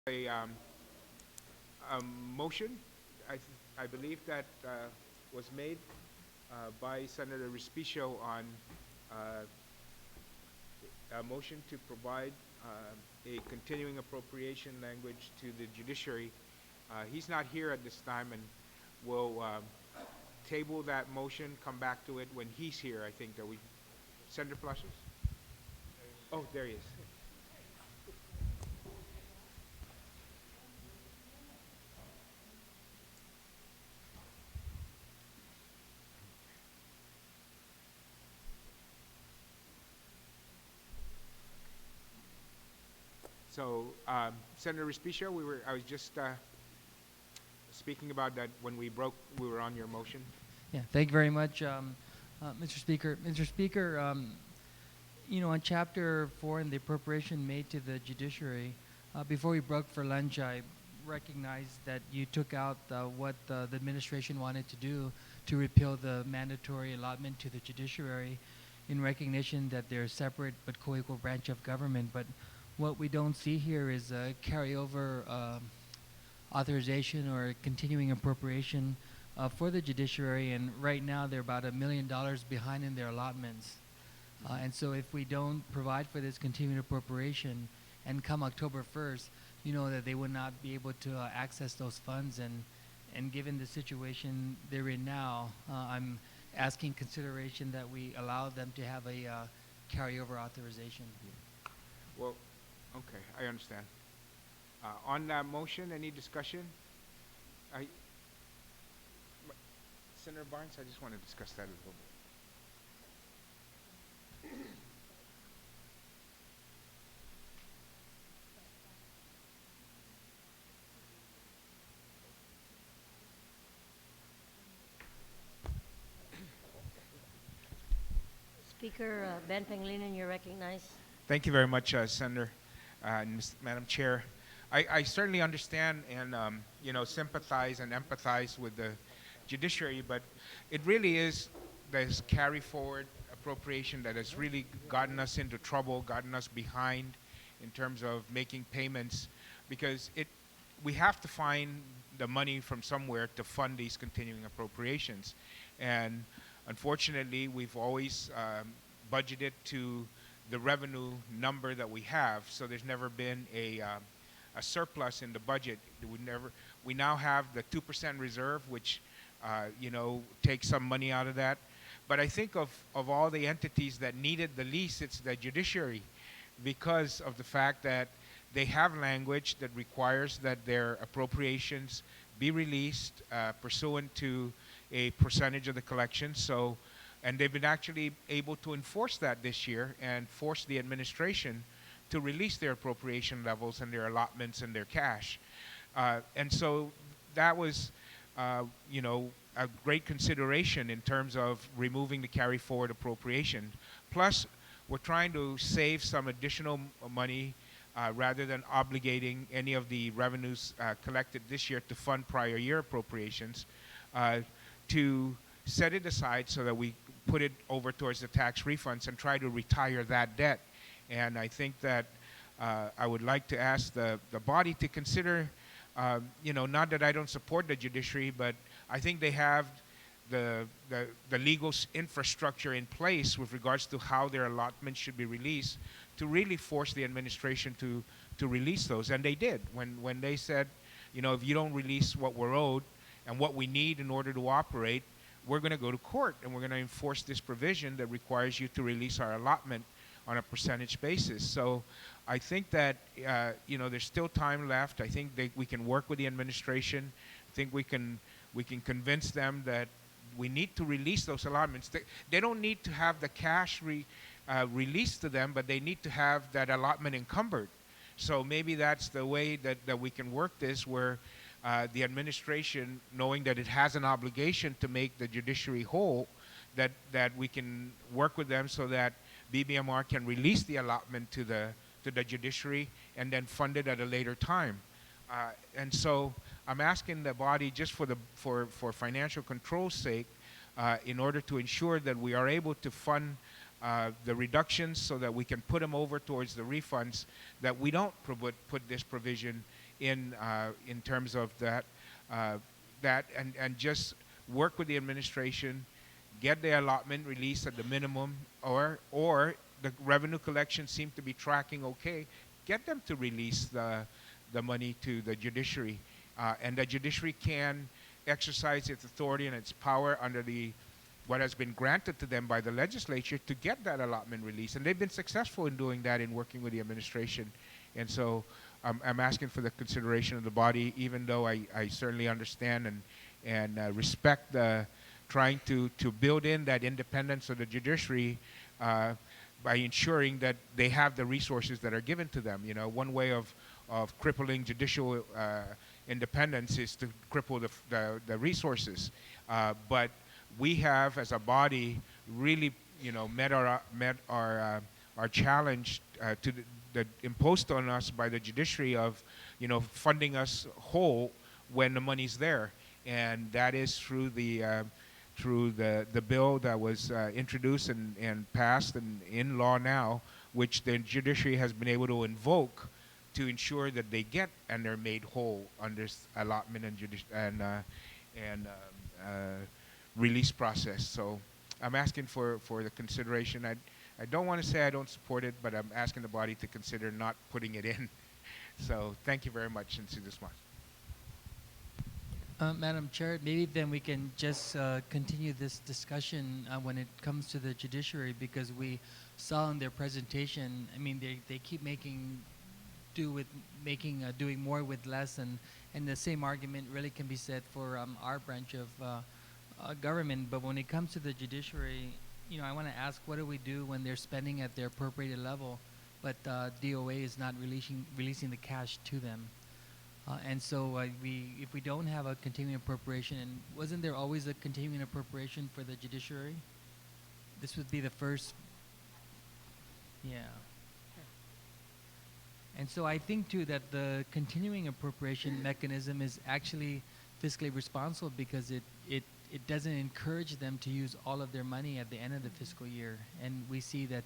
A motion, I believe that was made by Senator Respicio on a motion to provide a continuing appropriation language to the judiciary. He's not here at this time, and we'll table that motion, come back to it when he's here. I think that we, Senator Palacios? Oh, there he is. So, Senator Respicio, I was just speaking about that when we were on your motion. Yeah, thank you very much, Mr. Speaker. Mr. Speaker, on Chapter 4 in the appropriation made to the judiciary, before we broke for lunch, I recognized that you took out what the administration wanted to do to repeal the mandatory allotment to the judiciary in recognition that they're a separate but co-equal branch of government. But what we don't see here is a carryover authorization or continuing appropriation for the judiciary, and right now they're about $1 million behind in their allotments. And so if we don't provide for this continuing appropriation, and come October 1st, that they would not be able to access those funds. And given the situation they're in now, I'm asking consideration that we allow them to have a carryover authorization. Well, okay, I understand. On that motion, any discussion? Senator Barnes, I just want to discuss that a little bit. Speaker Ben Pangilinan, you're recognized. Thank you very much, Senator and Madam Chair. I certainly understand and sympathize and empathize with the judiciary, but it really is this carry forward appropriation that has really gotten us into trouble, gotten us behind in terms of making payments, because we have to find the money from somewhere to fund these continuing appropriations. And unfortunately, we've always budgeted to the revenue number that we have, so there's never been a surplus in the budget. We now have the 2% reserve, which takes some money out of that. But I think of all the entities that needed the least, it's the judiciary, because of the fact that they have language that requires that their appropriations be released pursuant to a percentage of the collection. So, and they've been actually able to enforce that this year and force the administration to release their appropriation levels and their allotments and their cash. And so that was, a great consideration in terms of removing the carry forward appropriation. Plus, we're trying to save some additional money rather than obligating any of the revenues collected this year to fund prior year appropriations, to set it aside so that we put it over towards the tax refunds and try to retire that debt. And I think that I would like to ask the body to consider, not that I don't support the judiciary, but I think they have the legal infrastructure in place with regards to how their allotments should be released to really force the administration to release those. And they did. When they said, if you don't release what we're owed and what we need in order to operate, we're going to go to court and we're going to enforce this provision that requires you to release our allotment on a percentage basis. So I think that, there's still time left. I think we can work with the administration. I think we can convince them that we need to release those allotments. They don't need to have the cash released to them, but they need to have that allotment encumbered. So maybe that's the way that we can work this, where the administration, knowing that it has an obligation to make the judiciary whole, that we can work with them so that BBMR can release the allotment to the judiciary and then fund it at a later time. And so I'm asking the body, just for financial control's sake, in order to ensure that we are able to fund the reductions so that we can put them over towards the refunds, that we don't put this provision in terms of that, and just work with the administration, get the allotment released at the minimum, or the revenue collection seem to be tracking okay, get them to release the money to the judiciary, and the judiciary can exercise its authority and its power under what has been granted to them by the legislature to get that allotment released. And they've been successful in doing that in working with the administration. And so I'm asking for the consideration of the body, even though I certainly understand and respect the trying to build in that independence of the judiciary by ensuring that they have the resources that are given to them. You know, one way of crippling judicial independence is to cripple the resources. But we have, as a body, really, met our challenge to the imposed on us by the judiciary of, funding us whole when the money's there, and that is through the bill that was introduced and passed and in law now, which the judiciary has been able to invoke to ensure that they get and they're made whole under allotment and release process. So I'm asking for the consideration. I don't want to say I don't support it, but I'm asking the body to consider not putting it in. So thank you very much, and see this month. Madam Chair, maybe then we can just continue this discussion when it comes to the judiciary, because we saw in their presentation, I mean, they keep doing more with less, and the same argument really can be said for our branch of government. But when it comes to the judiciary, I want to ask, what do we do when they're spending at their appropriated level, but DOA is not releasing the cash to them? And so if we don't have a continuing appropriation, and wasn't there always a continuing appropriation for the judiciary? This would be the first, yeah. And so I think too that the continuing appropriation mechanism is actually fiscally responsible, because it doesn't encourage them to use all of their money at the end of the fiscal year. And we see that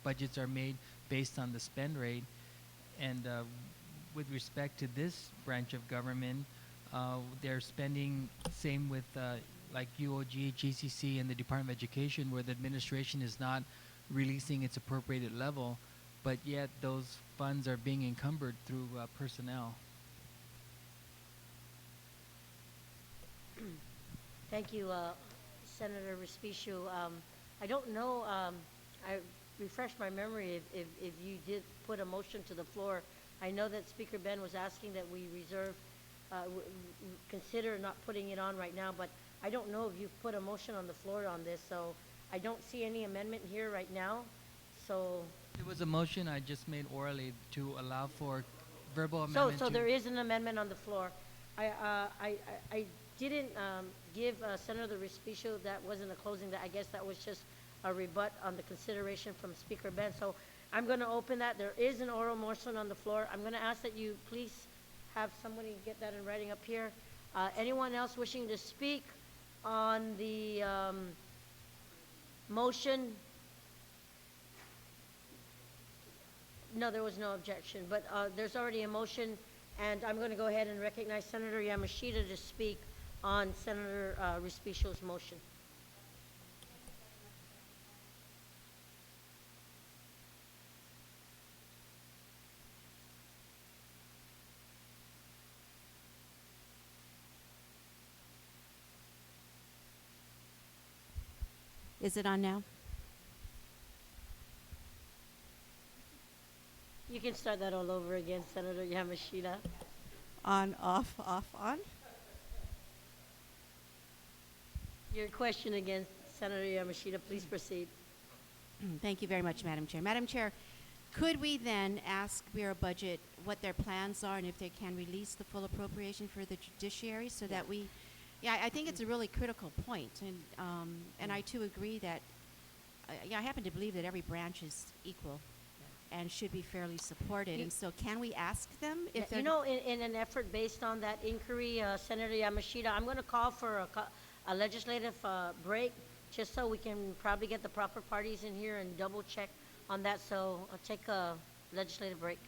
budgets are made based on the spend rate, and with respect to this branch of government, they're spending, same with like UOG, GCC, and the Department of Education, where the administration is not releasing its appropriated level, but yet those funds are being encumbered through personnel. Thank you, Senator Respicio. I don't know, I refreshed my memory if you did put a motion to the floor. I know that Speaker Ben was asking that we reserve, consider not putting it on right now, but I don't know if you've put a motion on the floor on this, so I don't see any amendment here right now. So There was a motion I just made orally to allow for verbal amendment. So there is an amendment on the floor. I didn't give Senator Respicio, that wasn't a closing, that I guess that was just a rebut on the consideration from Speaker Ben. So I'm going to open that. There is an oral motion on the floor. I'm going to ask that you please have somebody get that in writing up here. Anyone else wishing to speak on the motion? No, there was no objection, but there's already a motion, and I'm going to go ahead and recognize Senator Yamashita to speak on Senator Respicio's motion. Is it on now? You can start that all over again, Senator Yamashita. On, off, on? Your question again, Senator Yamashita, please proceed. Thank you very much, Madam Chair. Madam Chair, could we then ask Bureau of Budget what their plans are and if they can release the full appropriation for the judiciary so that we, I think it's a really critical point. And I too agree that, I happen to believe that every branch is equal and should be fairly supported. And so can we ask them if they're... In an effort based on that inquiry, Senator Yamashita, I'm going to call for a legislative break just so we can probably get the proper parties in here and double check on that. So I'll take a legislative break.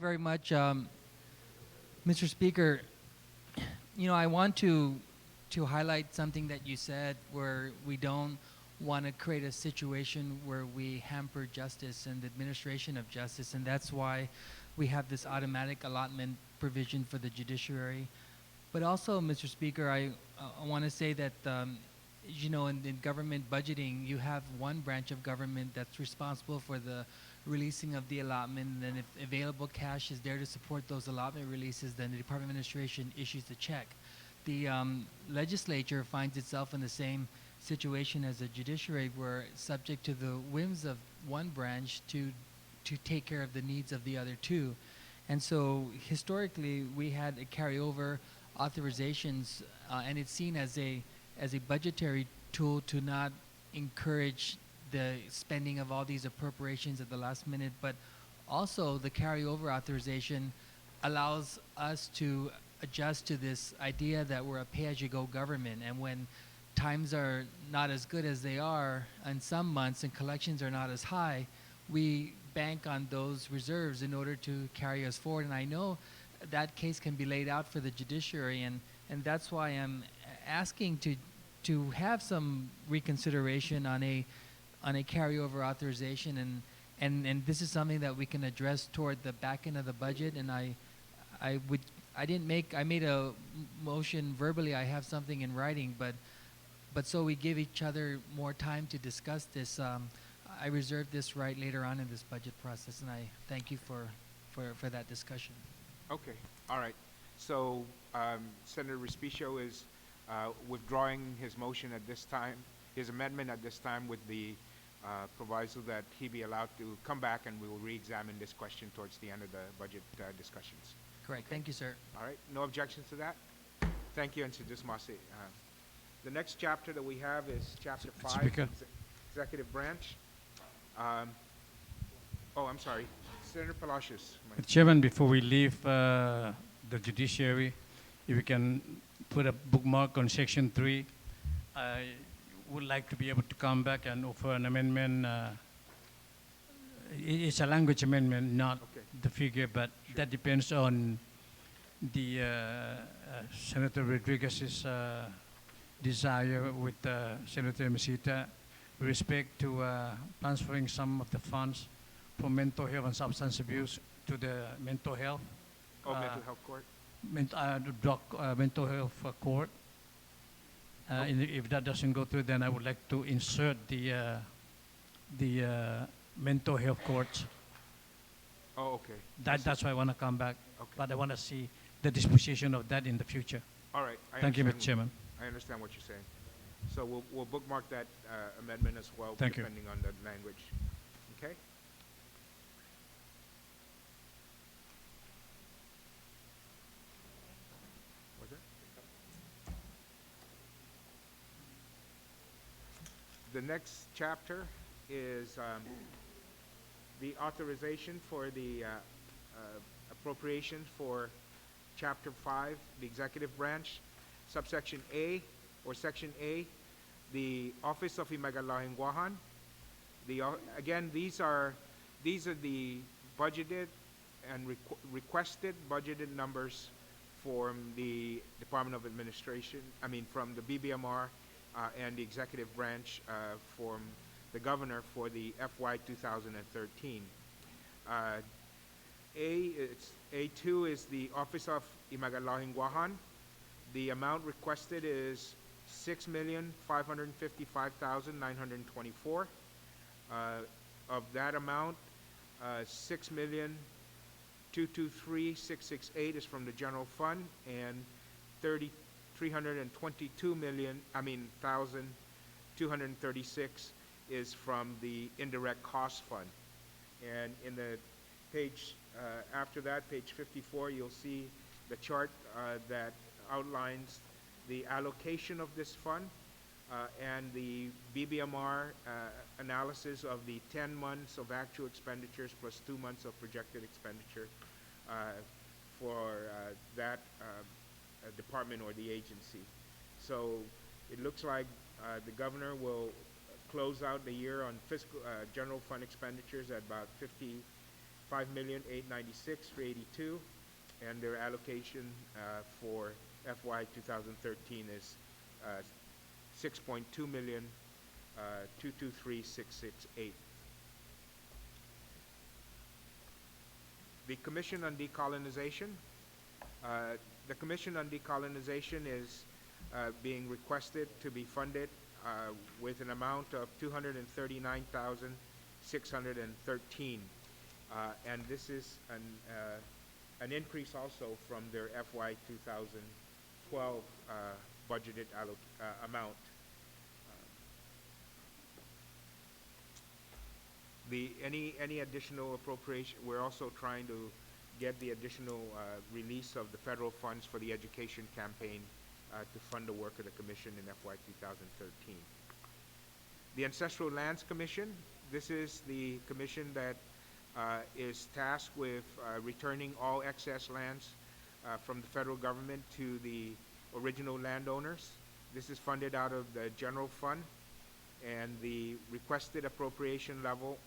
very much, Mr. Speaker. You know, I want to highlight something that you said, where we don't want to create a situation where we hamper justice and the administration of justice, and that's why we have this automatic allotment provision for the judiciary. But also, Mr. Speaker, I want to say that, you know, in government budgeting, you have one branch of government that's responsible for the releasing of the allotment, and then if available cash is there to support those allotment releases, then the Department of Administration issues the check. The legislature finds itself in the same situation as the judiciary, where subject to the whims of one branch to take care of the needs of the other two. And so historically, we had a carryover authorizations, and it's seen as a budgetary tool to not encourage the spending of all these appropriations at the last minute, but also the carryover authorization allows us to adjust to this idea that we're a pay-as-you-go government, and when times are not as good as they are in some months and collections are not as high, we bank on those reserves in order to carry us forward. And I know that case can be laid out for the judiciary, and that's why I'm asking to have some reconsideration on a carryover authorization, and this is something that we can address toward the back end of the budget. And I made a motion verbally. I have something in writing, but so we give each other more time to discuss this. I reserve this right later on in this budget process, and I thank you for that discussion. Okay, all right. So Senator Respicio is withdrawing his motion at this time, his amendment at this time, with the proviso that he be allowed to come back and we will re-examine this question towards the end of the budget discussions. Correct. Thank you, sir. All right, no objections to that? Thank you, and Mr. Masi. The next chapter that we have is Chapter 5, Speaker. Executive Branch. I'm sorry. Senator Palacios. Mr. Chairman, before we leave the judiciary, if we can put a bookmark on Section 3, I would like to be able to come back and offer an amendment. It's a language amendment, not the figure, but that depends on the Senator Rodriguez's desire with Senator Mesita with respect to transferring some of the funds from mental health and substance abuse to the mental health. Mental health court. Mental health court. If that doesn't go through, then I would like to insert the mental health courts. Oh, okay. That's why I want to come back, Okay. but I want to see the disposition of that in the future. All right. Thank you, Mr. Chairman. I understand what you're saying. So we'll bookmark that amendment as well, Thank you. depending on the language. Okay? Was it? The next chapter is the authorization for the appropriation for Chapter 5, the Executive Branch, Subsection A, or Section A, the Office of I Milåyan. Again, these are the budgeted and requested budgeted numbers from the Department of Administration, from the BBMR and the Executive Branch from the Governor for the FY2013. A2 is the Office of I Milåyan. The amount requested is $6,555,924. Of that amount, $6,223,668 is from the general fund, and $322,236 is from the indirect cost fund. And in the page after that, page 54, you'll see the chart that outlines the allocation of this fund and the BBMR analysis of the 10 months of actual expenditures plus 2 months of projected expenditure for that department or the agency. So it looks like the governor will close out the year on fiscal general fund expenditures at about $5,896,382, and their allocation for FY 2013 is $6.2 million, 223,668. The Commission on Decolonization. The Commission on Decolonization is being requested to be funded with an amount of $239,613, and this is an increase also from their FY 2012 budgeted amount. Any additional appropriation, we're also trying to get the additional release of the federal funds for the education campaign to fund the work of the Commission in FY 2013. The Ancestral Lands Commission, this is the commission that is tasked with returning all excess lands from the federal government to the original landowners. This is funded out of the general fund, and the requested appropriation level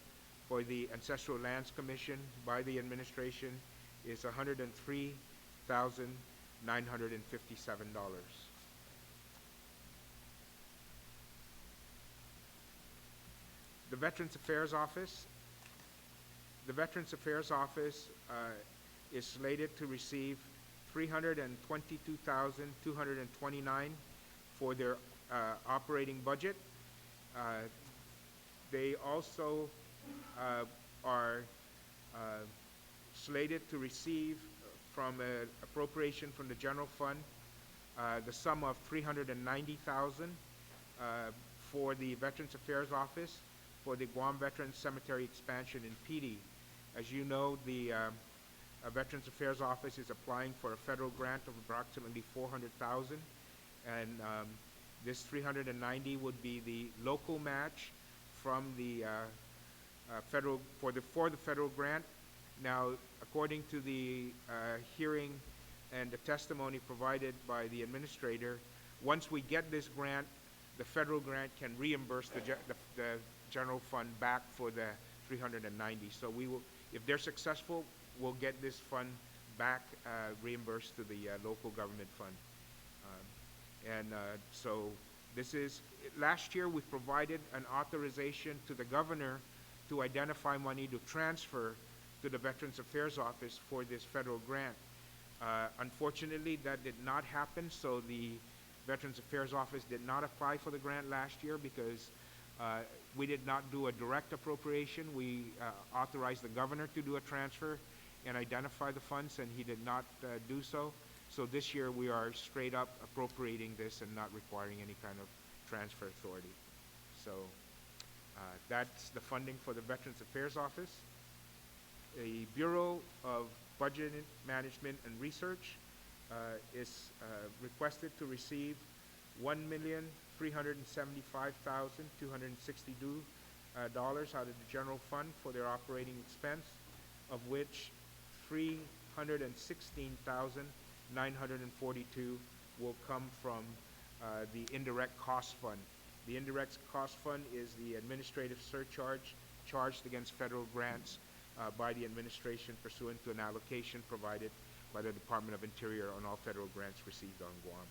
for the Ancestral Lands Commission by the administration is $103,957. The Veterans Affairs Office. The Veterans Affairs Office is slated to receive $322,229 for their operating budget. They also are slated to receive from an appropriation from the general fund the sum of $390,000 for the Veterans Affairs Office for the Guam Veterans Cemetery expansion in PT. As you know, the Veterans Affairs Office is applying for a federal grant of approximately $400,000, and this $390,000 would be the local match from the federal for the federal grant. Now, according to the hearing and the testimony provided by the administrator, once we get this grant, the federal grant can reimburse the general fund back for the $390,000. So we will, if they're successful, we'll get this fund back reimbursed to the local government fund. So this is, last year we provided an authorization to the governor to identify money to transfer to the Veterans Affairs Office for this federal grant. Unfortunately, that did not happen, so the Veterans Affairs Office did not apply for the grant last year because we did not do a direct appropriation. We authorized the governor to do a transfer and identify the funds, and he did not do so. So this year we are straight up appropriating this and not requiring any kind of transfer authority. So that's the funding for the Veterans Affairs Office. The Bureau of Budget Management and Research is requested to receive $1,375,262 out of the general fund for their operating expense, of which $316,942 will come from the indirect cost fund. The indirect cost fund is the administrative surcharge charged against federal grants by the administration pursuant to an allocation provided by the Department of Interior on all federal grants received on Guam.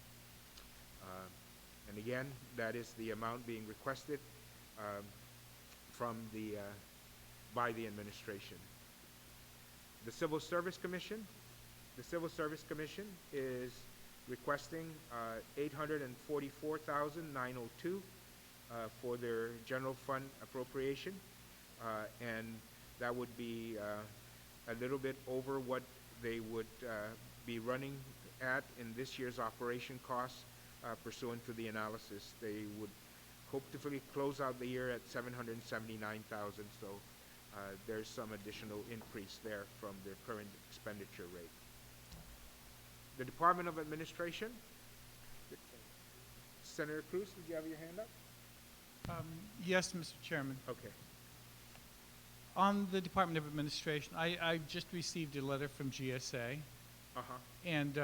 And again, that is the amount being requested by the administration. The Civil Service Commission. The Civil Service Commission is requesting $844,902 for their general fund appropriation, and that would be a little bit over what they would be running at in this year's operation costs pursuant to the analysis. They would hopefully close out the year at $779,000, so there's some additional increase there from their current expenditure rate. The Department of Administration. Senator Cruz, did you have your hand up? Yes, Mr. Chairman. Okay. On the Department of Administration, I just received a letter from GSA, and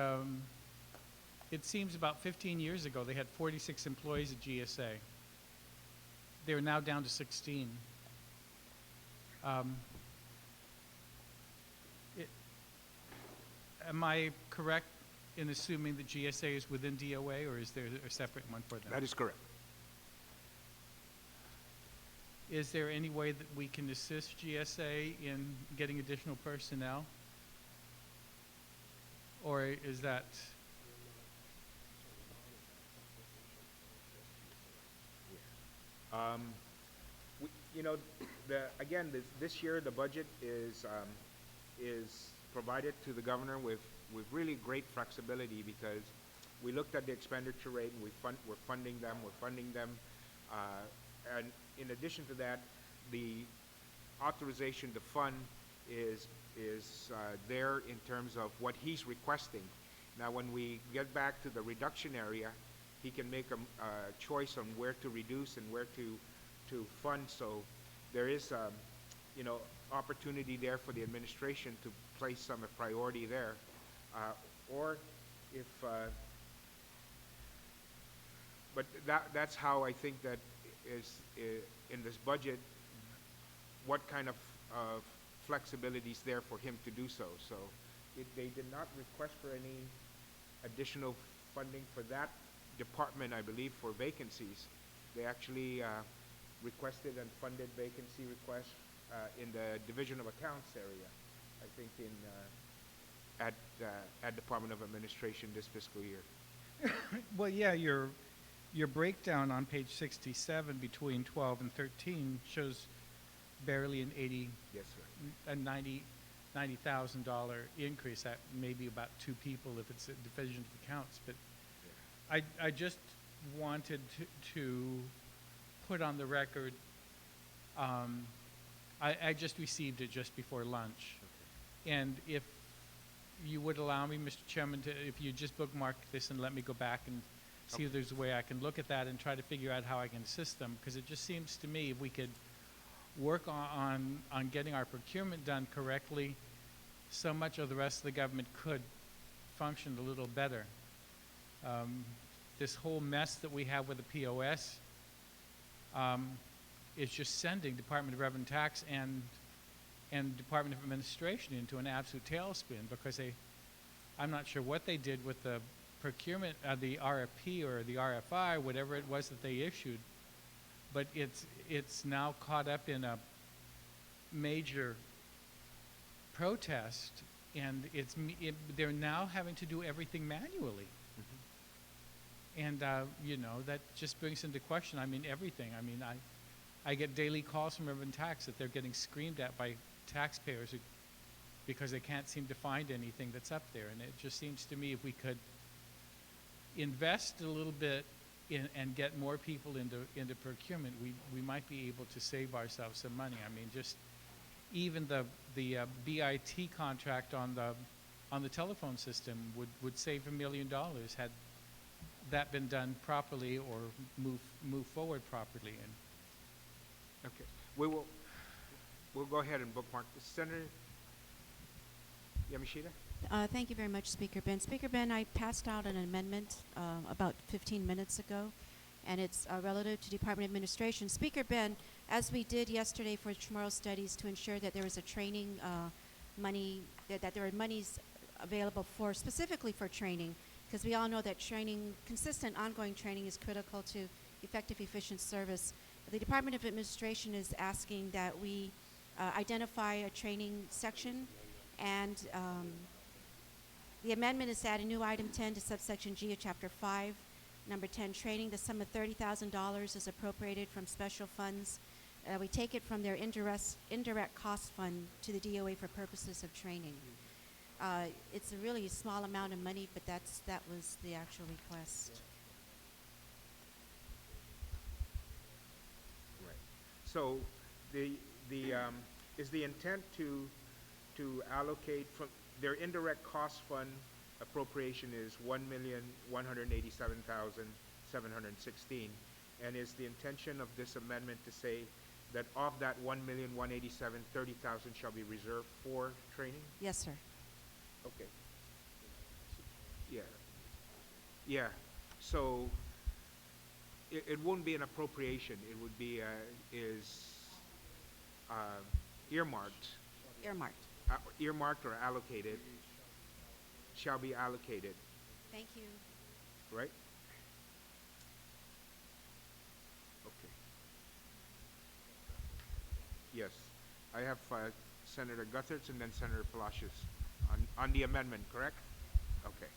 it seems about 15 years ago they had 46 employees at GSA. They are now down to 16. am I correct in assuming that GSA is within DOA, or is there a separate one for them? That is correct. Is there any way that we can assist GSA in getting additional personnel? Or is that, You know, again, this year, the budget is provided to the governor with really great flexibility, because we looked at the expenditure rate and we're funding them, and in addition to that, the authorization to fund is there in terms of what he's requesting. Now, when we get back to the reduction area, he can make a choice on where to reduce and where to fund. So there is, you know, opportunity there for the administration to place some priority there, or if. But that's how I think that is in this budget. What kind of flexibility is there for him to do so? So they did not request for any additional funding for that department, I believe, for vacancies. They actually requested and funded vacancy requests in the Division of Accounts area, I think at Department of Administration this fiscal year. well, yeah, your breakdown on page 67 between 12 and 13 shows barely an Yes, sir. a $90,000 increase. That may be about 2 people if it's a Division of Accounts. But I just wanted to put on the record, I just received it just before lunch. Okay. And if you would allow me, Mr. Chairman, if you just bookmark this and let me go back and see if there's a way I can look at that and try to figure out how I can assist them, because it just seems to me if we could work on getting our procurement done correctly, so much of the rest of the government could function a little better. This whole mess that we have with the POS is just sending Department of Revenue and Tax and Department of Administration into an absolute tailspin, because I'm not sure what they did with the procurement, the RFP or the RFI, whatever it was that they issued, but it's now caught up in a major protest, and they're now having to do everything manually. Mm-hmm. And you know, that just brings into question, I mean, everything. I mean, I get daily calls from Revenue and Tax that they're getting screamed at by taxpayers because they can't seem to find anything that's up there. And it just seems to me if we could invest a little bit and get more people into procurement, we might be able to save ourselves some money. I mean, just even the BIT contract on the telephone system would save $1 million had that been done properly or move forward properly. And Okay, we'll go ahead and bookmark this. Senator Yamashita? Thank you very much, Speaker Ben. Speaker Ben, I passed out an amendment about 15 minutes ago, and it's relative to Department of Administration. Speaker Ben, as we did yesterday for tomorrow's studies to ensure that there was a training money, that there were monies available specifically for training, because we all know that training, consistent ongoing training is critical to effective, efficient service. The Department of Administration is asking that we identify a training section, and the amendment is to add a new item 10 to subsection G of chapter 5, number 10, training. The sum of $30,000 is appropriated from special funds. We take it from their indirect cost fund to the DOA for purposes of training. It's a really small amount of money, but that was the actual request. Right. So is the intent to allocate from their indirect cost fund appropriation is $1,187,716, and is the intention of this amendment to say that of that $1,187,000, $30,000 shall be reserved for training? Yes, sir. Okay. Yeah. Yeah. So it won't be an appropriation. It would be earmarked. Earmarked. Earmarked or allocated. shall be allocated, Thank you. right? Okay. Yes, I have Senator Guthertz and then Senator Palacios on the amendment, correct? Okay.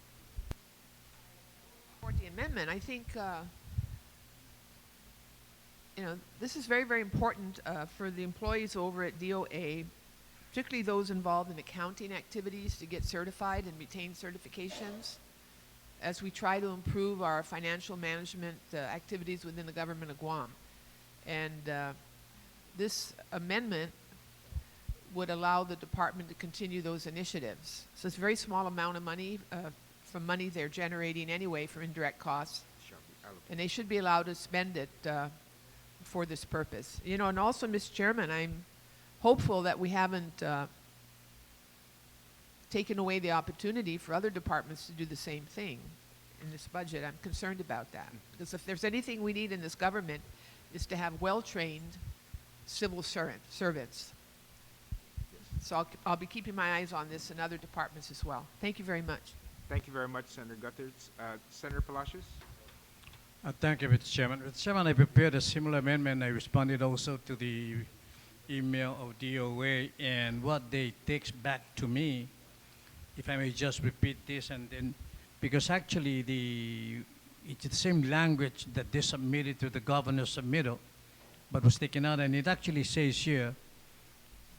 support the amendment. I think, this is very, very important for the employees over at DOA, particularly those involved in accounting activities to get certified and retain certifications as we try to improve our financial management activities within the government of Guam. And this amendment would allow the department to continue those initiatives. So it's a very small amount of money from money they're generating anyway from indirect costs, Shall be allocated. and they should be allowed to spend it for this purpose. And also, Mr. Chairman, I'm hopeful that we haven't taken away the opportunity for other departments to do the same thing in this budget. I'm concerned about that. Because if there's anything we need in this government, is to have well-trained civil servants. So I'll be keeping my eyes on this in other departments as well. Thank you very much. Thank you very much, Senator Guthertz. Senator Palacios? Thank you, Mr. Chairman. Mr. Chairman, I prepared a similar amendment. I responded also to the email of DOA, and what they text back to me, if I may just repeat this, and then, because actually it's the same language that they submitted to the governor's submittal, but was taken out, and it actually says here,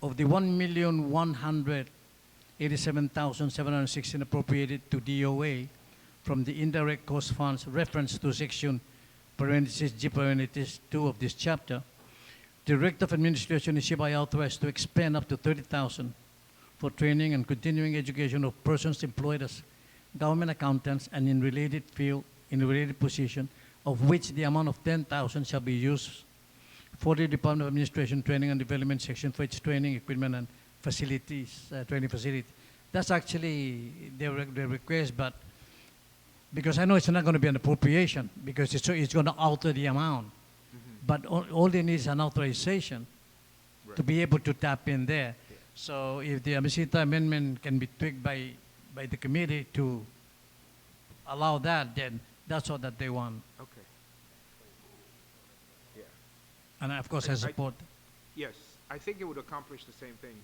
of the 1,187,716 appropriated to DOA from the indirect cost funds reference to section G(2) of this chapter, the Director of Administration is hereby authorized to expend up to 30,000 for training and continuing education of persons employed as government accountants and in related field, in related position, of which the amount of 10,000 shall be used for the Department of Administration Training and Development section for its training, equipment, and facilities, training facility. That's actually their request, but because I know it's not going to be an appropriation, because it's going to alter the amount. But all they need is an authorization to be able to tap in there. So if the Amisita amendment can be tweaked by the committee to allow that, then that's all that they want. Okay. Yeah. And of course, I support. Yes, I think it would accomplish the same thing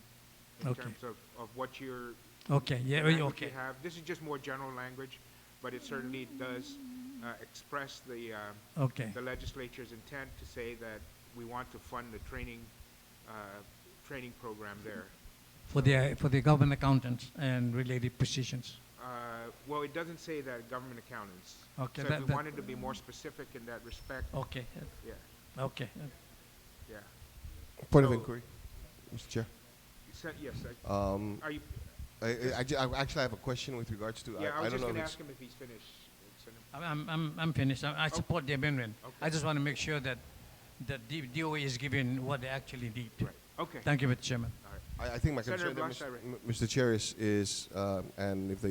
in Okay. terms of what you're Okay, yeah, language okay. you have. This is just more general language, but it certainly does express the Okay. the legislature's intent to say that we want to fund the training program there. For the government accountants and related positions. Well, it doesn't say that government accountants. Okay, So that- if we that- wanted to be more specific in that respect, Okay, yeah, okay. yeah. Point of So- inquiry, Mr. Chair. Yes, are you, I actually have a question with regards to. yeah, I I was don't just know going to if ask him if he's finished. I'm finished. I support the amendment. Okay. I just want to make sure that the DOA is given what they actually need. Right. Okay. Thank you, Mr. Chairman. All right. I think my Senator concern, Blas, Mr. Chair, is and if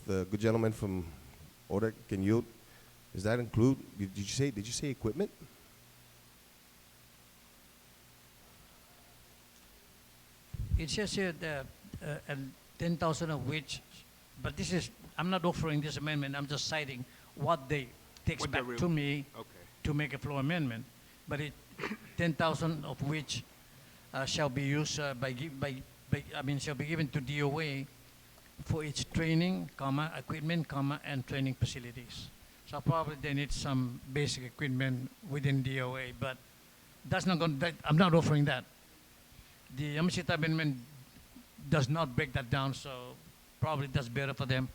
the good gentleman from ODEC can yield, does that include? Did you say equipment? It says here that 10,000 of which, but this is, I'm not offering this amendment, I'm just citing what they takes What they back to me Okay. to make a floor amendment. But 10,000 of which shall be used shall be given to DOA for its training, equipment, and training facilities. So probably they need some basic equipment within DOA, but that's not going. I'm not offering that. The Amisita amendment does not break that down, so probably that's better for them.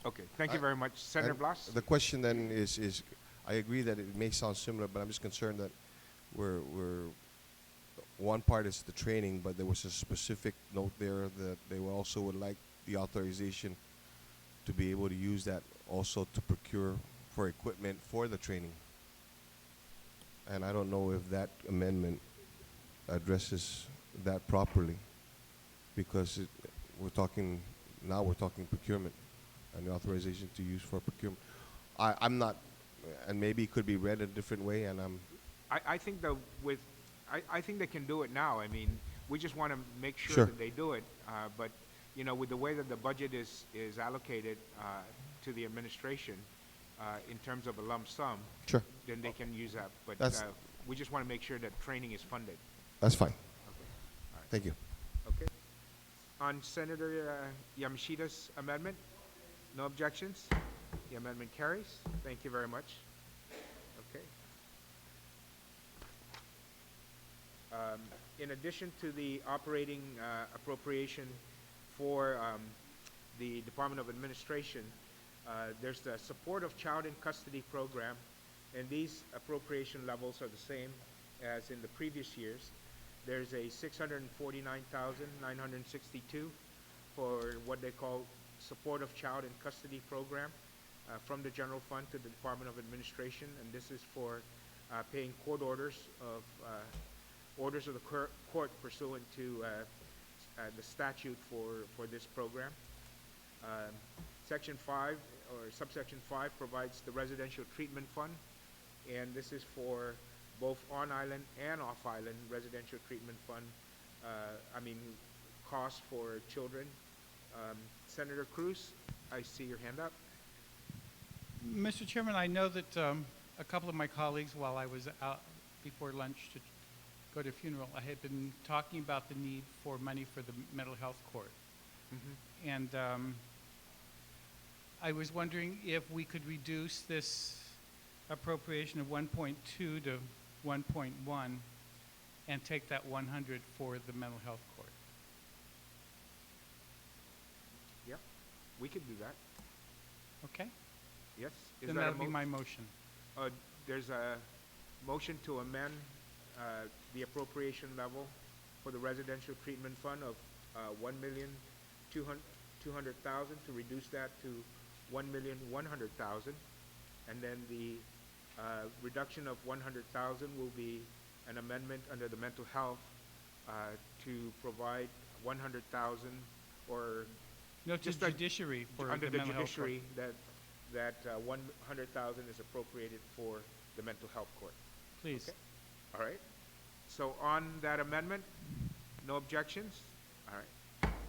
Okay. Thank you very much, Senator And Blas. The question then is, I agree that it may sound similar, but I'm just concerned that we're one part is the training, but there was a specific note there that they also would like the authorization to be able to use that also to procure for equipment for the training. And I don't know if that amendment addresses that properly, because we're talking procurement and the authorization to use for procurement. I'm not, and maybe it could be read a different way, and I think I think they can do it now. I mean, We just want to make sure Sure. that they do it. But, you know, with the way that the budget is allocated to the administration in terms of a lump sum, Sure. then they can use that. But That's- we just want to make sure that training is funded. That's fine. Okay. All right. Thank you. Okay. On Senator Yamashita's amendment, no objections? The amendment carries. Thank you very much. Okay. In addition to the operating appropriation for the Department of Administration, there's the Support of Child in Custody program, and these appropriation levels are the same as in the previous years. There's a $649,962 for what they call Support of Child in Custody program from the general fund to the Department of Administration, and this is for paying court orders of the court pursuant to the statute for this program. Section 5 or subsection 5 provides the Residential Treatment Fund, and this is for both on-island and off-island residential treatment fund, costs for children. Senator Cruz, I see your hand up. Mr. Chairman, I know that a couple of my colleagues, while I was out before lunch to go to a funeral, I had been talking about the need for money for the mental health court. Mm-hmm. And I was wondering if we could reduce this appropriation of 1.2 to 1.1 and take that 100 for the mental health court. Yep, we could do that. Okay? Yes? Is Then that a that'll be my motion. There's a motion to amend the appropriation level for the residential treatment fund of $1,200,000 to reduce that to $1,100,000, and then the reduction of $100,000 will be an amendment under the mental health to provide $100,000 or No, to just like judiciary for under the the mental health court. judiciary that $100,000 is appropriated for the mental health court. Please. Okay. All right. So on that amendment, no objections? All right.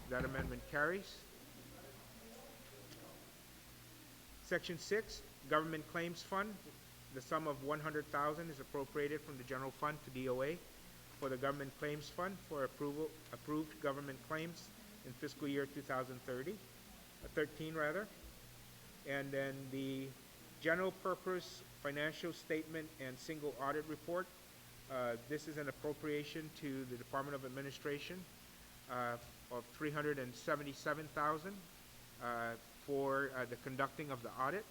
That amendment carries. Section 6, Government Claims Fund. The sum of $100,000 is appropriated from the general fund to DOA for the Government Claims Fund for approved government claims in fiscal year 2013 rather. And then the General Purpose Financial Statement and Single Audit Report. This is an appropriation to the Department of Administration of $377,000 for the conducting of the audit.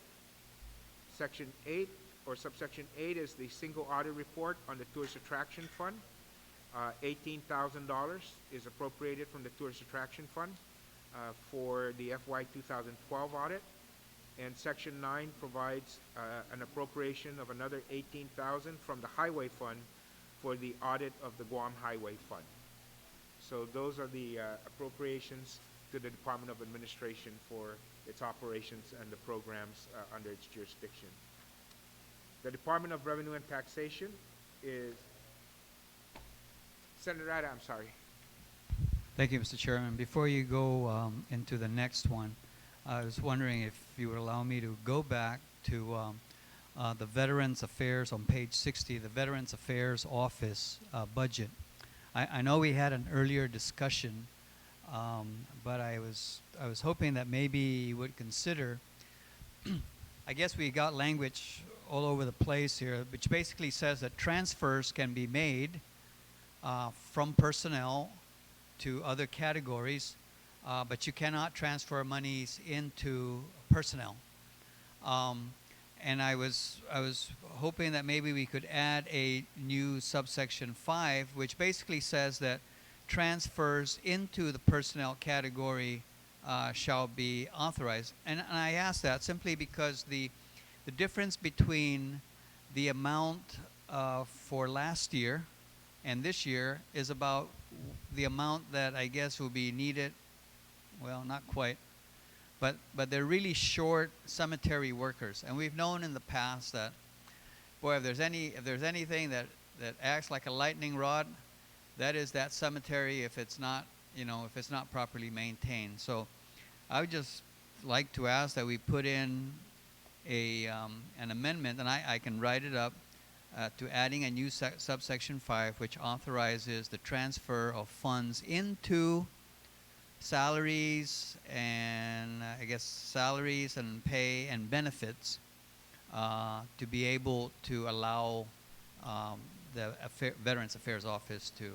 Section 8 or subsection 8 is the Single Audit Report on the Tourist Attraction Fund. $18,000 is appropriated from the Tourist Attraction Fund for the FY2012 audit. And Section 9 provides an appropriation of another $18,000 from the Highway Fund for the audit of the Guam Highway Fund. So those are the appropriations to the Department of Administration for its operations and the programs under its jurisdiction. The Department of Revenue and Taxation is Senator Ada, I'm sorry. Thank you, Mr. Chairman. Before you go into the next one, I was wondering if you would allow me to go back to the Veterans Affairs on page 60, the Veterans Affairs Office budget. I know we had an earlier discussion, but I was hoping that maybe you would consider, I guess we got language all over the place here, which basically says that transfers can be made from personnel to other categories, but you cannot transfer monies into personnel. And I was hoping that maybe we could add a new subsection 5, which basically says that transfers into the personnel category shall be authorized. And I ask that simply because the difference between the amount for last year and this year is about the amount that I guess will be needed. Well, not quite, but they're really short cemetery workers, and we've known in the past that, boy, if there's anything that acts like a lightning rod, that is that cemetery if it's not, if it's not properly maintained. So I would just like to ask that we put in an amendment, and I can write it up, to adding a new subsection 5, which authorizes the transfer of funds into salaries and salaries and pay and benefits, to be able to allow the Veterans Affairs Office to.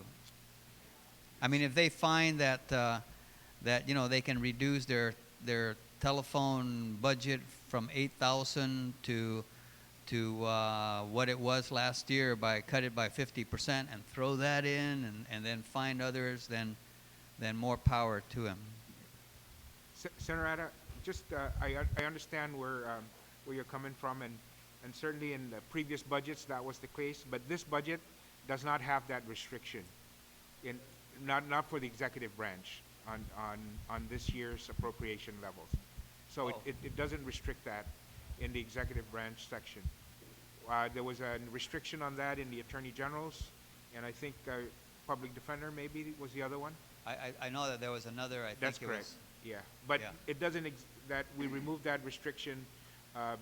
I mean, if they find that they can reduce their telephone budget from 8,000 to what it was last year cut it by 50% and throw that in and then find others, then more power to him. Senator Ada, just I understand where you're coming from, and certainly in the previous budgets that was the case, but this budget does not have that restriction, not for the executive branch on this year's appropriation levels. So it doesn't restrict that in the executive branch section. There was a restriction on that in the Attorney General's, and I think Public Defender maybe was the other one. I know that there was another. That's think correct. it was. Yeah, but Yeah. it doesn't. That we removed that restriction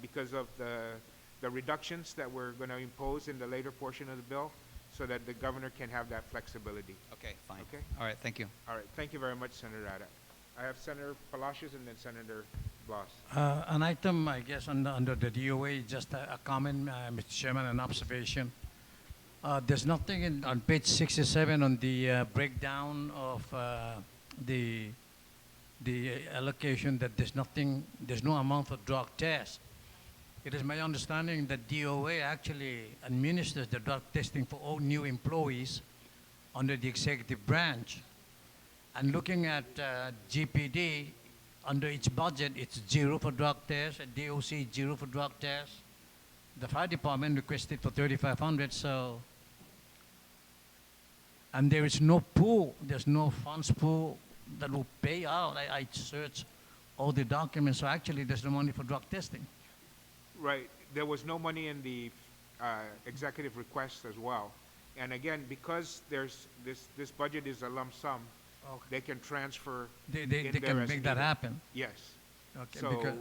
because of the reductions that we're going to impose in the later portion of the bill, so that the governor can have that flexibility. Okay, fine. Okay. All right, thank you. All right. Thank you very much, Senator Ada. I have Senator Palacios and then Senator Blas. An item, I guess, under the DOA, just a comment, Mr. Chairman, an observation. There's nothing on page 67 on the breakdown of the allocation that there's no amount for drug tests. It is my understanding that DOA actually administers the drug testing for all new employees under the executive branch. And looking at GPD, under its budget, it's 0 for drug tests, at DOC, 0 for drug tests. The fire department requested for 3,500, so, and there is no pool, there's no funds pool that will pay out. I searched all the documents, so actually there's no money for drug testing. Right. There was no money in the executive request as well. And again, because there's this budget is a lump sum, they can transfer. They in there can as make that needed. happen. Yes. Okay, So because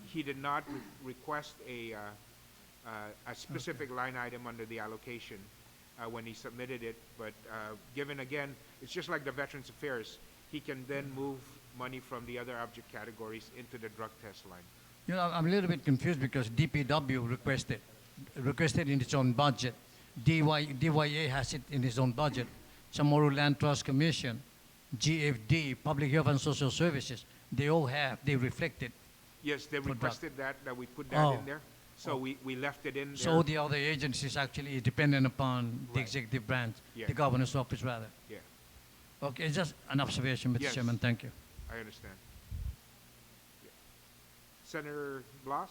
he did not request a specific line item under the allocation when he submitted it. But given again, it's just like the Veterans Affairs. He can then move money from the other object categories into the drug test line. I'm a little bit confused because DPW requested in its own budget. DYA has it in its own budget. Chamorro Land Trust Commission, GFD, Public Health and Social Services, they all have, they reflected. Yes, they For drug. requested that we put that in Oh. there. So we left it in there. So the other agencies actually is dependent upon the Right. executive branch, Yeah. the governor's office rather. Yeah, Okay, it's just an observation, Mr. Yes. Chairman, thank you. I understand. Yeah. Senator Blas?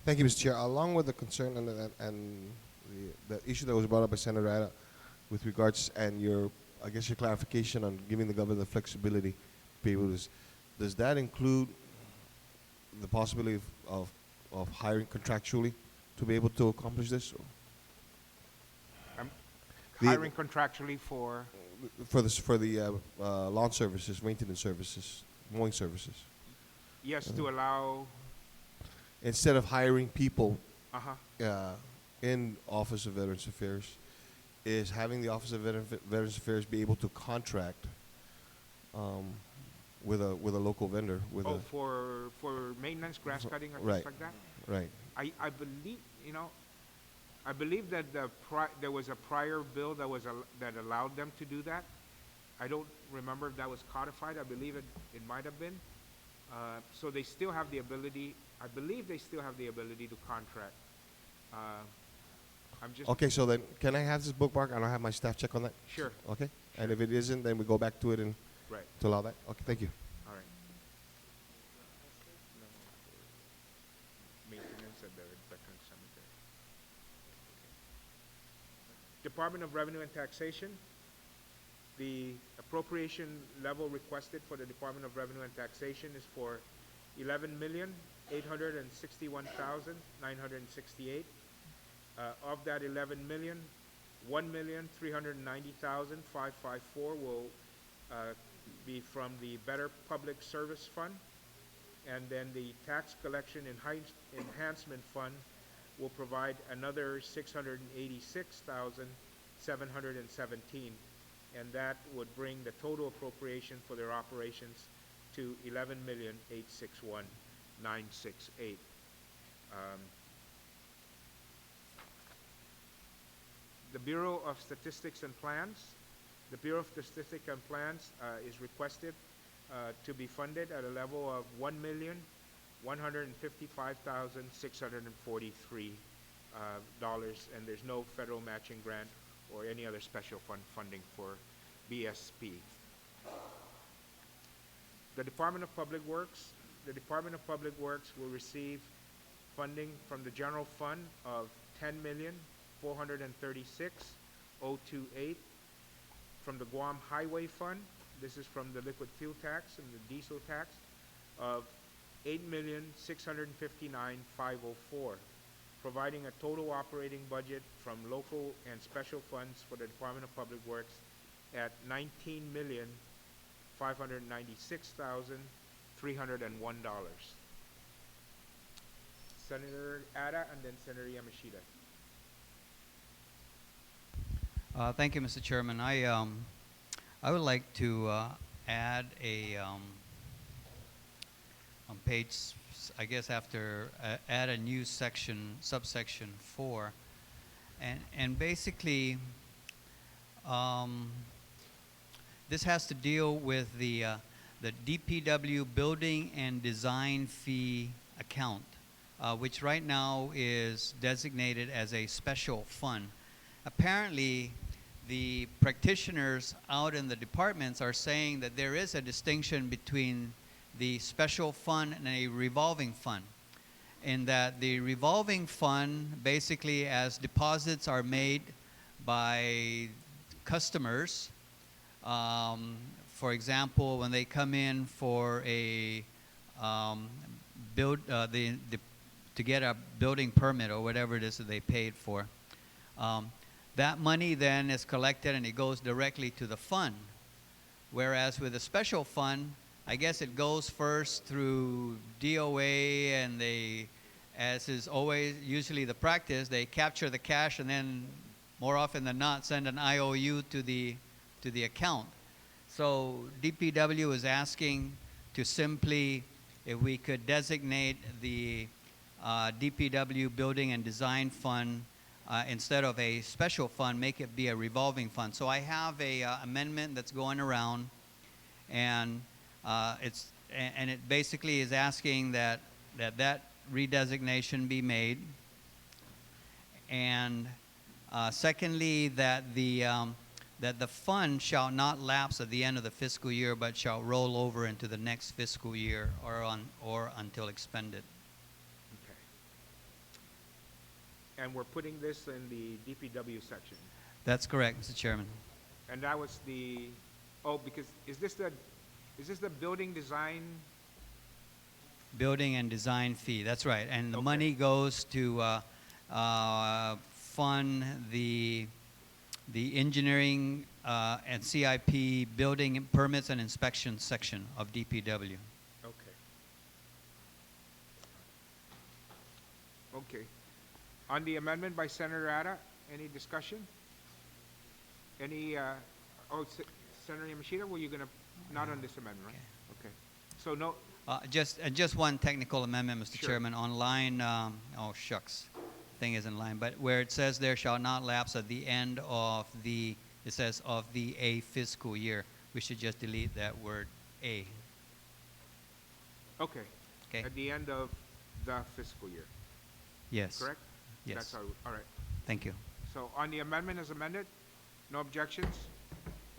Thank you, Mr. Chair. Along with the concern and the issue that was brought up by Senator Ada with regards and your clarification on giving the governor the flexibility to be able to, does that include the possibility of hiring contractually to be able to accomplish this? The- Hiring contractually for, For the lawn services, maintenance services, mowing services, yes, to allow, instead of hiring people uh-huh, in Office of Veterans Affairs, is having the Office of Veterans Affairs be able to contract with a local vendor with oh, for maintenance, grass cutting or right. things like that? right. I believe, I believe that there was a prior bill that allowed them to do that. I don't remember if that was codified. I believe it might have been. So they still have the ability, I believe they still have the ability to contract. I'm just, Okay, so then can I have this bookmark and I'll have my staff check on that? sure, Okay, and if it isn't, then we go back to it and right, to allow that. Okay, thank you. all right. Maintenance at the Veterans Cemetery. Department of Revenue and Taxation. The appropriation level requested for the Department of Revenue and Taxation is for $11,861,968. Of that 11 million, $1,390,554 will be from the Better Public Service Fund, and then the Tax Collection Enhancement Fund will provide another $686,717, and that would bring the total appropriation for their operations to $11,861,968. The Bureau of Statistics and Plans. The Bureau of Statistics and Plans is requested to be funded at a level of $1,155,643, and there's no federal matching grant or any other special fund funding for BSP. The Department of Public Works. The Department of Public Works will receive funding from the general fund of $10,436,028 from the Guam Highway Fund. This is from the liquid fuel tax and the diesel tax of $8,659,504, providing a total operating budget from local and special funds for the Department of Public Works at $19,596,301. Senator Ada and then Senator Yamashita. Thank you, Mr. Chairman. I would like to add on page, I guess after, add a new section, subsection 4. And basically, this has to deal with the DPW building and design fee account, which right now is designated as a special fund. Apparently, the practitioners out in the departments are saying that there is a distinction between the special fund and a revolving fund, in that the revolving fund, basically as deposits are made by customers, for example, when they come in for a to get a building permit or whatever it is that they paid for, that money then is collected and it goes directly to the fund. Whereas with a special fund, I guess it goes first through DOA, and they, as is always usually the practice, they capture the cash and then more often than not send an IOU to the account. So DPW is asking to simply, if we could designate the DPW Building and Design Fund instead of a special fund, make it be a revolving fund. So I have a amendment that's going around, and it basically is asking that redesignation be made, and secondly, that the fund shall not lapse at the end of the fiscal year, but shall roll over into the next fiscal year or until expended. Okay. And we're putting this in the DPW section. That's correct, Mr. Chairman. And that was the, because is this the building design? Building and design fee, that's right. And the Okay. money goes to fund the engineering and CIP building permits and inspection section of DPW. Okay. Okay. On the amendment by Senator Ada, any discussion? Any, Senator Yamashita, were you going to, not on this amendment, right? Okay. So no, Just one technical amendment, Mr. Sure. Chairman, on line, oh shucks, thing is in line, but where it says there shall not lapse at the end of it says of the a fiscal year, we should just delete that word a. okay. Okay. At the end of the fiscal year, Yes. correct? Yes. That's all right. Thank you. So on the amendment as amended, no objections?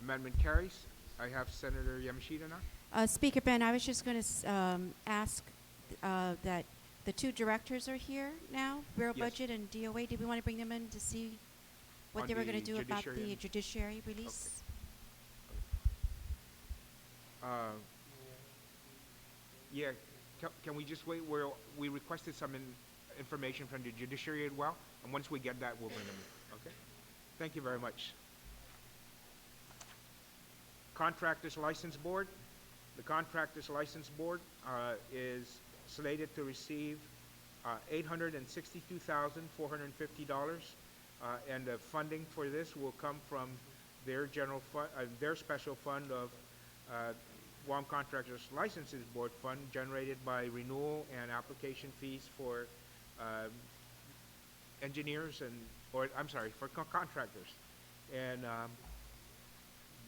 Amendment carries. I have Senator Yamashita now. Speaker Ben, I was just going to ask that the two directors are here now, Bureau Yes. Budget and DOA. Did we want to bring them in to see what On they were going to the do about judiciary the and- judiciary release? Yeah, can we just wait? We requested some information from the judiciary as well, and once we get that, we'll bring them in, okay? Thank you very much. Contractors License Board. The Contractors License Board is slated to receive $862,450, and the funding for this will come from their general fund, their special fund of Guam Contractors Licenses Board fund generated by renewal and application fees for engineers for contractors. And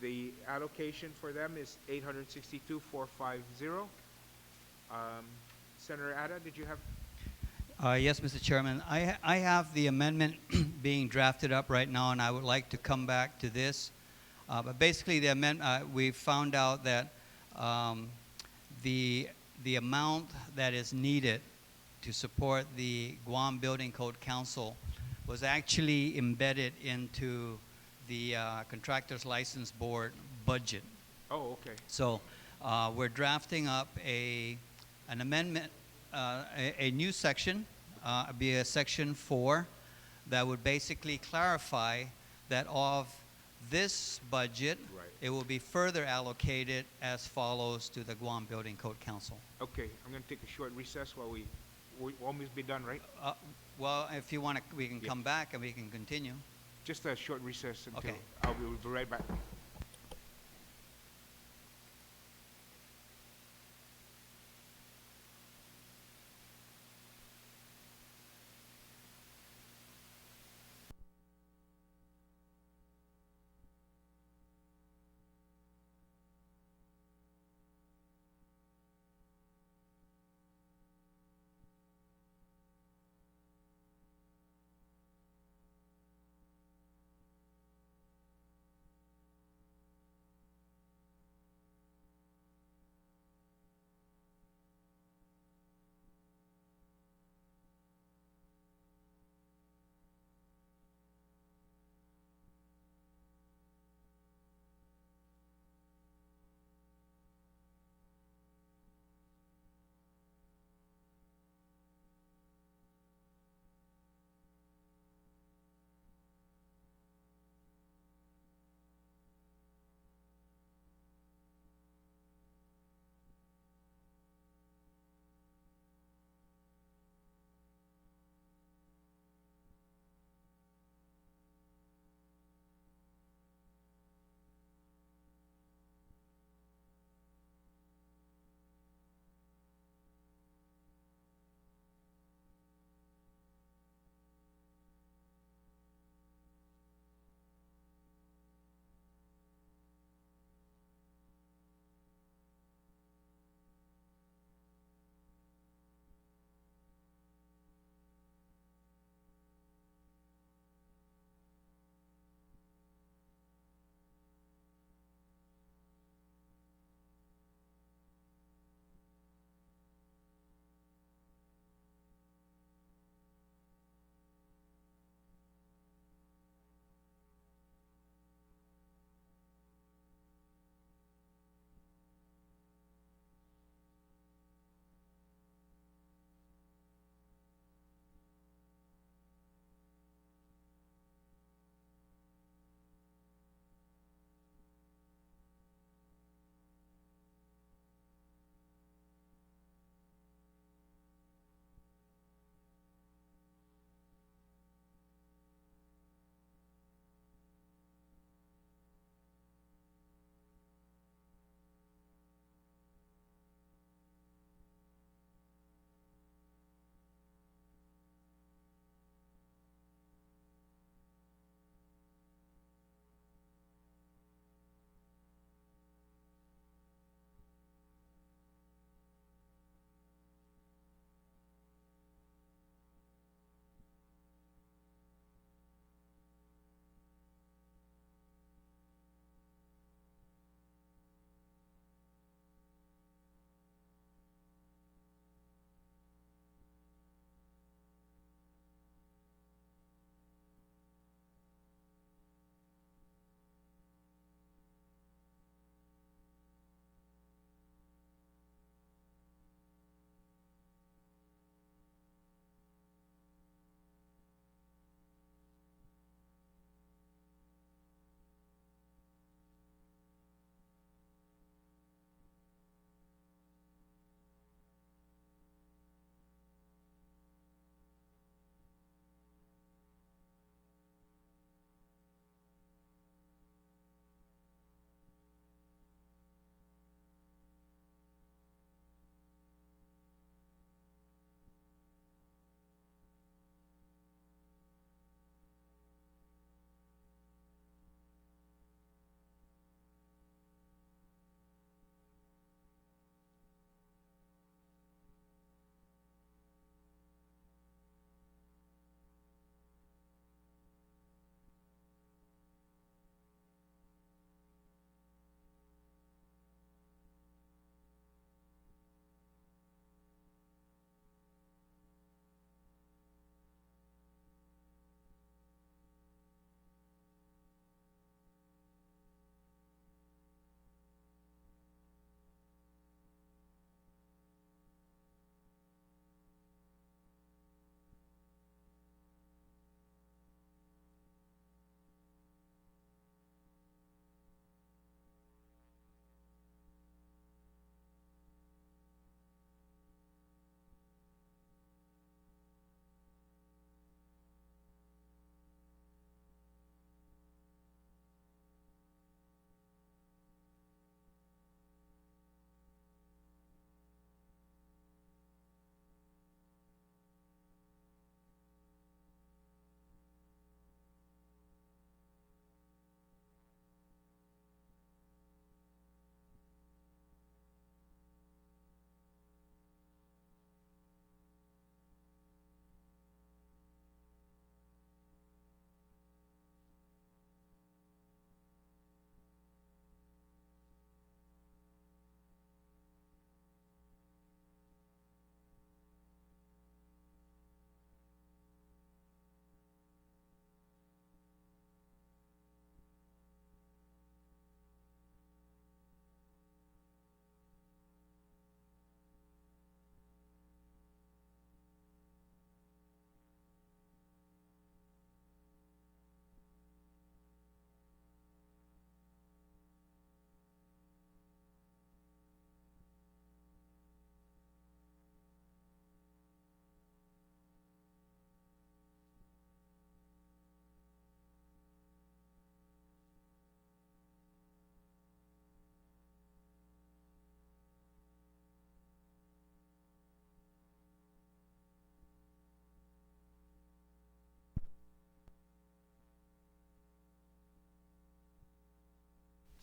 the allocation for them is $862,450. Senator Ada, did you have? Yes, Mr. Chairman. I have the amendment being drafted up right now, and I would like to come back to this. But basically, the amendment, we found out that the amount that is needed to support the Guam Building Code Council was actually embedded into the Contractors License Board budget. Oh, okay. So we're drafting up an amendment, a new section, be a section 4, that would basically clarify that of this budget, Right. it will be further allocated as follows to the Guam Building Code Council. Okay, I'm going to take a short recess while we almost be done, right? Well, if you want to, we can Yeah. come back and we can continue. Just a short recess until Okay. we'll be right back.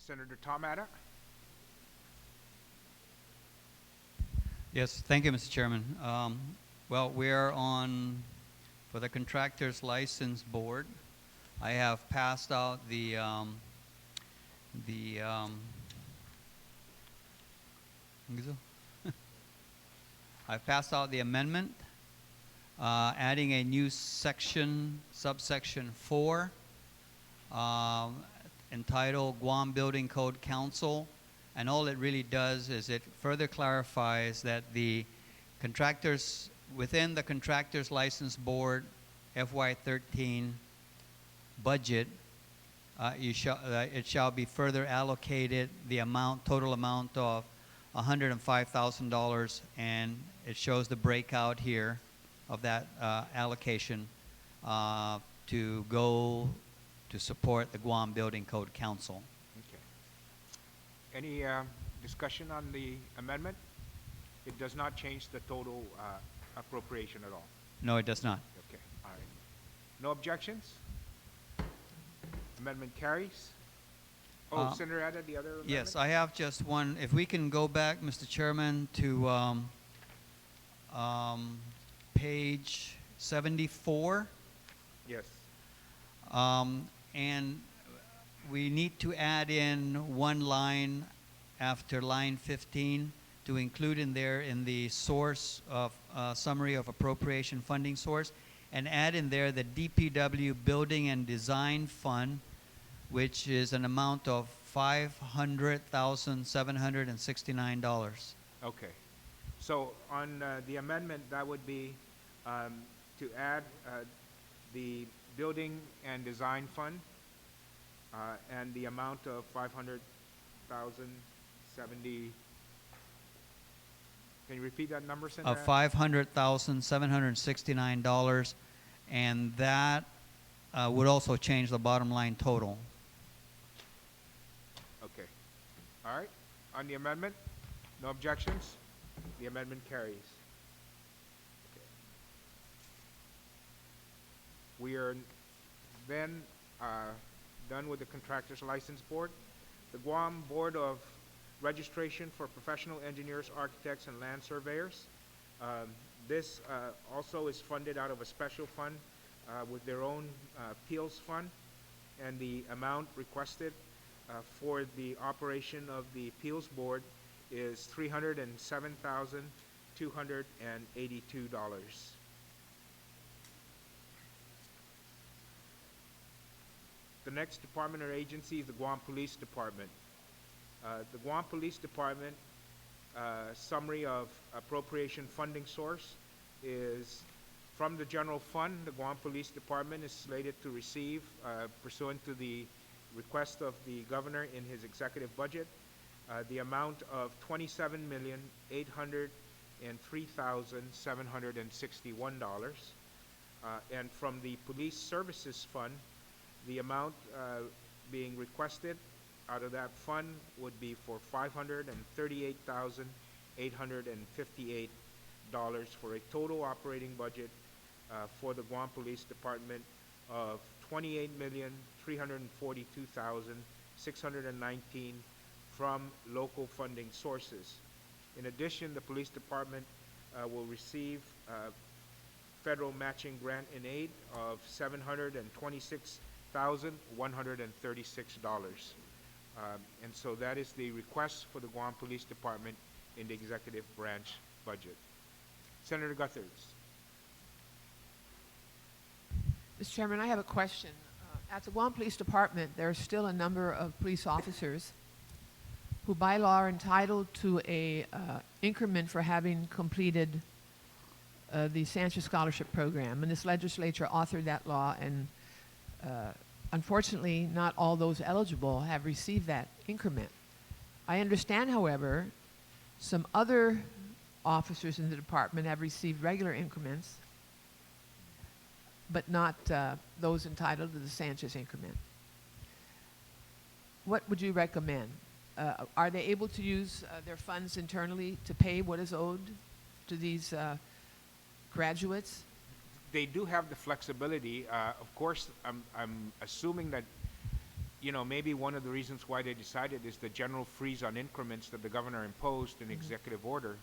Senator Tom Atta. Yes, thank you, Mr. Chairman. Well, we're on, for the Contractors License Board, I have passed out I've passed out the amendment, adding a new section, subsection 4, entitled Guam Building Code Council. And all it really does is it further clarifies that the contractors, within the Contractors License Board FY2013 budget, it shall be further allocated the amount, total amount of $105,000, and it shows the breakout here of that allocation to go to support the Guam Building Code Council. Okay. Any discussion on the amendment? It does not change the total appropriation at all. No, it does not. Okay, all right. No objections? Amendment carries. Oh, Senator Atta, the other amendment? Yes, I have just one. If we can go back, Mr. Chairman, to page 74. Yes. And we need to add in one line after line 15 to include in there in the source of summary of appropriation funding source, and add in there the DPW Building and Design Fund, which is an amount of $500,769. Okay. So on the amendment, that would be to add the Building and Design Fund and the amount of $500,070. Can you repeat that number, Senator? Of $500,769, and that would also change the bottom line total. Okay. All right. On the amendment, no objections? The amendment carries. Okay. We are then done with the Contractors License Board. The Guam Board of Registration for Professional Engineers, Architects, and Land Surveyors. This also is funded out of a special fund with their own appeals fund, and the amount requested for the operation of the appeals board is $307,282. The next department or agency is the Guam Police Department. The Guam Police Department summary of appropriation funding source is from the general fund. The Guam Police Department is slated to receive, pursuant to the request of the governor in his executive budget, the amount of $27,803,761. And from the Police Services Fund, the amount being requested out of that fund would be for $538,858 for a total operating budget for the Guam Police Department of $28,342,619 from local funding sources. In addition, the police department will receive federal matching grant in aid of $726,136. And so that is the request for the Guam Police Department in the executive branch budget. Senator Gutherts. Mr. Chairman, I have a question. At the Guam Police Department, there are still a number of police officers who by law are entitled to a increment for having completed the Sanchez Scholarship Program. And this legislature authored that law, and unfortunately, not all those eligible have received that increment. I understand, however, some other officers in the department have received regular increments, but not those entitled to the Sanchez increment. What would you recommend? Are they able to use their funds internally to pay what is owed to these graduates? They do have the flexibility. Of course, I'm assuming that you know, maybe one of the reasons why they decided is the general freeze on increments that the governor imposed in executive order.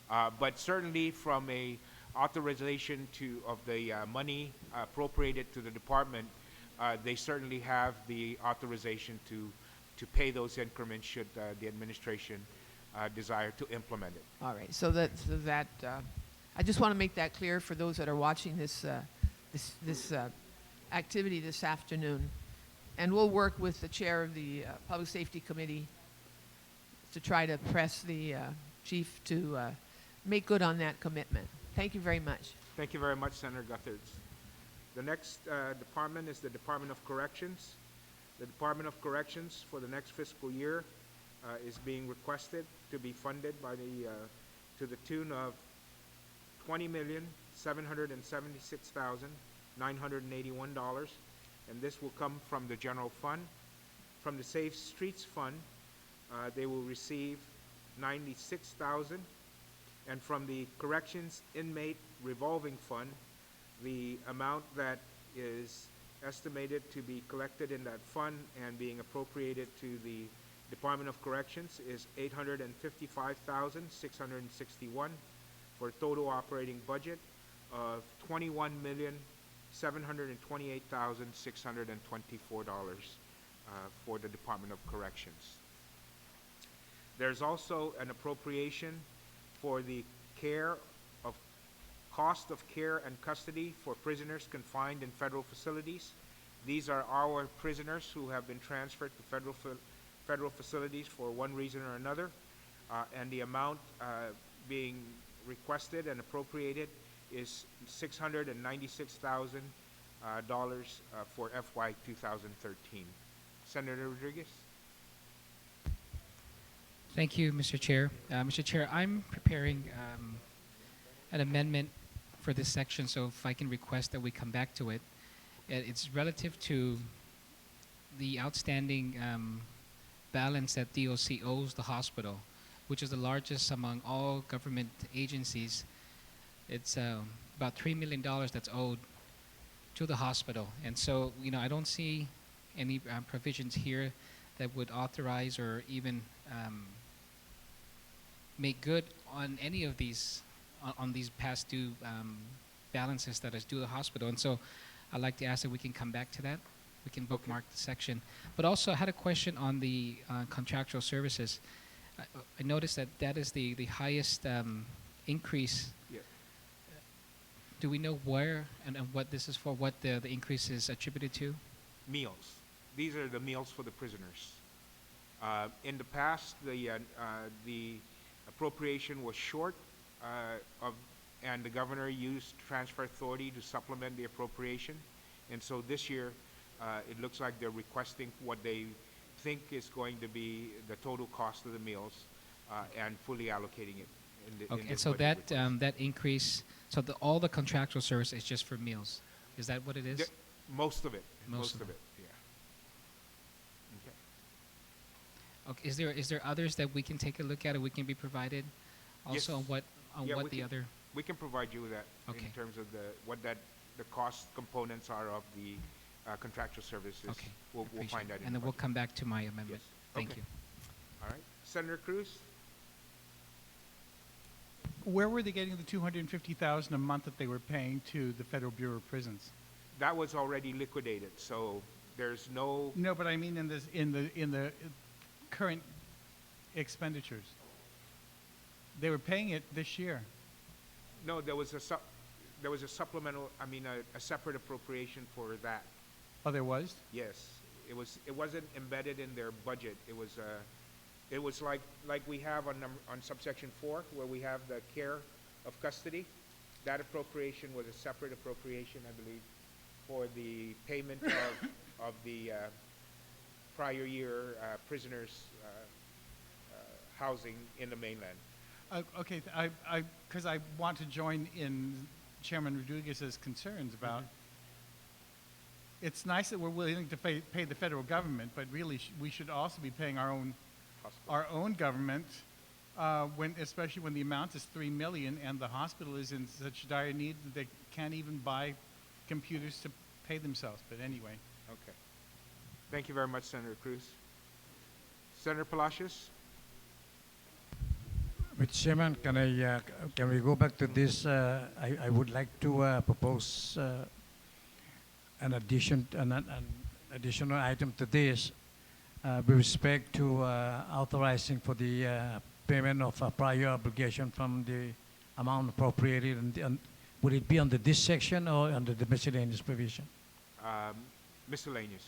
But certainly from a authorization of the money appropriated to the department, they certainly have the authorization to pay those increments should the administration desire to implement it. All right, so that I just want to make that clear for those that are watching this activity this afternoon. And we'll work with the chair of the Public Safety Committee to try to press the chief to make good on that commitment. Thank you very much. Thank you very much, Senator Guthertz. The next department is the Department of Corrections. The Department of Corrections for the next fiscal year is being requested to be funded by to the tune of $20,776,981, and this will come from the general fund. From the Safe Streets Fund, they will receive $96,000, and from the Corrections Inmate Revolving Fund, the amount that is estimated to be collected in that fund and being appropriated to the Department of Corrections is $855,661 for a total operating budget of $21,728,624 for the Department of Corrections. There's also an appropriation for the cost of care and custody for prisoners confined in federal facilities. These are our prisoners who have been transferred to federal facilities for one reason or another, and the amount being requested and appropriated is $696,000 for FY2013. Senator Rodriguez. Thank you, Mr. Chair. Mr. Chair, I'm preparing an amendment for this section, so if I can request that we come back to it. It's relative to the outstanding balance that DOC owes the hospital, which is the largest among all government agencies. It's about $3 million that's owed to the hospital. And so, you know, I don't see any provisions here that would authorize or even make good on any of these, on these past due balances that is due to the hospital. And so I'd like to ask that we can come back to that. We can bookmark the section. But also I had a question on the contractual services. I noticed that that is the highest increase. Yeah. Do we know where and what this is for, what the increase is attributed to? Meals. These are the meals for the prisoners. In the past, the appropriation was short and the governor used transfer authority to supplement the appropriation. And so this year, it looks like they're requesting what they think is going to be the total cost of the meals and fully allocating it. Okay, and so that that increase, so all the contractual service is just for meals. Is that what it is? Most of it. Most of it. Yeah. Okay. Okay. Is there others that we can take a look at or we can be provided? Also, Yes. on Yeah, what we the can- other? We can provide you with that Okay. in terms of the cost components are of the contractual services. Okay. We'll Appreciate find it. that in And the then we'll budget. come back to my amendment. Yes. Thank Okay. you. All right. Senator Cruz? Where were they getting the $250,000 a month that they were paying to the Federal Bureau of Prisons? That was already liquidated, so there's no, No, but I mean in the current expenditures. They were paying it this year. no, there was a supplemental, a separate appropriation for that. Oh, there was? Yes. It wasn't embedded in their budget. It was like we have on subsection 4, where we have the care of custody. That appropriation was a separate appropriation, I believe, for the payment of the prior year prisoners' housing in the mainland. Okay, because I want to join in Chairman Rodriguez's concerns about. It's nice that we're willing to pay the federal government, but really we should also be paying our own government, especially when the amount is $3 million and the hospital is in such dire need that they can't even buy computers to pay themselves. But anyway. Okay. Thank you very much, Senator Cruz. Senator Palacios? Mr. Chairman, can we go back to this? I would like to propose an additional item to this with respect to authorizing for the payment of a prior obligation from the amount appropriated. And would it be under this section or under the miscellaneous provision? Miscellaneous.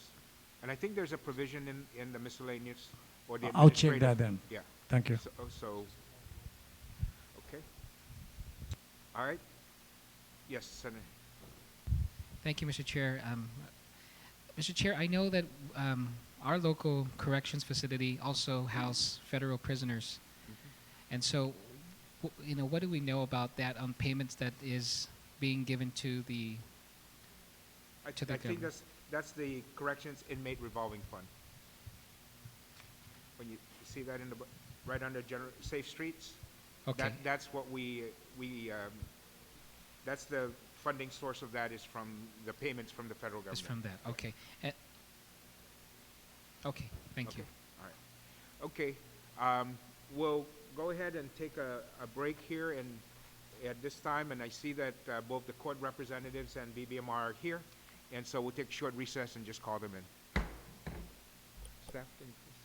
And I think there's a provision in the miscellaneous or the I'll check administrative- that then. Yeah. Thank you. So, okay. All right. Yes, Senator. Thank you, Mr. Chair. Mr. Chair, I know that our local corrections facility also house federal prisoners. And so, what do we know about that on payments that is being given to the I to the think government? that's the Corrections Inmate Revolving Fund. When you see that in the right under general safe streets, Okay. that's what we that's the funding source of that is from the payments from the federal government. It's from that. Okay. Okay. Thank you. All right. Okay. We'll go ahead and take a break here and at this time, and I see that both the court representatives and BBMR are here, and so we'll take a short recess and just call them in. Staff, can you please?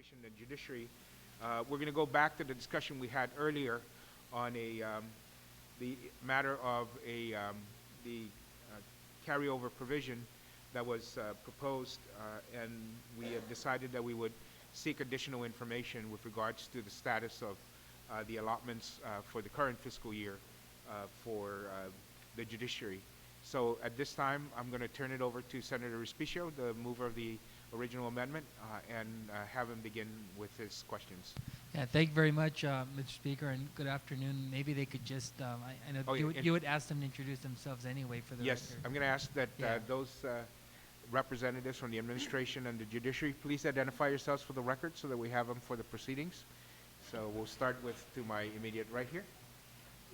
Administration and Judiciary, we're going to go back to the discussion we had earlier on the matter of the carryover provision that was proposed, and we have decided that we would seek additional information with regards to the status of the allotments for the current fiscal year for the judiciary. So at this time, I'm going to turn it over to Senator Respicio, the mover of the original amendment, and have him begin with his questions. Yeah, thank you very much, Mr. Speaker, and good afternoon. Maybe they could just, I know you would ask them to introduce themselves anyway for the Yes, record. I'm going to ask that Yeah. those representatives from the administration and the judiciary please identify yourselves for the record so that we have them for the proceedings. So we'll start with to my immediate right here.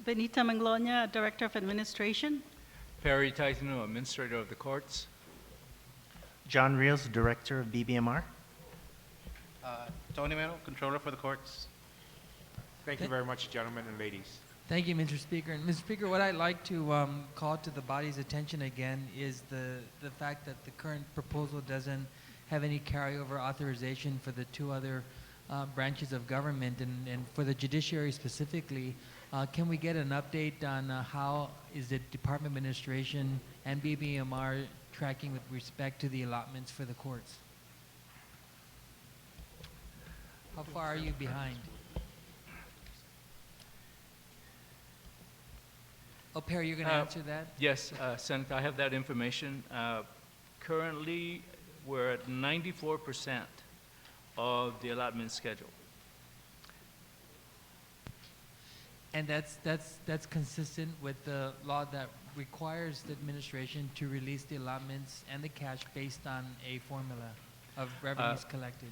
Benita Manglonia, Director of Administration. Perry Taitano, Administrator of the Courts. John Reels, Director of BBMR. Tony Melo, Controller for the Courts. Thank you very much, gentlemen and ladies. Thank you, Mr. Speaker. And Mr. Speaker, what I'd like to call to the body's attention again is the fact that the current proposal doesn't have any carryover authorization for the two other branches of government, and for the judiciary specifically. Can we get an update on how is the Department of Administration and BBMR tracking with respect to the allotments for the courts? How far are you behind? Oh, Perry, you're going to answer that? Yes, Senator, I have that information. Currently, we're at 94% of the allotment schedule. And that's consistent with the law that requires the administration to release the allotments and the cash based on a formula of revenues collected.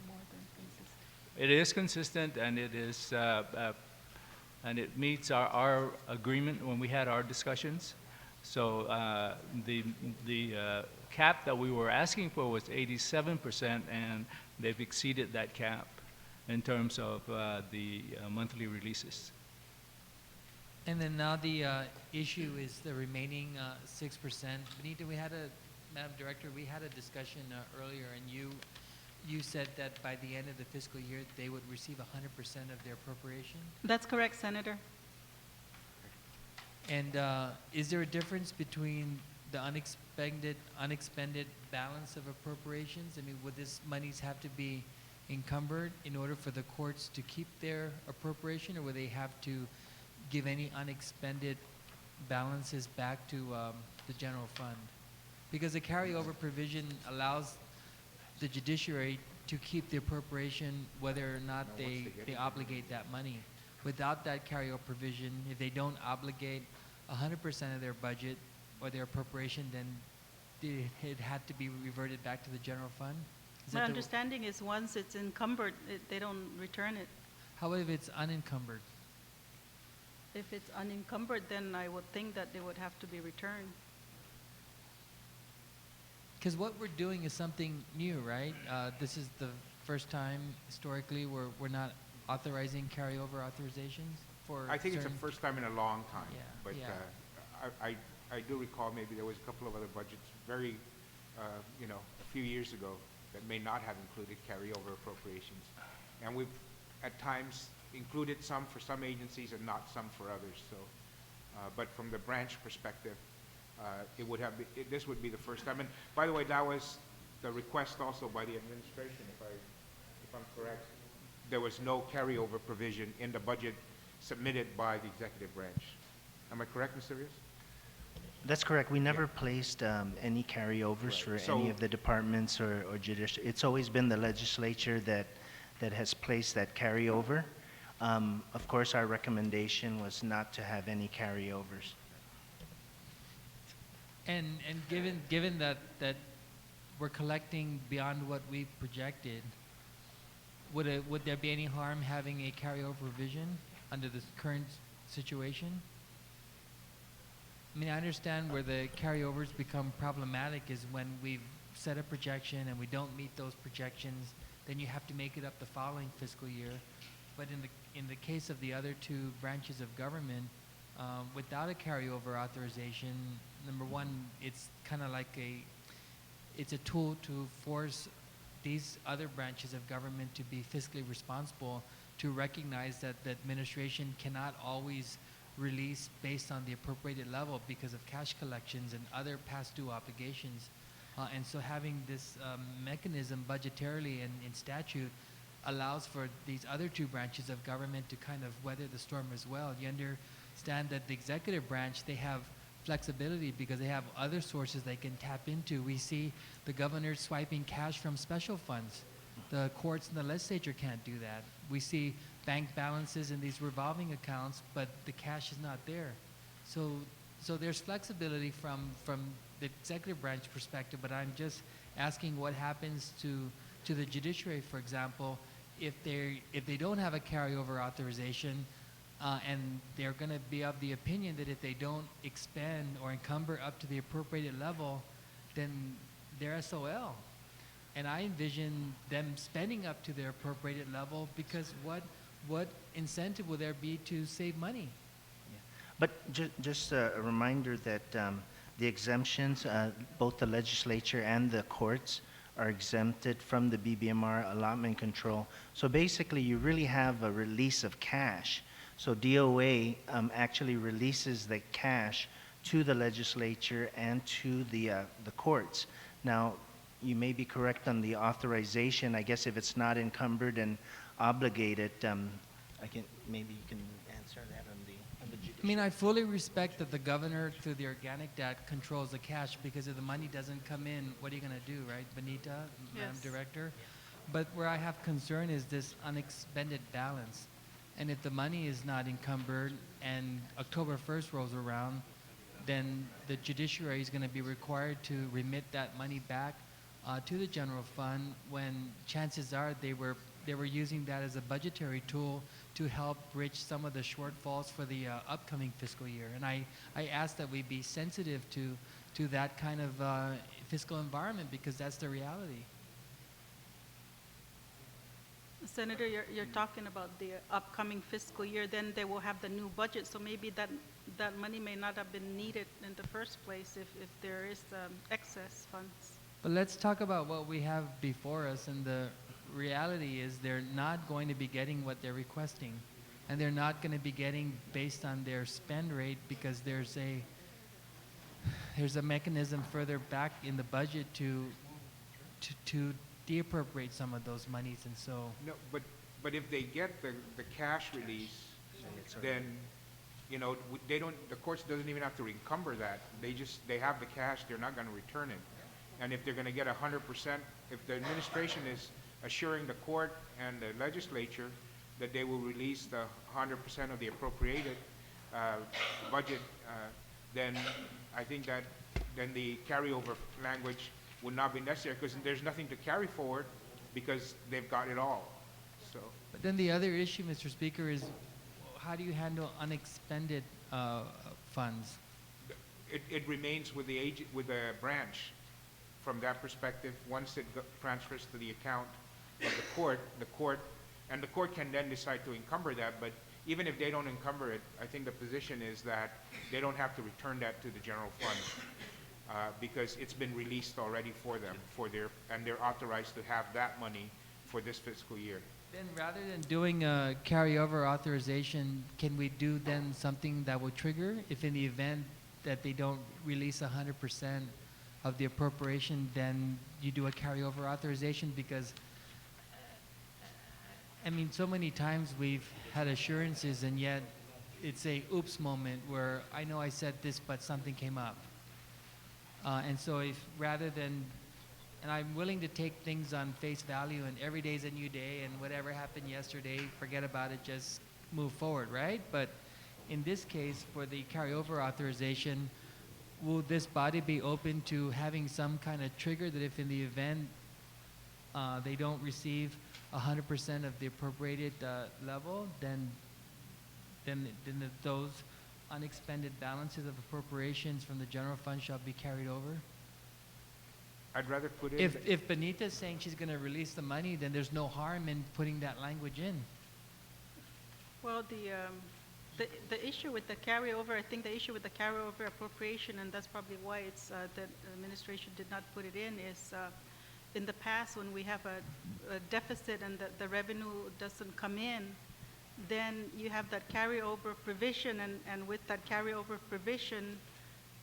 It is consistent, and it is, and it meets our agreement when we had our discussions. So the cap that we were asking for was 87%, and they've exceeded that cap in terms of the monthly releases. And then now the issue is the remaining 6%. Benita, Madam Director, we had a discussion earlier, and you said that by the end of the fiscal year, they would receive 100% of their appropriation? That's correct, Senator. And is there a difference between the unexpended balance of appropriations? I mean, would this monies have to be encumbered in order for the courts to keep their appropriation, or would they have to give any unexpended balances back to the general fund? Because the carryover provision allows the judiciary to keep the appropriation whether or not they obligate that money. Without that carryover provision, if they don't obligate 100% of their budget or their appropriation, then it had to be reverted back to the general fund? My understanding is once it's encumbered, they don't return it. How if it's unencumbered? If it's unencumbered, then I would think that they would have to be returned. Because what we're doing is something new, right? This is the first time historically we're not authorizing carryover authorizations for I think it's the certain- first time in a long time. Yeah, But yeah. I do recall maybe there was a couple of other budgets very, a few years ago that may not have included carryover appropriations. And we've at times included some for some agencies and not some for others. So, but from the branch perspective, this would be the first time. And by the way, that was the request also by the administration, if I'm correct. There was no carryover provision in the budget submitted by the executive branch. Am I correct, Mr. Rios? That's correct. We never placed any carryovers for any of the departments or judicial. It's always been the legislature that has placed that carryover. Of course, our recommendation was not to have any carryovers. And given that we're collecting beyond what we projected, would there be any harm having a carryover provision under the current situation? I mean, I understand where the carryovers become problematic is when we've set a projection and we don't meet those projections, then you have to make it up the following fiscal year. But in the case of the other two branches of government, without a carryover authorization, number one, it's kind of like it's a tool to force these other branches of government to be fiscally responsible, to recognize that the administration cannot always release based on the appropriated level because of cash collections and other past due obligations. And so having this mechanism budgetarily and in statute allows for these other two branches of government to kind of weather the storm as well. You understand that the executive branch, they have flexibility because they have other sources they can tap into. We see the governor swiping cash from special funds. The courts and the legislature can't do that. We see bank balances in these revolving accounts, but the cash is not there. So there's flexibility from the executive branch perspective, but I'm just asking what happens to the judiciary, for example, if they don't have a carryover authorization, and they're going to be of the opinion that if they don't expend or encumber up to the appropriated level, then they're SOL. And I envision them spending up to their appropriated level, because what incentive will there be to save money? But just a reminder that the exemptions, both the legislature and the courts are exempted from the BBMR allotment control. So basically, you really have a release of cash. So DOA actually releases the cash to the legislature and to the courts. Now, you may be correct on the authorization. I guess if it's not encumbered and obligated, maybe you can answer that on the judiciary. I mean, I fully respect that the governor, through the organic debt, controls the cash, because if the money doesn't come in, what are you going to do, right, Benita, Madam Yes. Director? But where I have concern is this unexpended balance. And if the money is not encumbered and October 1st rolls around, then the judiciary is going to be required to remit that money back to the general fund, when chances are they were using that as a budgetary tool to help bridge some of the shortfalls for the upcoming fiscal year. And I ask that we be sensitive to that kind of fiscal environment, because that's the reality. Senator, you're talking about the upcoming fiscal year, then they will have the new budget, so maybe that money may not have been needed in the first place if there is excess funds. But let's talk about what we have before us, and the reality is they're not going to be getting what they're requesting, and they're not going to be getting based on their spend rate, because there's a mechanism further back in the budget to de-appropriate some of those monies. And so No, but if they get the cash release, then, the courts doesn't even have to encumber that. They have the cash, they're not going to return it. And if they're going to get 100%, if the administration is assuring the court and the legislature that they will release the 100% of the appropriated budget, then I think that then the carryover language would not be necessary, because there's nothing to carry forward because they've got it all. So. But then the other issue, Mr. Speaker, is how do you handle unexpended funds? It remains with the branch. From that perspective, once it transfers to the account of the court can then decide to encumber that. But even if they don't encumber it, I think the position is that they don't have to return that to the general fund, because it's been released already for them, and they're authorized to have that money for this fiscal year. Then rather than doing a carryover authorization, can we do then something that will trigger, if in the event that they don't release 100% of the appropriation, then you do a carryover authorization? Because, I mean, so many times we've had assurances, and yet it's a oops moment where I know I said this, but something came up. And so if rather than, and I'm willing to take things on face value, and every day's a new day, and whatever happened yesterday, forget about it, just move forward, right? But in this case, for the carryover authorization, will this body be open to having some kind of trigger that if in the event they don't receive 100% of the appropriated level, then those unexpended balances of appropriations from the general fund shall be carried over? I'd rather put in. If Benita's saying she's going to release the money, then there's no harm in putting that language in. Well, the issue with the carryover, I think the issue with the carryover appropriation, and that's probably why it's the administration did not put it in, is in the past, when we have a deficit and the revenue doesn't come in, then you have that carryover provision, and with that carryover provision,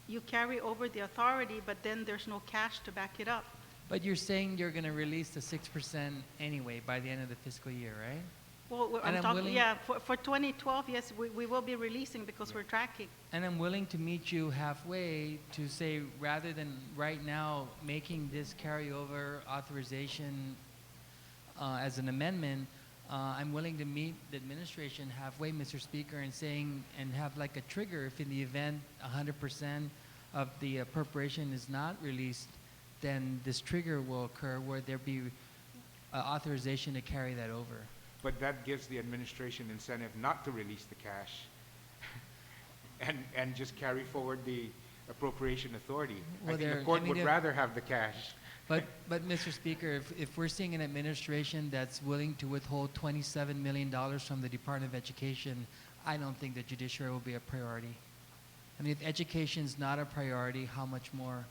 you carry over the authority, but then there's no cash to back it up. But you're saying you're going to release the 6% anyway by the end of the fiscal year, right? Well, And I'm I'm talking, willing- yeah, for 2012, yes, we will be releasing because we're tracking. And I'm willing to meet you halfway to say, rather than right now making this carryover authorization as an amendment, I'm willing to meet the administration halfway, Mr. Speaker, and saying, and have like a trigger if in the event 100% of the appropriation is not released, then this trigger will occur where there be authorization to carry that over. But that gives the administration incentive not to release the cash and just carry forward the appropriation authority. Well, I think there- the court I mean, would if- rather have the cash. But Mr. Speaker, if we're seeing an administration that's willing to withhold $27 million from the Department of Education, I don't think the judiciary will be a priority. I mean, if education's not a priority, how much more?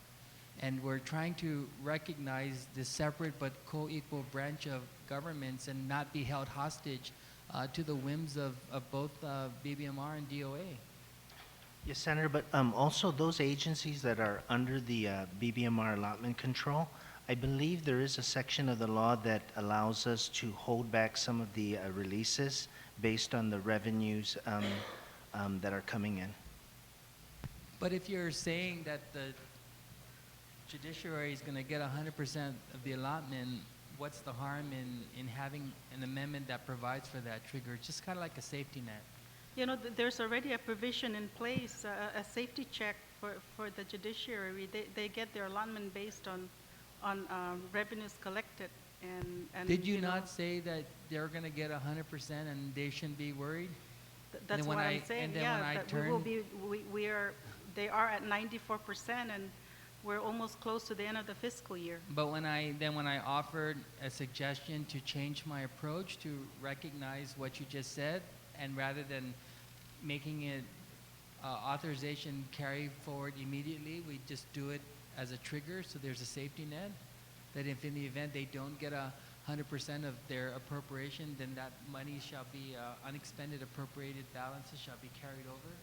And we're trying to recognize the separate but co-equal branch of governments and not be held hostage to the whims of both BBMR and DOA. Yes, Senator, but also those agencies that are under the BBMR allotment control, I believe there is a section of the law that allows us to hold back some of the releases based on the revenues that are coming in. But if you're saying that the judiciary is going to get 100% of the allotment, what's the harm in having an amendment that provides for that trigger? It's just kind of like a safety net. You know, there's already a provision in place, a safety check for the judiciary. They get their allotment based on revenues collected. And Did you know, not say that they're going to get 100% and they shouldn't be worried? That's then when what I'm I- saying, and then yeah, when I that we will turn- be, they are at 94%, and we're almost close to the end of the fiscal year. But when I offered a suggestion to change my approach to recognize what you just said, and rather than making it authorization carry forward immediately, we just do it as a trigger, so there's a safety net, that if in the event they don't get 100% of their appropriation, then that money shall be, unexpended appropriated balances shall be carried over.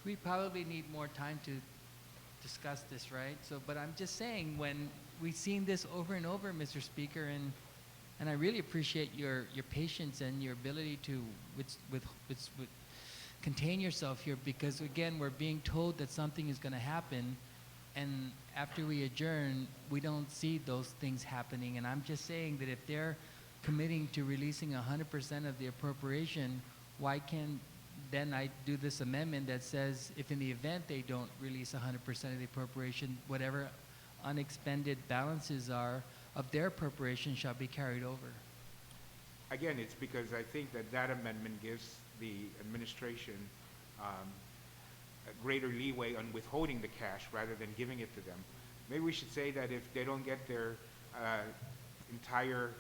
We probably need more time to discuss this, right? So, but I'm just saying, when we've seen this over and over, Mr. Speaker, and I really appreciate your patience and your ability to contain yourself here, because again, we're being told that something is going to happen, and after we adjourn, we don't see those things happening. And I'm just saying that if they're committing to releasing 100% of the appropriation, why can't then I do this amendment that says if in the event they don't release 100% of the appropriation, whatever unexpended balances are of their appropriation shall be carried over? Again, it's because I think that amendment gives the administration a greater leeway on withholding the cash rather than giving it to them. Maybe we should say that if they don't get their entire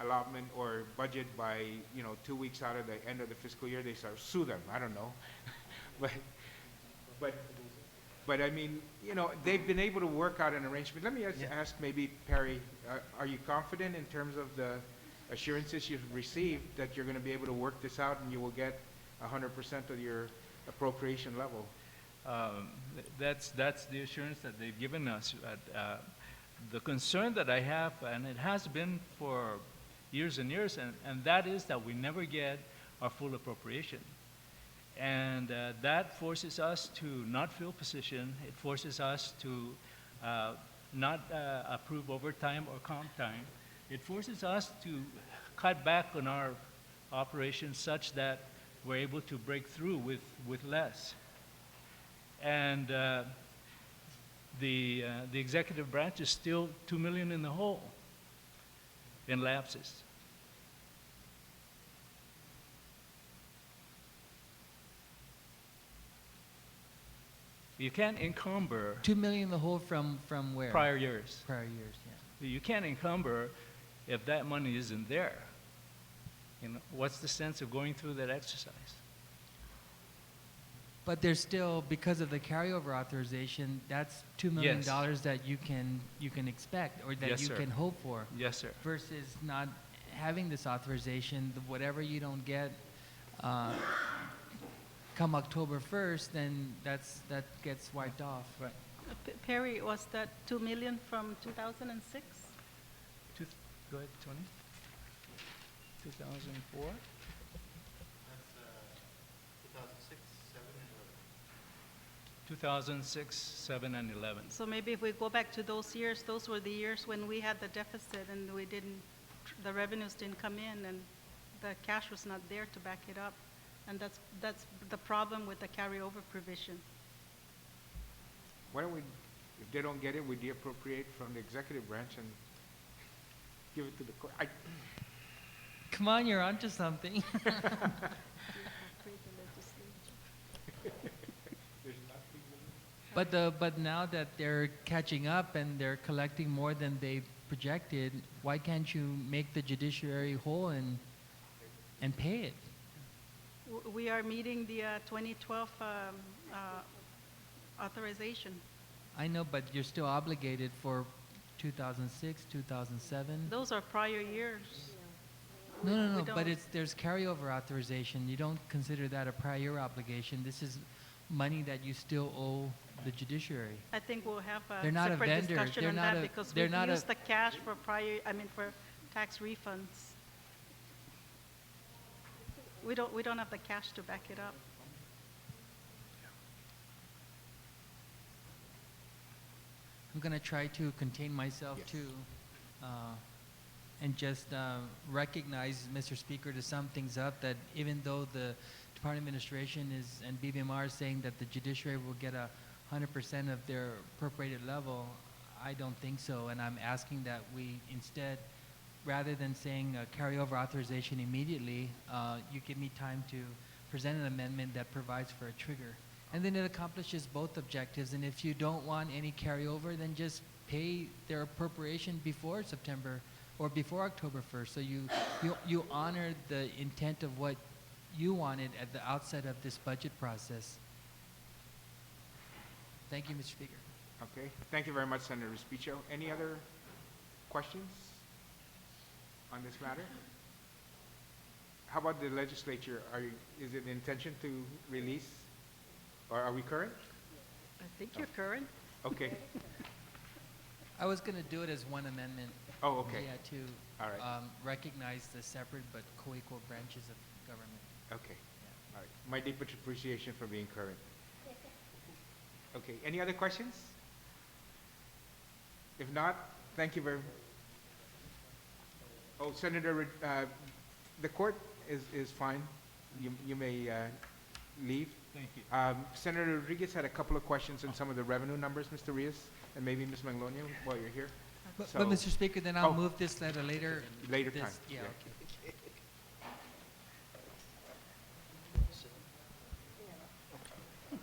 allotment or budget by 2 weeks out of the end of the fiscal year, they start sue them. I don't know, but I mean, they've been able to work out an arrangement. Let me ask maybe Perry, are you confident in terms of the assurances you've received that you're going to be able to work this out and you will get 100% of your appropriation level? That's the assurance that they've given us. The concern that I have, and it has been for years and years, and that is that we never get our full appropriation. And that forces us to not fill position. It forces us to not approve overtime or comp time. It forces us to cut back on our operations such that we're able to break through with less. And the executive branch is still $2 million in the hole in lapses. You can't encumber $2 million in the hole from where? prior years. Prior years, yeah. You can't encumber if that money isn't there. What's the sense of going through that exercise? But there's still, because of the carryover authorization, that's $2 million Yes. that you can expect, or that Yes, you sir. can hope for. Yes, sir. Versus not having this authorization, whatever you don't get come October 1st, then that gets wiped off. Right. Perry, was that 2 million from 2006? Go ahead, Tony. 2004? 2006, 7, and 11. So maybe if we go back to those years, those were the years when we had the deficit and the revenues didn't come in and the cash was not there to back it up. And that's the problem with the carryover provision. Why don't we, if they don't get it, we de-appropriate from the executive branch and give it to the court. Come on, you're onto something. But now that they're catching up and they're collecting more than they projected, why can't you make the judiciary whole and pay it? We are meeting the 2012 authorization. I know, but you're still obligated for 2006, 2007. Those are prior years. No, We but don't- there's carryover authorization. You don't consider that a prior year obligation. This is money that you still owe the judiciary. I think we'll have They're a not a separate vendor. discussion They're on not that a- because they're we've not a- used the cash for for tax refunds. We don't have the cash to back it up. I'm going to try to contain myself too, and just recognize, Mr. Speaker, to sum things up, that even though the Department of Administration and BBMR is saying that the judiciary will get 100% of their appropriated level, I don't think so, and I'm asking that we instead, rather than saying carryover authorization immediately, you give me time to present an amendment that provides for a trigger. And then it accomplishes both objectives. And if you don't want any carryover, then just pay their appropriation before September or before October 1st. So you honor the intent of what you wanted at the outset of this budget process. Thank you, Mr. Speaker. Okay, thank you very much, Senator Respicio. Any other questions on this matter? How about the legislature? Is it intention to release, or are we current? I think you're current. Okay. I was going to do it as one amendment. Oh, okay. Yeah, to All right. recognize the separate but co-equal branches of government. Okay. All right. My deepest appreciation for being current. Okay. Any other questions? If not, thank you very much. Oh, Senator, the court is fine. You may leave. Thank you. Senator Rodriguez had a couple of questions on some of the revenue numbers, Mr. Rios, and maybe Ms. Manglona while you're here. But, So- Mr. Speaker, then I'll Oh. move this at a later Later this- time, Yeah, yeah. okay.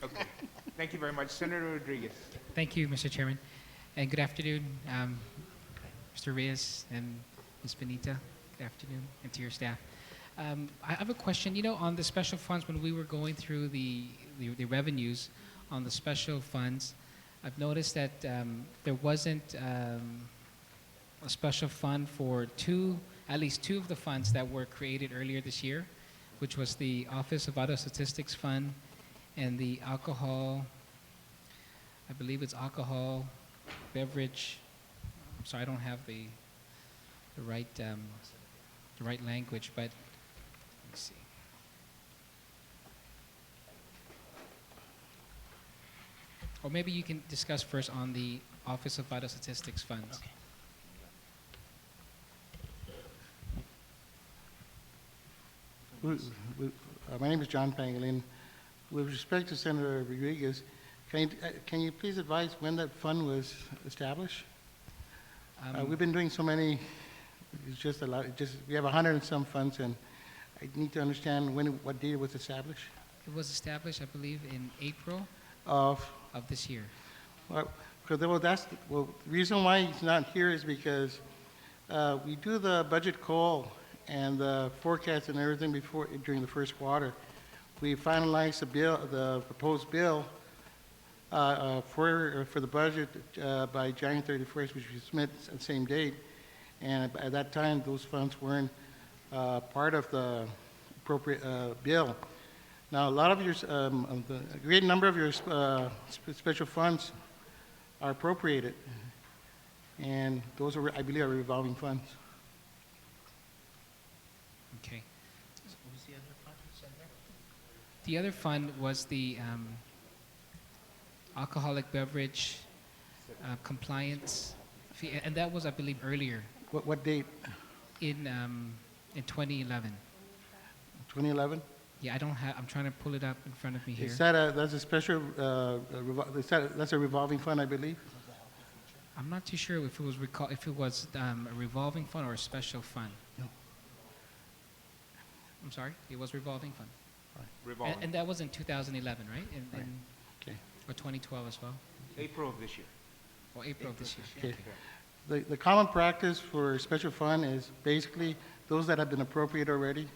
Okay. Thank you very much. Senator Rodriguez. Thank you, Mr. Chairman. And good afternoon, Mr. Reyes and Ms. Benita. Good afternoon, and to your staff. I have a question. You know, on the special funds, when we were going through the revenues on the special funds, I've noticed that there wasn't a special fund for at least two of the funds that were created earlier this year, which was the Office of Auto Statistics Fund and the alcohol, I believe it's alcohol, beverage. I'm sorry, I don't have the right language, but let me see. Or maybe you can discuss first on the Office of Vital Statistics funds. Okay. My name is John Pangolin. With respect to Senator Rodriguez, can you please advise when that fund was established? We've been doing so many, it's just a lot, we have 100 and some funds, and I need to understand what date it was established. It was established, I believe, in April Of, this year. well, the reason why he's not here is because we do the budget call and the forecast and everything during the first quarter. we finalized the proposed bill for the budget by January 31st, which we submit at the same date. And at that time, those funds weren't part of the appropriate bill. Now, a lot of your, a great number of your special funds are appropriated, and those are, I believe, are revolving funds. Okay. The other fund was the alcoholic beverage compliance fee, and that was, I believe, earlier What date? in 2011. 2011? Yeah, I don't have. I'm trying to pull it up in front of me here. Is that that's a special, that's a revolving fund, I believe? I'm not too sure if it was a revolving fund or a special fund. No. I'm sorry, it was revolving fund. Revolving. And that was in 2011, right? Right. Okay. Or 2012 as well? April of this year. Or April of this year. Okay. The common practice for special fund is basically those that have been appropriated already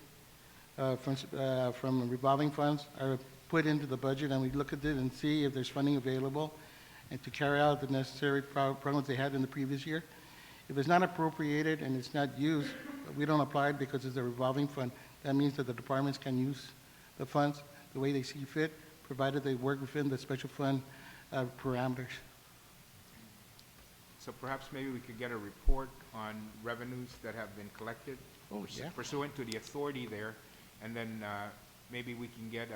from revolving funds are put into the budget, and we look at it and see if there's funding available and to carry out the necessary programs they had in the previous year. If it's not appropriated and it's not used, we don't apply it because it's a revolving fund. That means that the departments can use the funds the way they see fit, provided they work within the special fund parameters. So perhaps maybe we could get a report on revenues that have been collected pursuant to the authority there, and then maybe we can get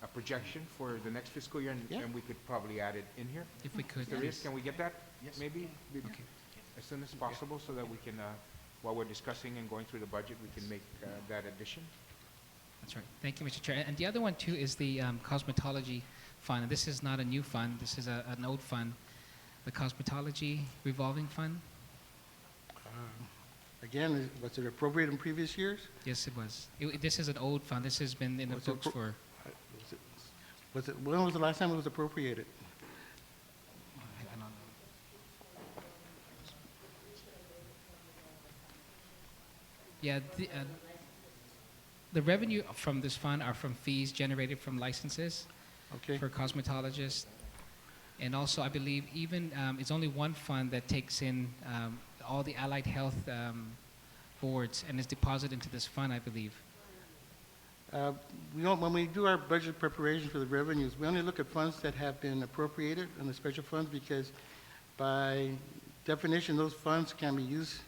a projection for the next fiscal year, and we could probably add it in here. If we could. If there is, can we get that? Yes. Maybe as soon as possible, so that we can, while we're discussing and going through the budget, we can make that addition. That's right. Thank you, Mr. Chair. And the other one, too, is the cosmetology fund. And this is not a new fund. This is an old fund. The cosmetology revolving fund? Again, was it appropriate in previous years? Yes, it was. This is an old fund. This has been in the books for... When was the last time it was appropriated? I don't know. Yeah, the revenue from this fund are from fees generated from licenses for cosmetologists. And also, I believe even it's only one fund that takes in all the allied health boards and is deposited into this fund, I believe. When we do our budget preparation for the revenues, we only look at funds that have been appropriated in the special funds, because by definition, those funds can be used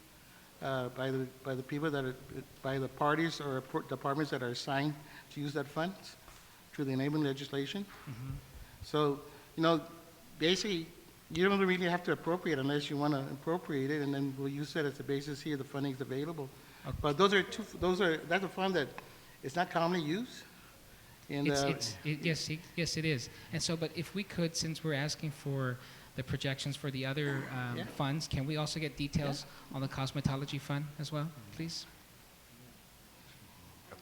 by the people that are, by the parties or departments that are assigned to use that fund through the enabling legislation. Mm-hmm. So, basically, you don't really have to appropriate unless you want to appropriate it, and then we'll use that as the basis here. The funding is available. Okay. But that's a fund that is not commonly used. And yes, it is. And so, but if we could, since we're asking for the projections for the other funds, can we also get details on the cosmetology fund as well, please?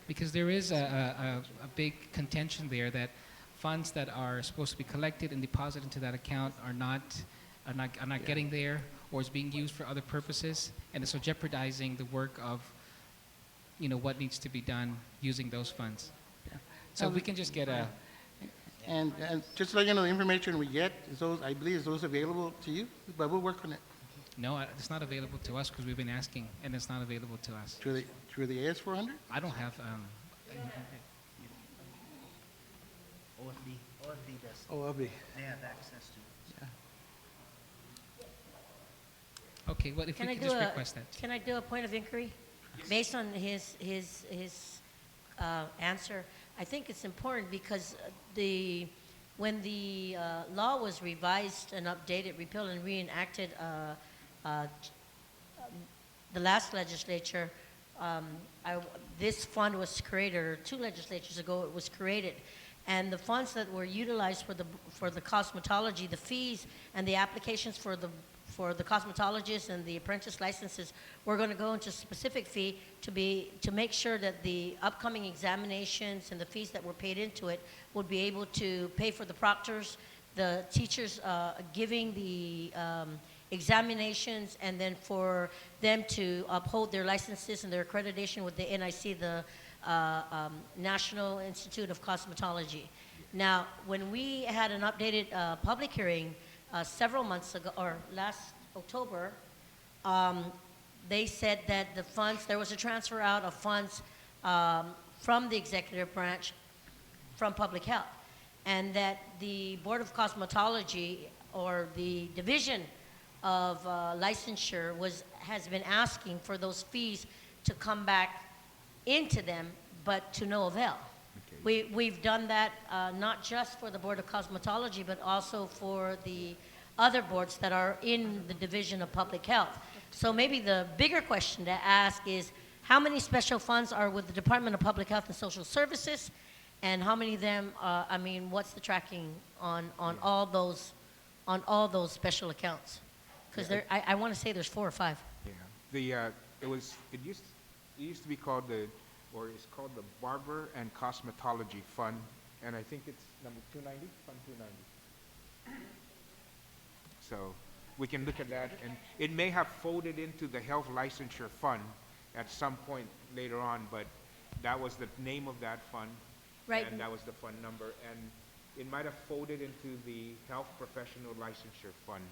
Because there is a big contention there that funds that are supposed to be collected and deposited into that account are not getting there, or is being used for other purposes, and so jeopardizing the work of what needs to be done using those funds. So we can just get a... And just to let you know, the information we get is those, I believe, is those available to you, but we'll work on it. No, it's not available to us because we've been asking, and it's not available to us. Through the AS400? I don't have... OFD does. OFD. They have access to it. Yeah. Okay, well, if we could just request that. Can I do a point of inquiry? Yes. Based on his answer, I think it's important because when the law was revised and updated, repealed and reenacted the last legislature, this fund was created, or 2 legislatures ago it was created. And the funds that were utilized for the cosmetology, the fees and the applications for the cosmetologists and the apprentice licenses, we're going to go into specific fee to make sure that the upcoming examinations and the fees that were paid into it would be able to pay for the proctors, the teachers giving the examinations, and then for them to uphold their licenses and their accreditation with the NIC, the National Institute of Cosmetology. Now, when we had an updated public hearing several months ago, or last October, they said that the funds, there was a transfer out of funds from the executive branch from public health, and that the Board of Cosmetology, or the Division of Licensure, has been asking for those fees to come back into them, but to no avail. Okay. We've done that not just for the Board of Cosmetology, but also for the other boards that are in the Division of Public Health. So maybe the bigger question to ask is, how many special funds are with the Department of Public Health and Social Services, and how many of them, what's the tracking on all those special accounts? Because I want to say there's 4 or 5. Yeah, it used to be called it's called the Barber and Cosmetology Fund, and I think it's number 290, Fund 290. So we can look at that, and it may have folded into the Health Licensure Fund at some point later on, but that was the name of that fund, right? And that was the fund number, and it might have folded into the Health Professional Licensure Fund.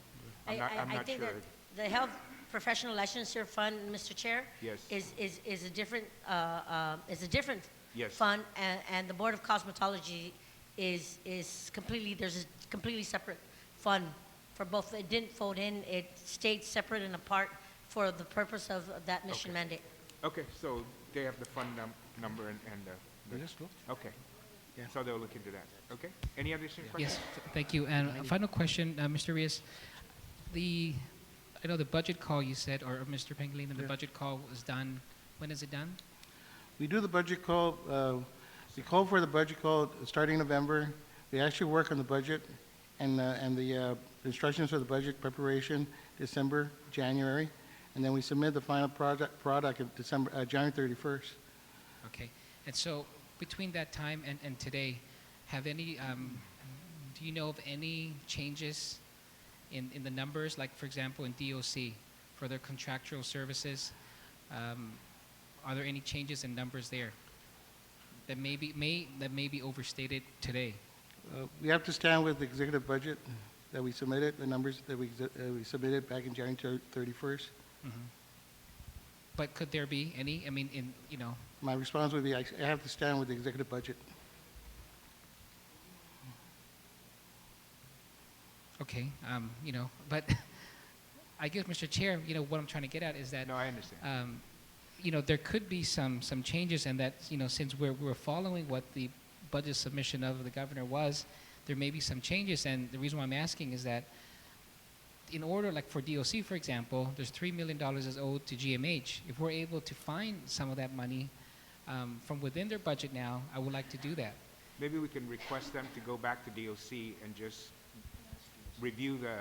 I'm not think sure. that the Health Professional Licensure Fund, Mr. Chair, yes, is a different yes, fund, and the Board of Cosmetology is completely, there's a completely separate fund for both. It didn't fold in; it stayed separate and apart for the purpose of that mission mandate. Okay, so they have the fund number and okay. Yeah. So they'll look into that. Okay. Any other questions? Yes, thank you. And a final question, Mr. Reyes. I know the budget call you said, or Mr. Pangilinan, the budget call was done. When is it done? We do the budget call. We call for the budget call starting November. We actually work on the budget and the instructions for the budget preparation December, January, and then we submit the final product of January 31st. Okay. And so between that time and today, do you know of any changes in the numbers, like for example in DOC for their contractual services? Are there any changes in numbers there that may be overstated today? We have to stand with the executive budget that we submitted, the numbers that we submitted back in January 31st. Mm-hmm. But could there be any? My response would be I have to stand with the executive budget. Okay, but I guess, Mr. Chair, what I'm trying to get at is that. No, I understand. There could be some changes, and that, since we're following what the budget submission of the governor was, there may be some changes. And the reason why I'm asking is that in order, like for DOC, for example, there's $3 million is owed to GMH. If we're able to find some of that money from within their budget now, I would like to do that. Maybe we can request them to go back to DOC and just review the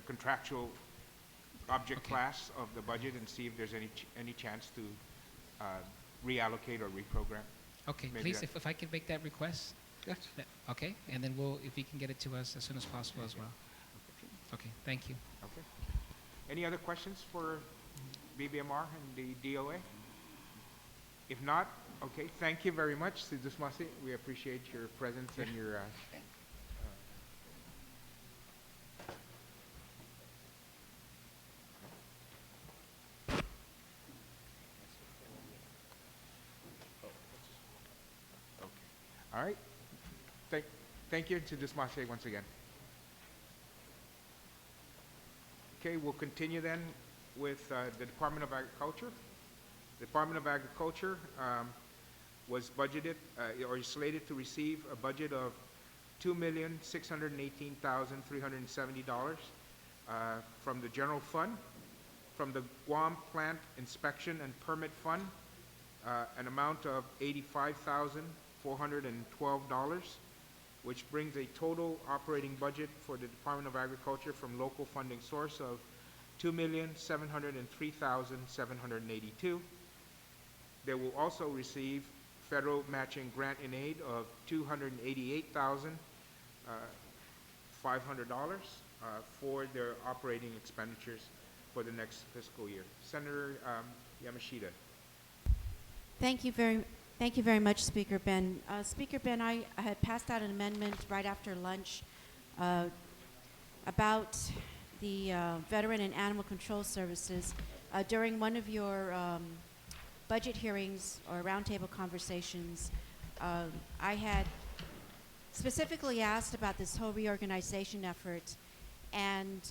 contractual object class of the budget and see if there's any chance to reallocate or reprogram. Okay, Maybe please, if I could make that request. Yes. Okay, and then if you can get it to us as soon as possible as well. Okay, thank you. Okay. Any other questions for BBMR and the DOA? If not, okay, thank you very much, Sidusmasi. We appreciate your presence and your all right. Thank you to Dismashe once again. Okay, we'll continue then with the Department of Agriculture. The Department of Agriculture was budgeted or is slated to receive a budget of $2,618,370 from the General Fund, from the Guam Plant Inspection and Permit Fund, an amount of $85,412, which brings a total operating budget for the Department of Agriculture from local funding source of $2,703,782. They will also receive federal matching grant in aid of $288,500 for their operating expenditures for the next fiscal year. Senator Yamashita. Thank you very Thank you very much, Speaker Ben. Speaker Ben, I had passed out an amendment right after lunch about the Veteran and Animal Control Services. During one of your budget hearings or roundtable conversations, I had specifically asked about this whole reorganization effort, and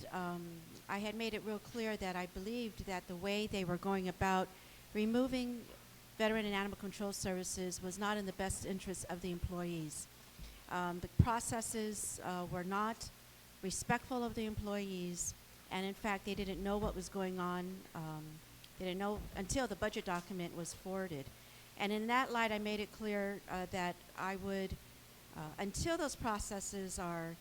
I had made it real clear that I believed that the way they were going about removing Veteran and Animal Control Services was not in the best interest of the employees. The processes were not respectful of the employees, and in fact, they didn't know what was going on. They didn't know until the budget document was forwarded. And in that light, I made it clear that I would, until those processes are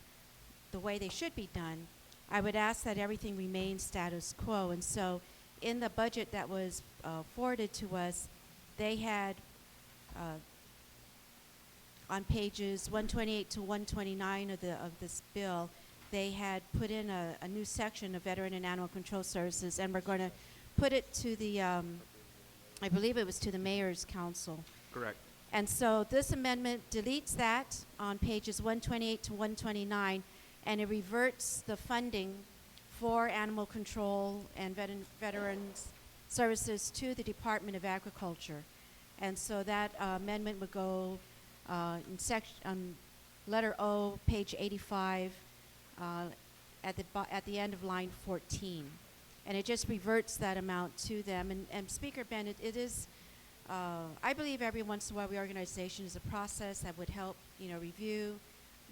the way they should be done, I would ask that everything remain status quo. And so in the budget that was forwarded to us, they had on pages 128 to 129 of this bill, they had put in a new section of Veteran and Animal Control Services, and we're going to put it to the, I believe it was to the Mayor's Council. Correct. And so this amendment deletes that on pages 128 to 129, and it reverts the funding for animal control and veterans services to the Department of Agriculture. And so that amendment would go in letter O, page 85, at the end of line 14. And it just reverts that amount to them. And Speaker Ben, it is, I believe every once in a while reorganization is a process that would help, review,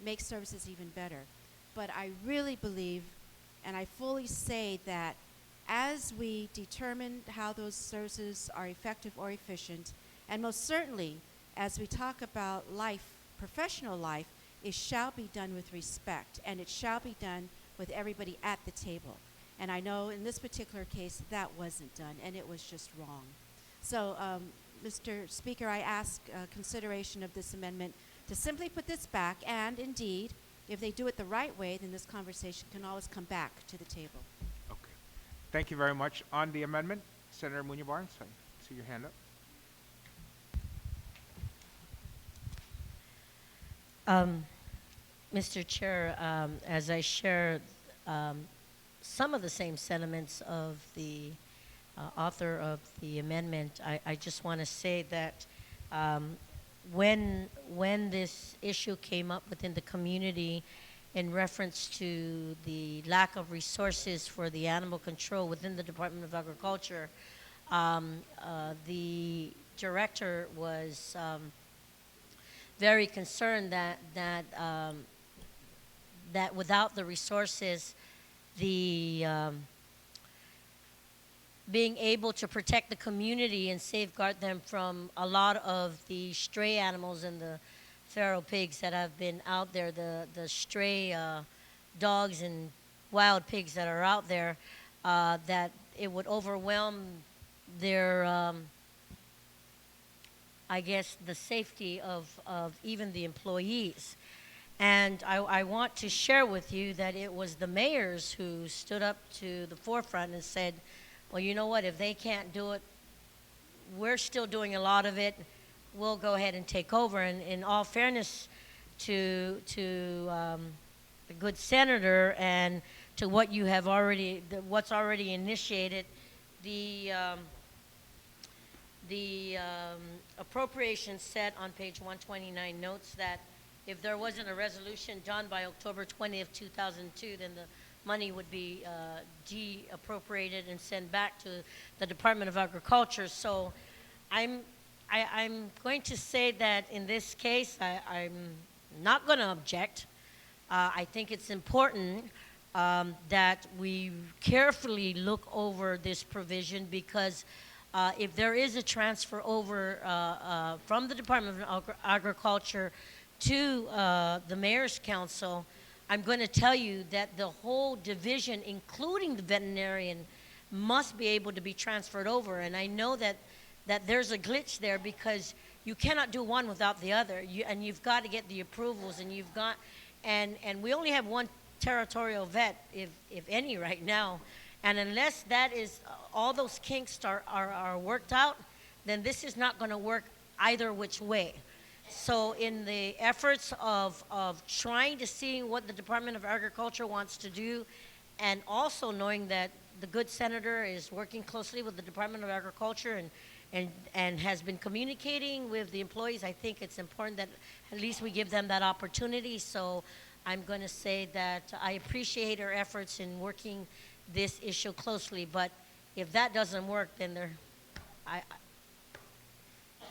make services even better. But I really believe, and I fully say that as we determine how those services are effective or efficient, and most certainly as we talk about life, professional life, it shall be done with respect, and it shall be done with everybody at the table. And I know in this particular case that wasn't done, and it was just wrong. So, Mr. Speaker, I ask consideration of this amendment to simply put this back, and indeed, if they do it the right way, then this conversation can always come back to the table. Okay. Thank you very much. On the amendment, Senator Muñoz Barnes, I see your hand up. Mr. Chair, as I share some of the same sentiments of the author of the amendment, I just want to say that when this issue came up within the community in reference to the lack of resources for the animal control within the Department of Agriculture, the director was very concerned that without the resources, the being able to protect the community and safeguard them from a lot of the stray animals and the feral pigs that have been out there, the stray dogs and wild pigs that are out there, that it would overwhelm their I guess, the safety of even the employees. And I want to share with you that it was the mayors who stood up to the forefront and said, well, you know what, if they can't do it, we're still doing a lot of it. We'll go ahead and take over. And in all fairness to the good senator and to what you have already, what's already initiated, the appropriation set on page 129 notes that if there wasn't a resolution done by October 20th, 2002, then the money would be de-appropriated and sent back to the Department of Agriculture. So I'm going to say that in this case, I'm not going to object. I think it's important that we carefully look over this provision, because if there is a transfer over from the Department of Agriculture to the Mayor's Council, I'm going to tell you that the whole division, including the veterinarian, must be able to be transferred over. And I know that there's a glitch there, because you cannot do one without the other. And you've got to get the approvals, and you've got, and we only have one territorial vet, if any, right now. And unless that is, all those kinks are worked out, then this is not going to work either which way. So in the efforts of trying to see what the Department of Agriculture wants to do, and also knowing that the good senator is working closely with the Department of Agriculture and has been communicating with the employees, I think it's important that at least we give them that opportunity. So I'm going to say that I appreciate her efforts in working this issue closely, but if that doesn't work, then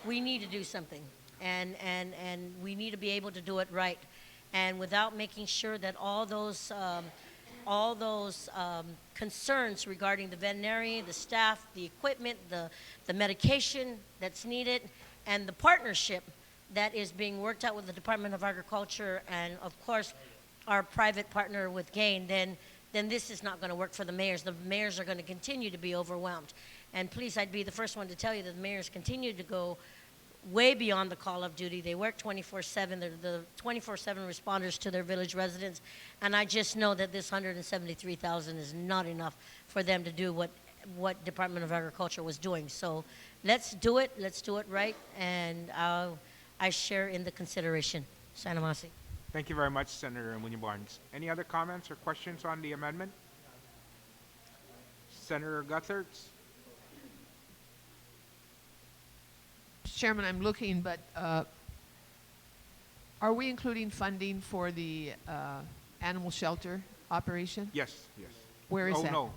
we need to do something, and we need to be able to do it right, and without making sure that all those concerns regarding the veterinarian, the staff, the equipment, the medication that's needed, and the partnership that is being worked out with the Department of Agriculture and, of course, our private partner with GAIN, then this is not going to work for the mayors. The mayors are going to continue to be overwhelmed. And please, I'd be the first one to tell you that the mayors continue to go way beyond the call of duty. They work 24/7. They're the 24/7 responders to their village residents. And I just know that this $173,000 is not enough for them to do what Department of Agriculture was doing. So let's do it. Let's do it right. And I share in the consideration. Sana Masi. Thank you very much, Senator Muñoz Barnes. Any other comments or questions on the amendment? Senator Guthertz? Mr. Chairman, I'm looking, but are we including funding for the animal shelter operation? Yes, yes. Where is that? Oh, no.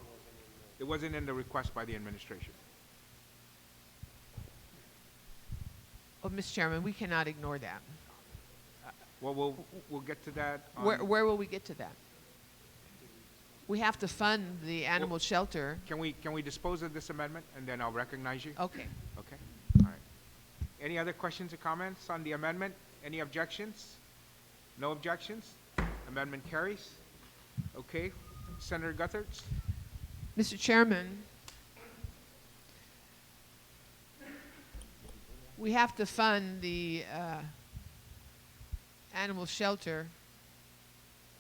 It wasn't in the request by the administration. Oh, Mr. Chairman, we cannot ignore that. Well, we'll get to that. Where will we get to that? We have to fund the animal shelter. Can we dispose of this amendment, and then I'll recognize you? Okay. Okay. All right. Any other questions or comments on the amendment? Any objections? No objections? Amendment carries. Okay. Senator Guthertz? Mr. Chairman, we have to fund the animal shelter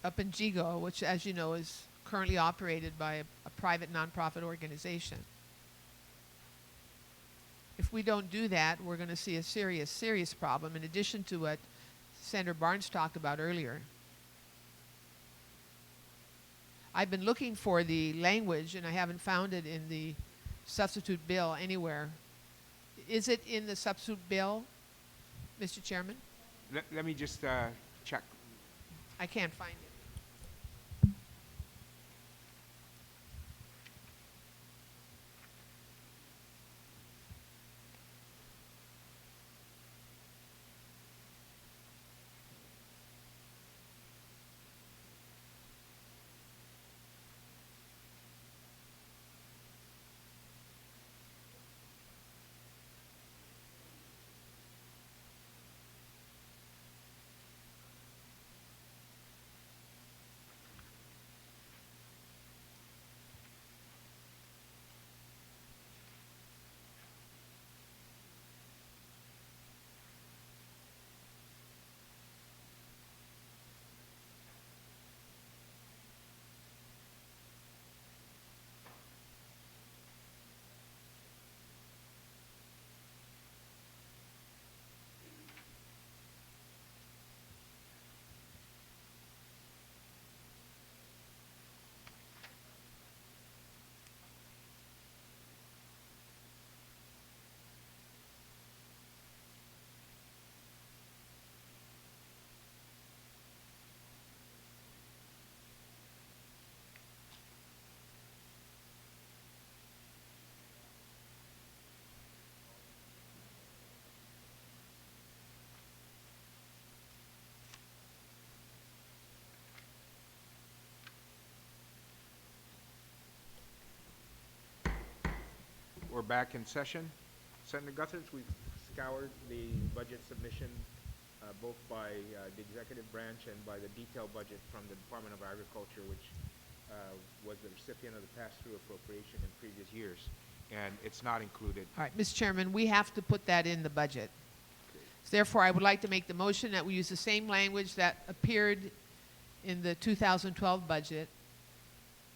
up in Jigo, which, as you know, is currently operated by a private nonprofit organization. If we don't do that, we're going to see a serious, serious problem, in addition to what Senator Barnes talked about earlier. I've been looking for the language, and I haven't found it in the substitute bill anywhere. Is it in the substitute bill, Mr. Chairman? Let me just check. I can't find it. We're back in session. Senator Guthertz, we've scoured the budget submission both by the executive branch and by the detailed budget from the Department of Agriculture, which was the recipient of the pass-through appropriation in previous years, and it's not included. All right, Mr. Chairman, we have to put that in the budget. Therefore, I would like to make the motion that we use the same language that appeared in the 2012 budget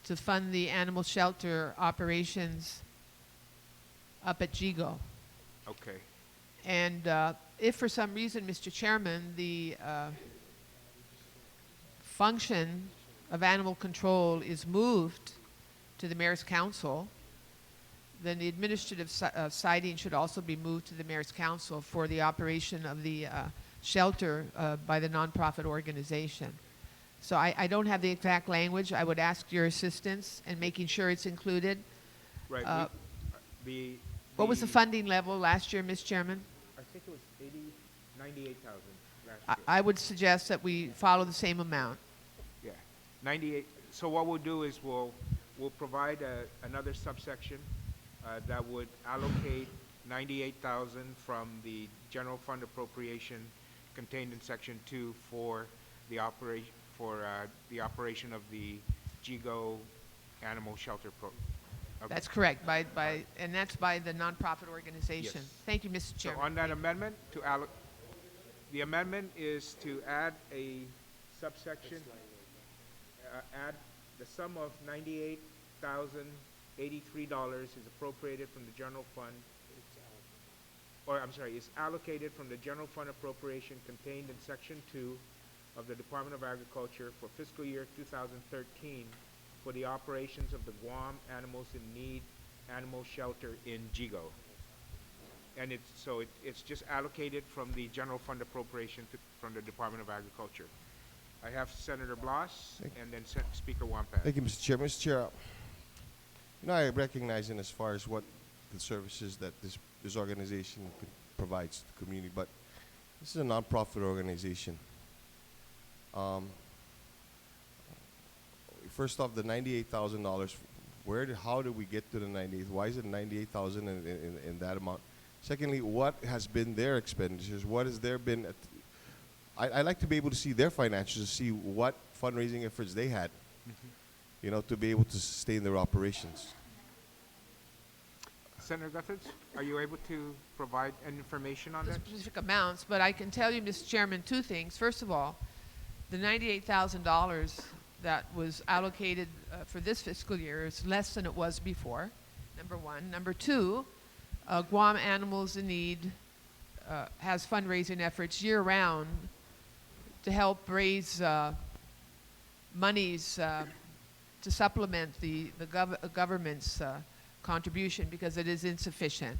to fund the animal shelter operations up at Jigo. Okay. And if for some reason, Mr. Chairman, the function of animal control is moved to the Mayor's Council, then the administrative siding should also be moved to the Mayor's Council for the operation of the shelter by the nonprofit organization. So I don't have the exact language. I would ask your assistance in making sure it's included. Right. What was the funding level last year, Ms. Chairman? I think it was 98,000 last year. I would suggest that we follow the same amount. Yeah, 98. So what we'll do is we'll provide another subsection that would allocate 98,000 from the general fund appropriation contained in Section 2 for the operation of the GIGO animal shelter program. That's correct, and that's by the nonprofit organization. Yes. Thank you, Mr. Chairman. So on that amendment, the amendment is to add a subsection, add the sum of $98,083 is appropriated from the general fund, is allocated from the general fund appropriation contained in Section 2 of the Department of Agriculture for fiscal year 2013 for the operations of the Guam Animals in Need Animal Shelter in GIGO. And it's just allocated from the general fund appropriation from the Department of Agriculture. I have Senator Blas and then Speaker Wampan. Thank you, Mr. Chair. Mr. Chair, I recognize in as far as what the services that this organization provides to the community, but this is a nonprofit organization. First off, the $98,000. How did we get to the 98? Why is it 98,000 in that amount? Secondly, what has been their expenditures? What has there been? I'd like to be able to see their financials, to see what fundraising efforts they had, to be able to sustain their operations. Senator Guthertz, are you able to provide any information on The that? specific amounts, but I can tell you, Mr. Chairman, two things. First of all, the $98,000 that was allocated for this fiscal year is less than it was before, number one. Number two, Guam Animals in Need has fundraising efforts year-round to help raise monies to supplement the government's contribution because it is insufficient.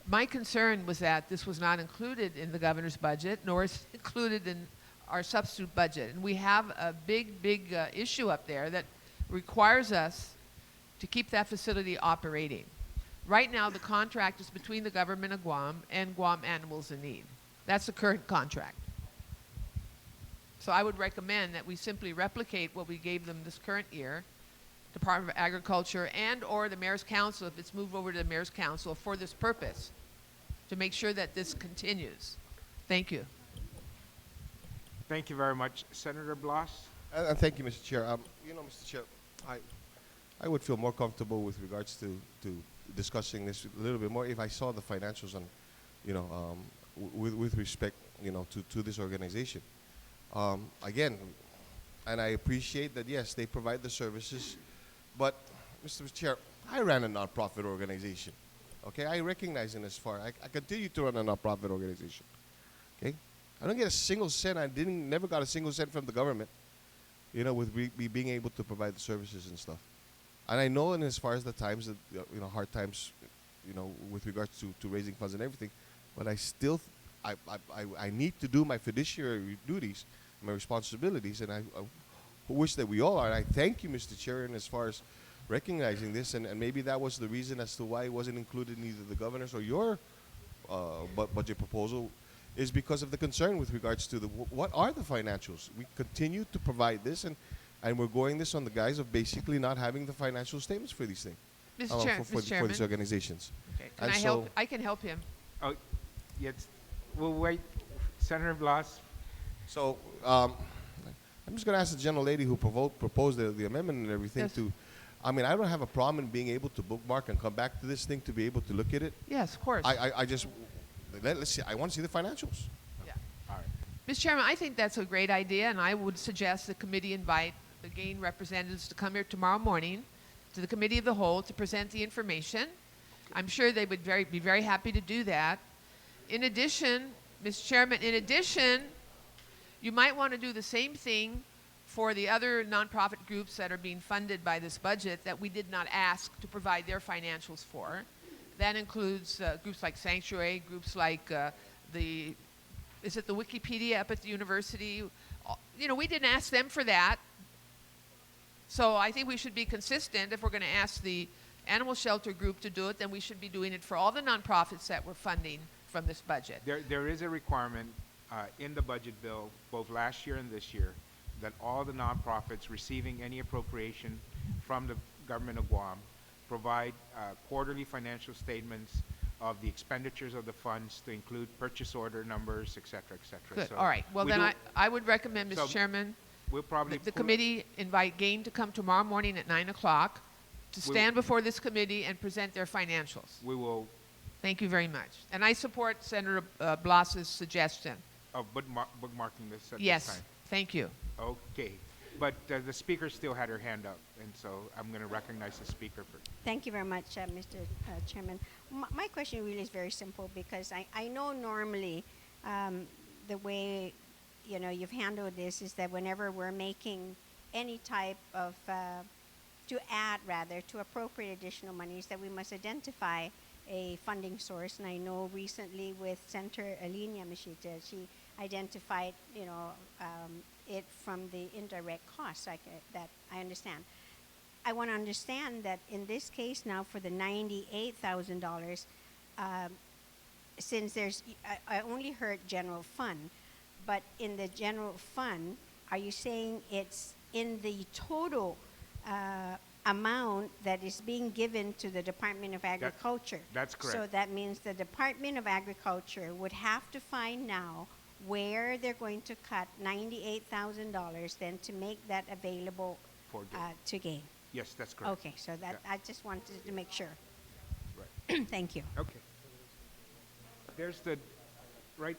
My concern was that this was not included in the governor's budget, nor is it included in our substitute budget. And we have a big issue up there that requires us to keep that facility operating. Right now, the contract is between the government of Guam and Guam Animals in Need. That's the current contract. So I would recommend that we simply replicate what we gave them this current year, Department of Agriculture and or the Mayor's Council, if it's moved over to the Mayor's Council for this purpose, to make sure that this continues. Thank you. Thank you very much. Senator Blas? Thank you, Mr. Chair. Mr. Chair, I would feel more comfortable with regards to discussing this a little bit more if I saw the financials on, with respect, to this organization. Again, and I appreciate that, yes, they provide the services, but, Mr. Chair, I ran a nonprofit organization. Okay, I recognize in as far. I continue to run a nonprofit organization. Okay, I don't get a single cent. Never got a single cent from the government. With me being able to provide the services and stuff. And I know, in as far as the times that hard times, with regards to raising funds and everything, but I still, I need to do my fiduciary duties, my responsibilities, and I wish that we all are. And I thank you, Mr. Chair, in as far as recognizing this, and maybe that was the reason as to why it wasn't included in either the governor's or your budget proposal, is because of the concern with regards to what are the financials. We continue to provide this, and we're going this on the guise of basically not having the financial statements for these things, for these organizations. Okay. I can help him. Oh, yes. We'll wait. Senator Blas. So I'm just going to ask the gentlelady who proposed the amendment and everything Yes. I don't have a problem in being able to bookmark and come back to this thing to be able to look at it. Yes, of course. Let's see. I want to see the financials. Yeah. All right. Mr. Chairman, I think that's a great idea, and I would suggest the committee invite the GAIN representatives to come here tomorrow morning to the Committee of the Whole to present the information. I'm sure they would be very happy to do that. In addition, Mr. Chairman, you might want to do the same thing for the other nonprofit groups that are being funded by this budget that we did not ask to provide their financials for. That includes groups like Sanctuary, groups like is it the Wikipedia up at the university? You know, we didn't ask them for that. So I think we should be consistent. If we're going to ask the animal shelter group to do it, then we should be doing it for all the nonprofits that we're funding from this budget. There is a requirement in the budget bill, both last year and this year, that all the nonprofits receiving any appropriation from the government of Guam provide quarterly financial statements of the expenditures of the funds to include purchase order numbers, et cetera, et cetera. Good. So All right. Well, then I would recommend, Mr. So Chairman, we'll probably the pull it- committee invite GAIN to come tomorrow morning at 9 o'clock to stand before this committee and present their financials. We will Thank you very much. And I support Senator Blas's suggestion. of bookmarking this at this Yes. time. Thank you. Okay. But the speaker still had her hand up, and so I'm going to recognize the speaker for. Thank you very much, Mr. Chairman. My question really is very simple because I know normally the way you've handled this is that whenever we're making any type of to appropriate additional monies, that we must identify a funding source. And I know recently with Senator Alina Machita, she identified it from the indirect costs that I understand. I want to understand that in this case now for the $98,000, since I only heard general fund, but in the general fund, are you saying it's in the total amount that is being given to the Department of Agriculture? That's correct. So that means the Department of Agriculture would have to find now where they're going to cut $98,000 then to make that available For GAIN. to GAIN. Yes, that's correct. Okay, so that I just wanted to make sure. Right. Thank you. Okay. There's the right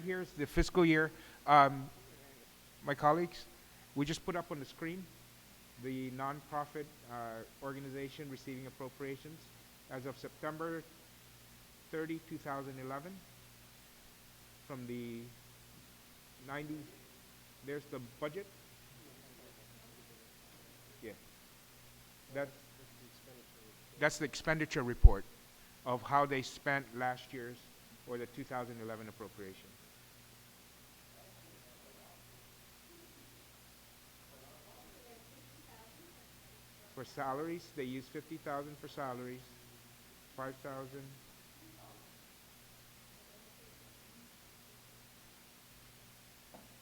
here is the fiscal year. My colleagues, we just put up on the screen the nonprofit organization receiving appropriations as of September 30, 2011. From the 90, there's the budget. Yeah. That's the expenditure report of how they spent last year's or the 2011 appropriation. For salaries, they used 50,000 for salaries, 5,000.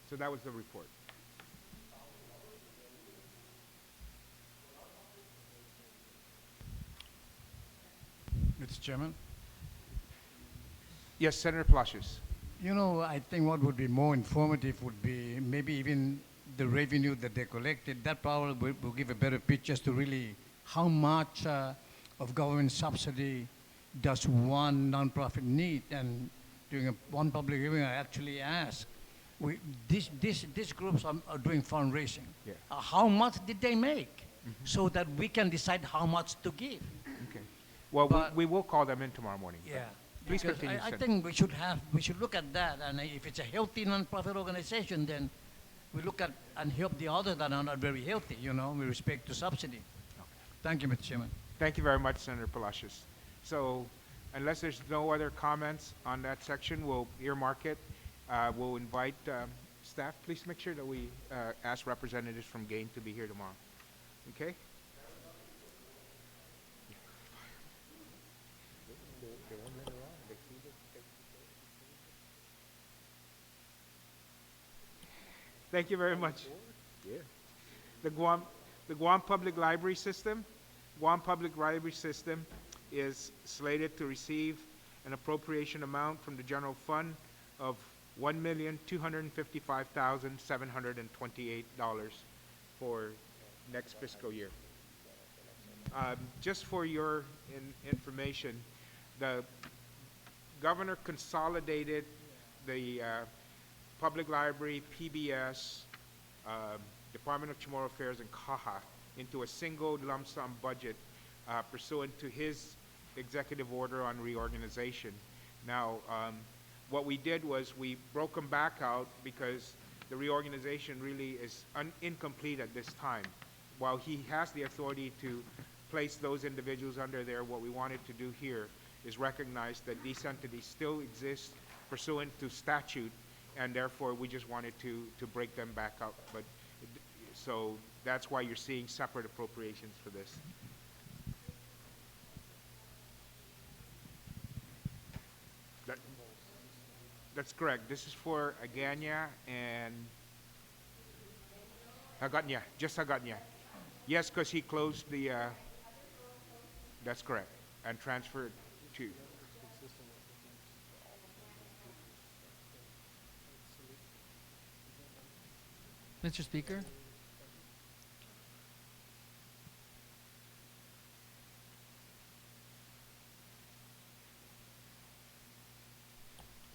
So that was the report. Mr. Chairman, Yes, Senator Palacios. you know, I think what would be more informative would be maybe even the revenue that they collected. That probably will give a better picture as to really how much of government subsidy does one nonprofit need. And during one public hearing, I actually asked, these groups are doing fundraising. Yeah. How much did they make? So that we can decide how much to give. Okay. Well, But- we will call them in tomorrow morning. but Yeah. Please Because continue, I Senator. think we should look at that, and if it's a healthy nonprofit organization, then we look at and help the others that are not very healthy, with respect to subsidy. Thank you, Mr. Chairman. Thank you very much, Senator Palacios. So unless there's no other comments on that section, we'll earmark it. We'll invite staff. Please make sure that we ask representatives from GAIN to be here tomorrow. Okay? Thank you very much. Yeah. The Guam Public Library System. Guam Public Library System is slated to receive an appropriation amount from the general fund of $1,255,728 for next fiscal year. Just for your information, the governor consolidated the Public Library, PBS, Department of Chamorro Affairs, and CAHA into a single lump sum budget pursuant to his executive order on reorganization. Now, what we did was we broke them back out because the reorganization really is incomplete at this time. While he has the authority to place those individuals under there, what we wanted to do here is recognize that these entities still exist pursuant to statute, and therefore we just wanted to break them back up. But so that's why you're seeing separate appropriations for this. That's correct. This is for Aganya and Aganya, just Aganya. Yes, because he closed the, that's correct, and transferred to. Mr. Speaker?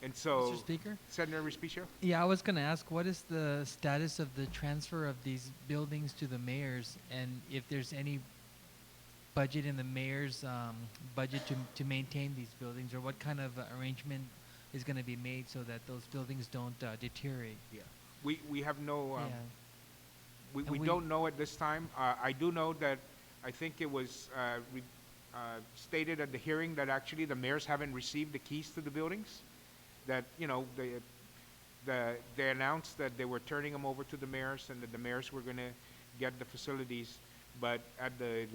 And so, Mr. Speaker? Senator Respicio? Yeah, I was going to ask, what is the status of the transfer of these buildings to the mayors, and if there's any budget in the mayor's budget to maintain these buildings, or what kind of arrangement is going to be made so that those buildings don't deteriorate? Yeah. We have no, Yeah. we don't know at this time. I do know that I think it was stated at the hearing that actually the mayors haven't received the keys to the buildings. That, you know, they announced that they were turning them over to the mayors and that the mayors were going to get the facilities. But at the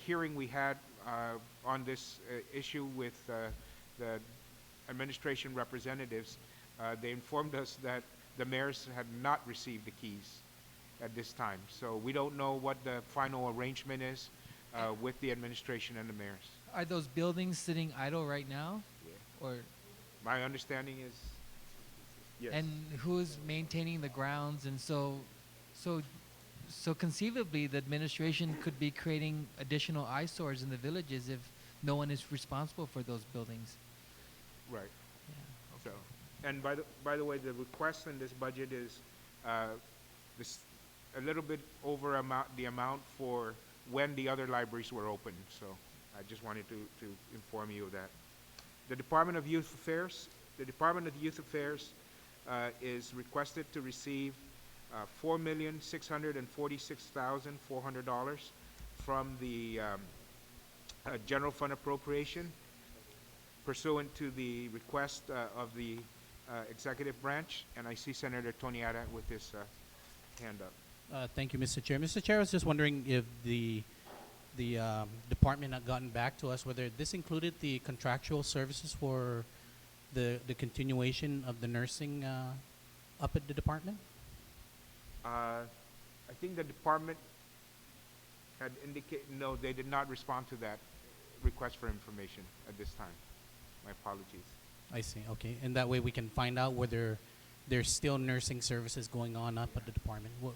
hearing we had on this issue with the administration representatives, they informed us that the mayors had not received the keys at this time. So we don't know what the final arrangement is with the administration and the mayors. Are those buildings sitting idle right now? Yeah. Or my understanding is yes. and who's maintaining the grounds? And so conceivably, the administration could be creating additional eyesores in the villages if no one is responsible for those buildings. Right. Yeah. So, and by the way, the request in this budget is this a little bit over the amount for when the other libraries were open. So I just wanted to inform you of that. The Department of Youth Affairs. The Department of Youth Affairs is requested to receive $4,646,400 from the general fund appropriation pursuant to the request of the executive branch. And I see Senator Toniata with his hand up. Thank you, Mr. Chair. Mr. Chair, I was just wondering if the department had gotten back to us whether this included the contractual services for the continuation of the nursing up at the department? I think the department had indicated, no, they did not respond to that request for information at this time. My apologies. I see, okay. And that way we can find out whether there's still nursing services going on up at the department. What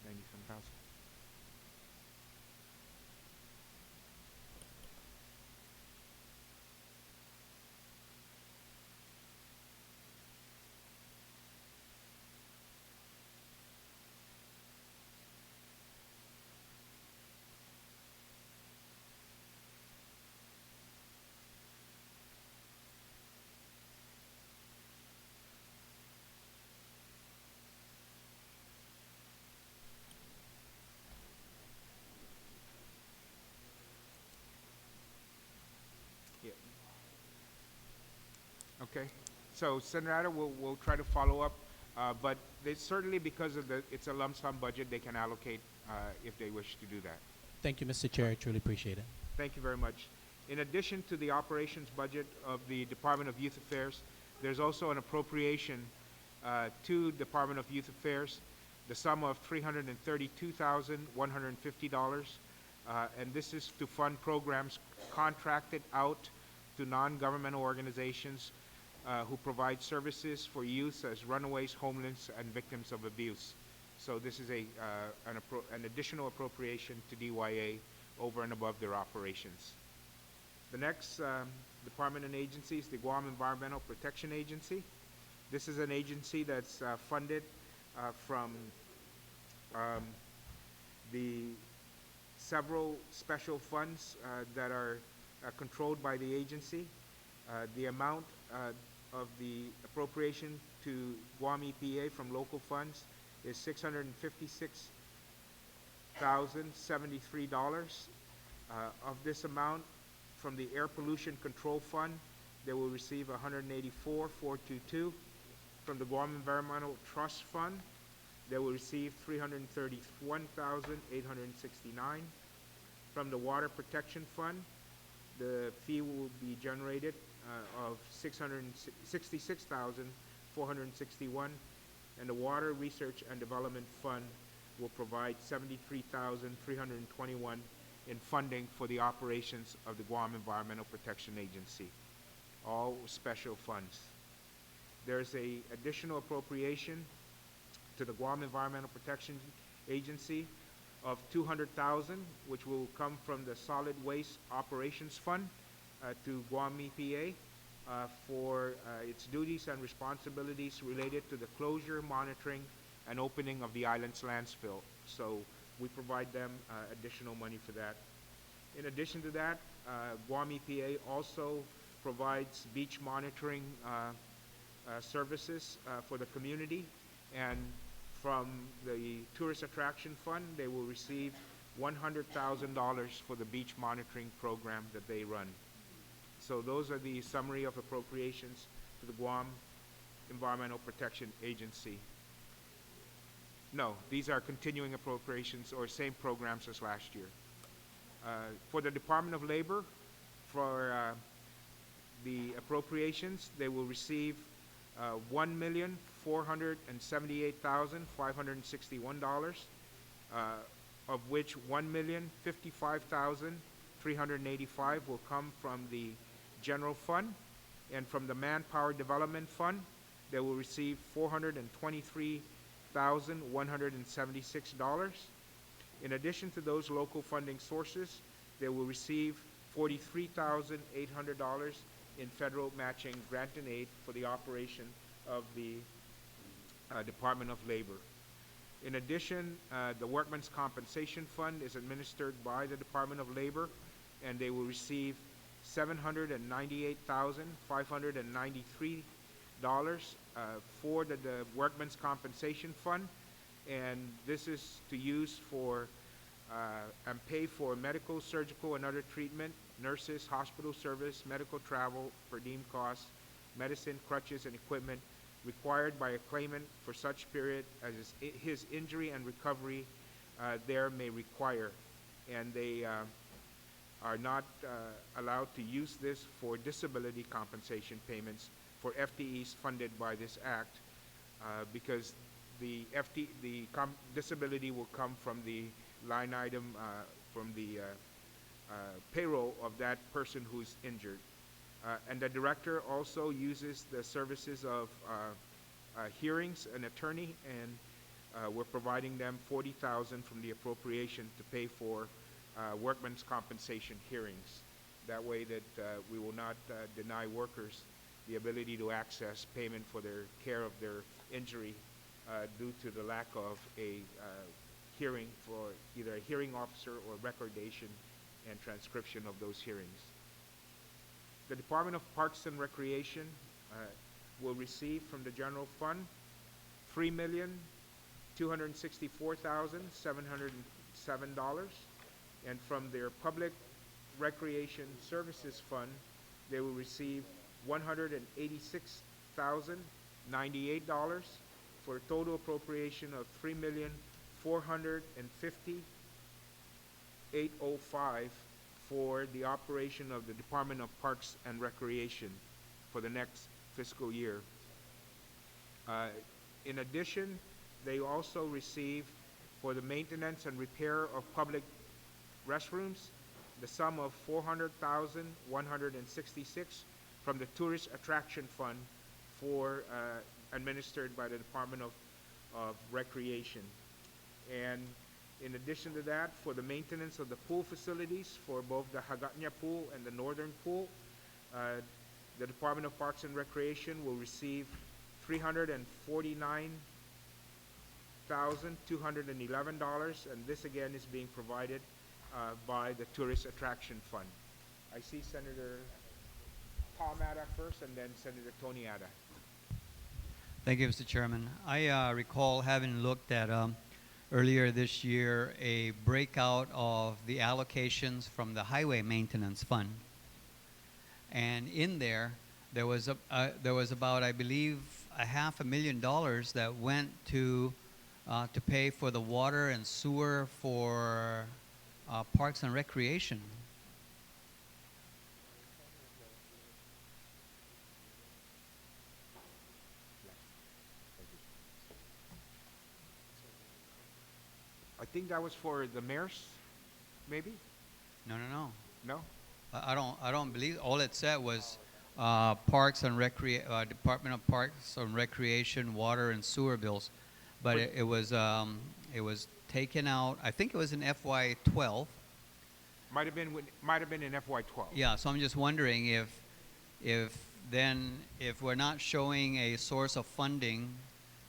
97,000. Yeah. Okay. So Senator, we'll try to follow up, but they certainly, because of it's a lump sum budget, they can allocate if they wish to do that. Thank you, Mr. Chair. I truly appreciate it. Thank you very much. In addition to the operations budget of the Department of Youth Affairs, there's also an appropriation to Department of Youth Affairs, the sum of $332,150, and this is to fund programs contracted out to non-governmental organizations who provide services for youth as runaways, homeless, and victims of abuse. So this is an additional appropriation to DYA over and above their operations. The next department and agency is the Guam Environmental Protection Agency. This is an agency that's funded from the several special funds that are controlled by the agency. The amount of the appropriation to Guam EPA from local funds is $656,073. Of this amount, from the Air Pollution Control Fund, they will receive $184,422. From the Guam Environmental Trust Fund, they will receive $331,869. From the Water Protection Fund, the fee will be generated of $666,461, and the Water Research and Development Fund will provide $73,321 in funding for the operations of the Guam Environmental Protection Agency, all special funds. There's a additional appropriation to the Guam Environmental Protection Agency of $200,000, which will come from the Solid Waste Operations Fund to Guam EPA for its duties and responsibilities related to the closure, monitoring, and opening of the island's landfill. So we provide them additional money for that. In addition to that, Guam EPA also provides beach monitoring services for the community, and from the Tourist Attraction Fund, they will receive $100,000 for the beach monitoring program that they run. So those are the summary of appropriations to the Guam Environmental Protection Agency. No, these are continuing appropriations or same programs as last year. For the Department of Labor, for the appropriations, they will receive $1,478,561, of which $1,055,385 will come from the general fund, and from the Manpower Development Fund, they will receive $423,176. In addition to those local funding sources, they will receive $43,800 in federal matching grant and aid for the operation of the Department of Labor. In addition, the Workmen's Compensation Fund is administered by the Department of Labor, and they will receive $798,593 for the Workmen's Compensation Fund, and this is to use for and pay for medical, surgical, and other treatment, nurses, hospital service, medical travel, per diem costs, medicine, crutches, and equipment required by a claimant for such period as his injury and recovery there may require. And they are not allowed to use this for disability compensation payments for FTEs funded by this act because the disability will come from the line item from the payroll of that person who's injured. And the director also uses the services of hearings, an attorney, and we're providing them $40,000 from the appropriation to pay for workmen's compensation hearings. That way that we will not deny workers the ability to access payment for their care of their injury due to the lack of a hearing for either a hearing officer or recordation and transcription of those hearings. The Department of Parks and Recreation will receive from the general fund $3,264,707, and from their Public Recreation Services Fund, they will receive $186,098 for a total appropriation of $3,450,805 for the operation of the Department of Parks and Recreation for the next fiscal year. In addition, they also receive for the maintenance and repair of public restrooms the sum of $400,166 from the Tourist Attraction Fund for administered by the Department of Recreation. And in addition to that, for the maintenance of the pool facilities for both the Hagatnya Pool and the Northern Pool, the Department of Parks and Recreation will receive $349,211, and this again is being provided by the Tourist Attraction Fund. I see Senator Tom Ada first and then Senator Tony Ada. Thank you, Mr. Chairman. I recall having looked at earlier this year a breakout of the allocations from the Highway Maintenance Fund, and in there was about, I believe, $500,000 that went to pay for the water and sewer for Parks and Recreation. I think that was for the mayors, maybe? No. No? I don't believe. All it said was Parks and Department of Parks and Recreation, water and sewer bills, but it was taken out. I think it was in FY12. Might have been in FY12. Yeah. So I'm just wondering if we're not showing a source of funding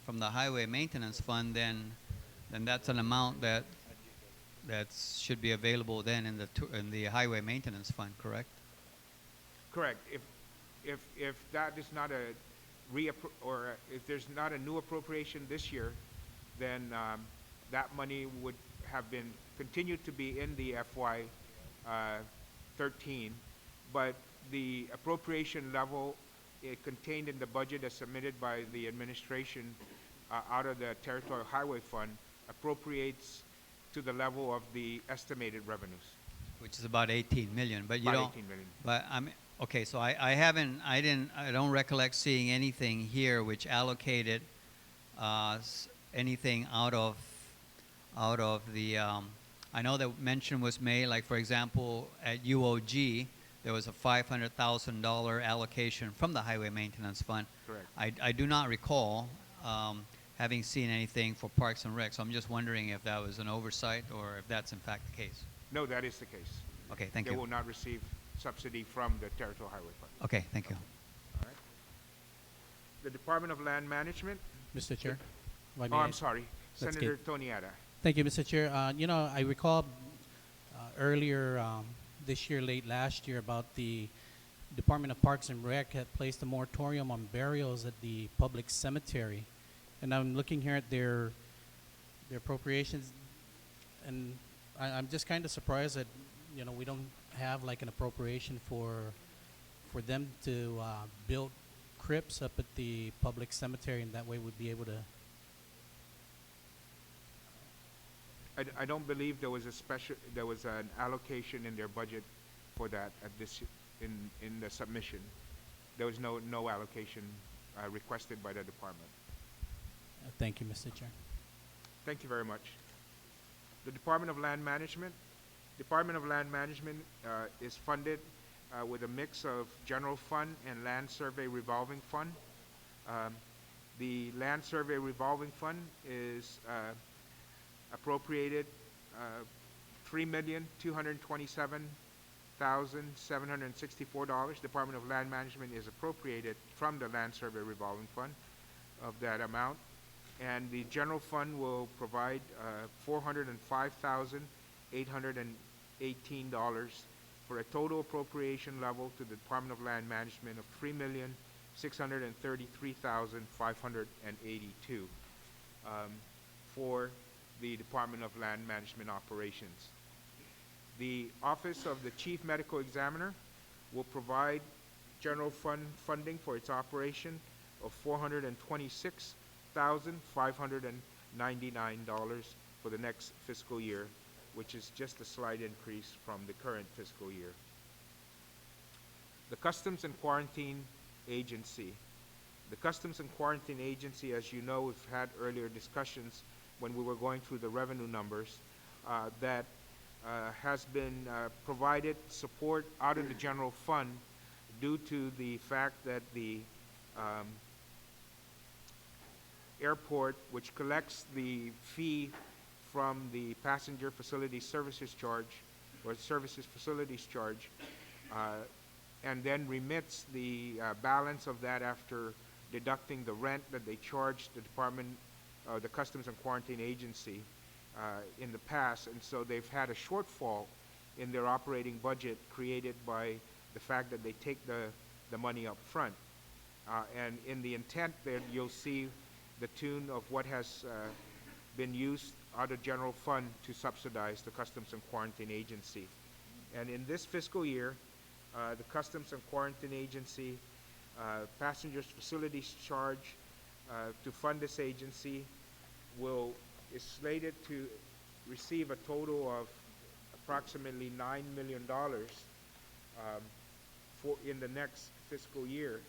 from the Highway Maintenance Fund, then that's an amount that should be available then in the Highway Maintenance Fund, correct? Correct. If that is not a if there's not a new appropriation this year, then that money would have been continued to be in the FY13, but the appropriation level contained in the budget as submitted by the administration out of the Territorial Highway Fund appropriates to the level of the estimated revenues. Which is about 18 million, but you About don't. 18 million. But okay. So I don't recollect seeing anything here which allocated anything out of the. I know that mention was made, like for example, at UOG, there was a $500,000 allocation from the Highway Maintenance Fund. Correct. I do not recall having seen anything for Parks and Rec, so I'm just wondering if that was an oversight or if that's in fact the case. No, that is the case. Okay, thank They you. will not receive subsidy from the Territorial Highway Fund. Okay, thank you. All right. The Department of Land Management. Mr. Chair. if I Oh, may- I'm sorry. That's Senator good. Tony Ada. Thank you, Mr. Chair. I recall earlier this year, late last year, about the Department of Parks and Rec had placed a moratorium on burials at the public cemetery. And I'm looking here at their appropriations, and I'm just kind of surprised that, we don't have like an appropriation for them to build crypts up at the public cemetery, and that way we'd be able to. I don't believe there was an allocation in their budget for that at this in the submission. There was no allocation requested by the department. Thank you, Mr. Chair. Thank you very much. The Department of Land Management. Department of Land Management is funded with a mix of general fund and land survey revolving fund. The land survey revolving fund is appropriated $3,227,764. Department of Land Management is appropriated from the land survey revolving fund of that amount. And the general fund will provide $405,818 for a total appropriation level to the Department of Land Management of $3,633,582 for the Department of Land Management operations. The Office of the Chief Medical Examiner will provide general fund funding for its operation of $426,599 for the next fiscal year, which is just a slight increase from the current fiscal year. The Customs and Quarantine Agency. The Customs and Quarantine Agency, as you know, we've had earlier discussions when we were going through the revenue numbers, that has been provided support out of the general fund due to the fact that the airport, which collects the fee from the passenger facility services charge or services facilities charge, and then remits the balance of that after deducting the rent that they charge the department, the Customs and Quarantine Agency, in the past, and so they've had a shortfall in their operating budget created by the fact that they take the money up front. And in the intent there, you'll see the tune of what has been used out of general fund to subsidize the Customs and Quarantine Agency. And in this fiscal year, the Customs and Quarantine Agency passengers facilities charge to fund this agency is slated to receive a total of approximately $9 million in the next fiscal year.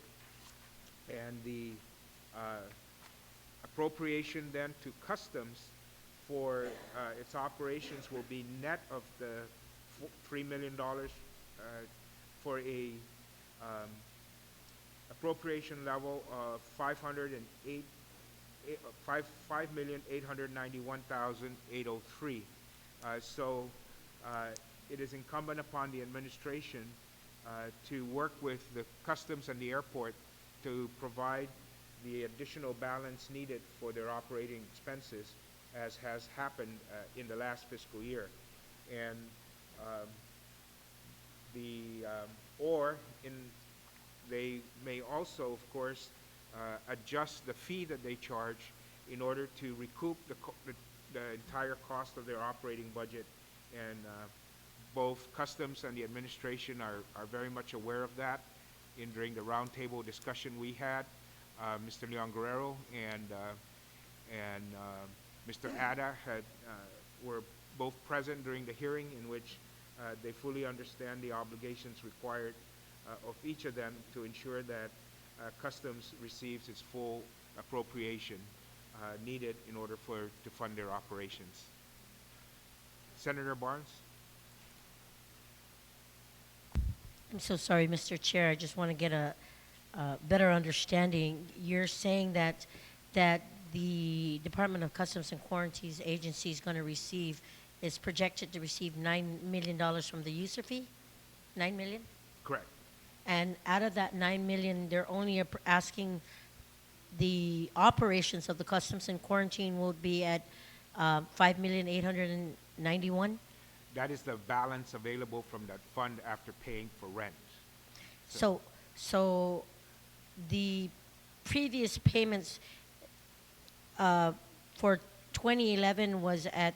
And the appropriation then to Customs for its operations will be net of the $3 million for a appropriation level of $5,891,803. So it is incumbent upon the administration to work with the Customs and the airport to provide the additional balance needed for their operating expenses, as has happened in the last fiscal year. And they may also, of course, adjust the fee that they charge in order to recoup the entire cost of their operating budget. And both Customs and the administration are very much aware of that. During the roundtable discussion we had, Mr. Leon Guerrero and Mr. Ed.D were both present during the hearing, in which they fully understand the obligations required of each of them to ensure that Customs receives its full appropriation needed in order to fund their operations. Senator Barnes? I'm so sorry, Mr. Chair. I just want to get a better understanding. You're saying that the Department of Customs and Quarantines Agency is projected to receive $9 million from the user fee? $9 million? Correct. And out of that $9 million, they're only asking the operations of the Customs and Quarantine will be at $5,891,000? That is the balance available from that fund after paying for rent. So the previous payments for 2011 was at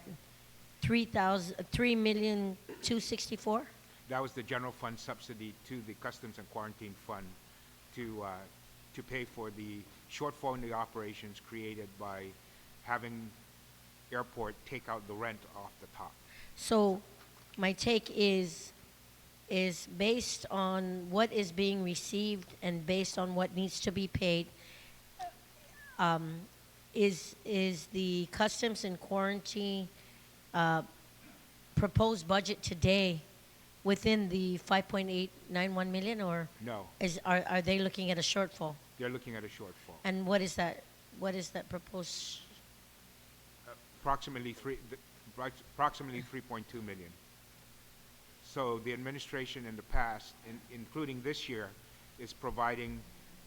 $3,264,000? That was the general fund subsidy to the Customs and Quarantine Fund to pay for the shortfall in the operations created by having airport take out the rent off the top. So my take is based on what is being received and based on what needs to be paid, is the Customs and Quarantine proposed budget today within the $5.891 million, or no? Are they looking at a shortfall? They're looking at a shortfall. And what is that? What is that proposed? Approximately 3.2 million. So the administration in the past, including this year, is providing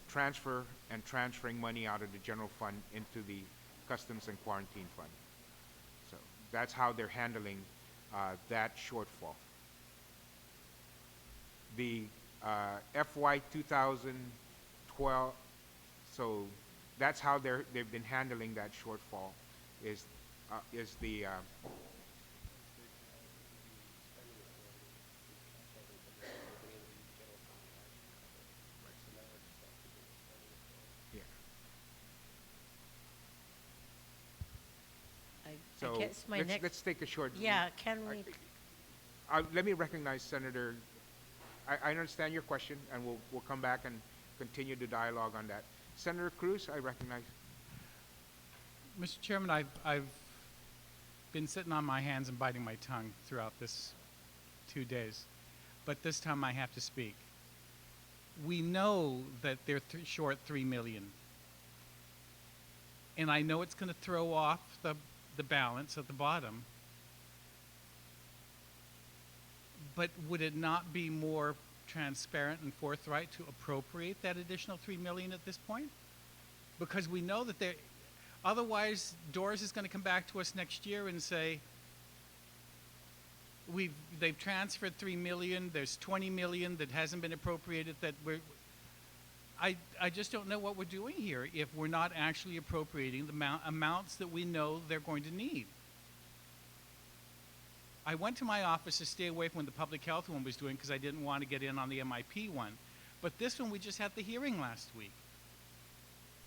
transferring money out of the general fund into the Customs and Quarantine Fund. So that's how they're handling that shortfall. The FY2012, so that's how they've been handling that shortfall. Is the I guess my next. Let's take a short. Yeah, can we? Let me recognize Senator. I understand your question, and we'll come back and continue the dialogue on that. Senator Cruz, I recognize. Mr. Chairman, I've been sitting on my hands and biting my tongue throughout this 2 days, but this time I have to speak. We know that they're short $3 million, and I know it's going to throw off the balance at the bottom, but would it not be more transparent and forthright to appropriate that additional $3 million at this point? Because we know that Otherwise, Doris is going to come back to us next year and say, they've transferred 3 million, there's 20 million that hasn't been appropriated, that I just don't know what we're doing here if we're not actually appropriating the amounts that we know they're going to need. I went to my office to stay away from what the public health one was doing because I didn't want to get in on the MIP one. But this one, we just had the hearing last week.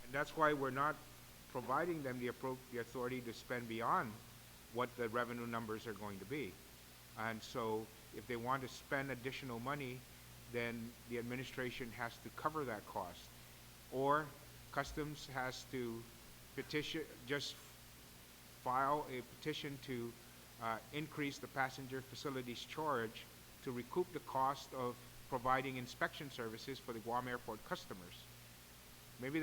And that's why we're not providing them the authority to spend beyond what the revenue numbers are going to be. And so if they want to spend additional money, then the administration has to cover that cost. Or Customs has to just file a petition to increase the passenger facilities charge to recoup the cost of providing inspection services for the Guam Airport customers. Maybe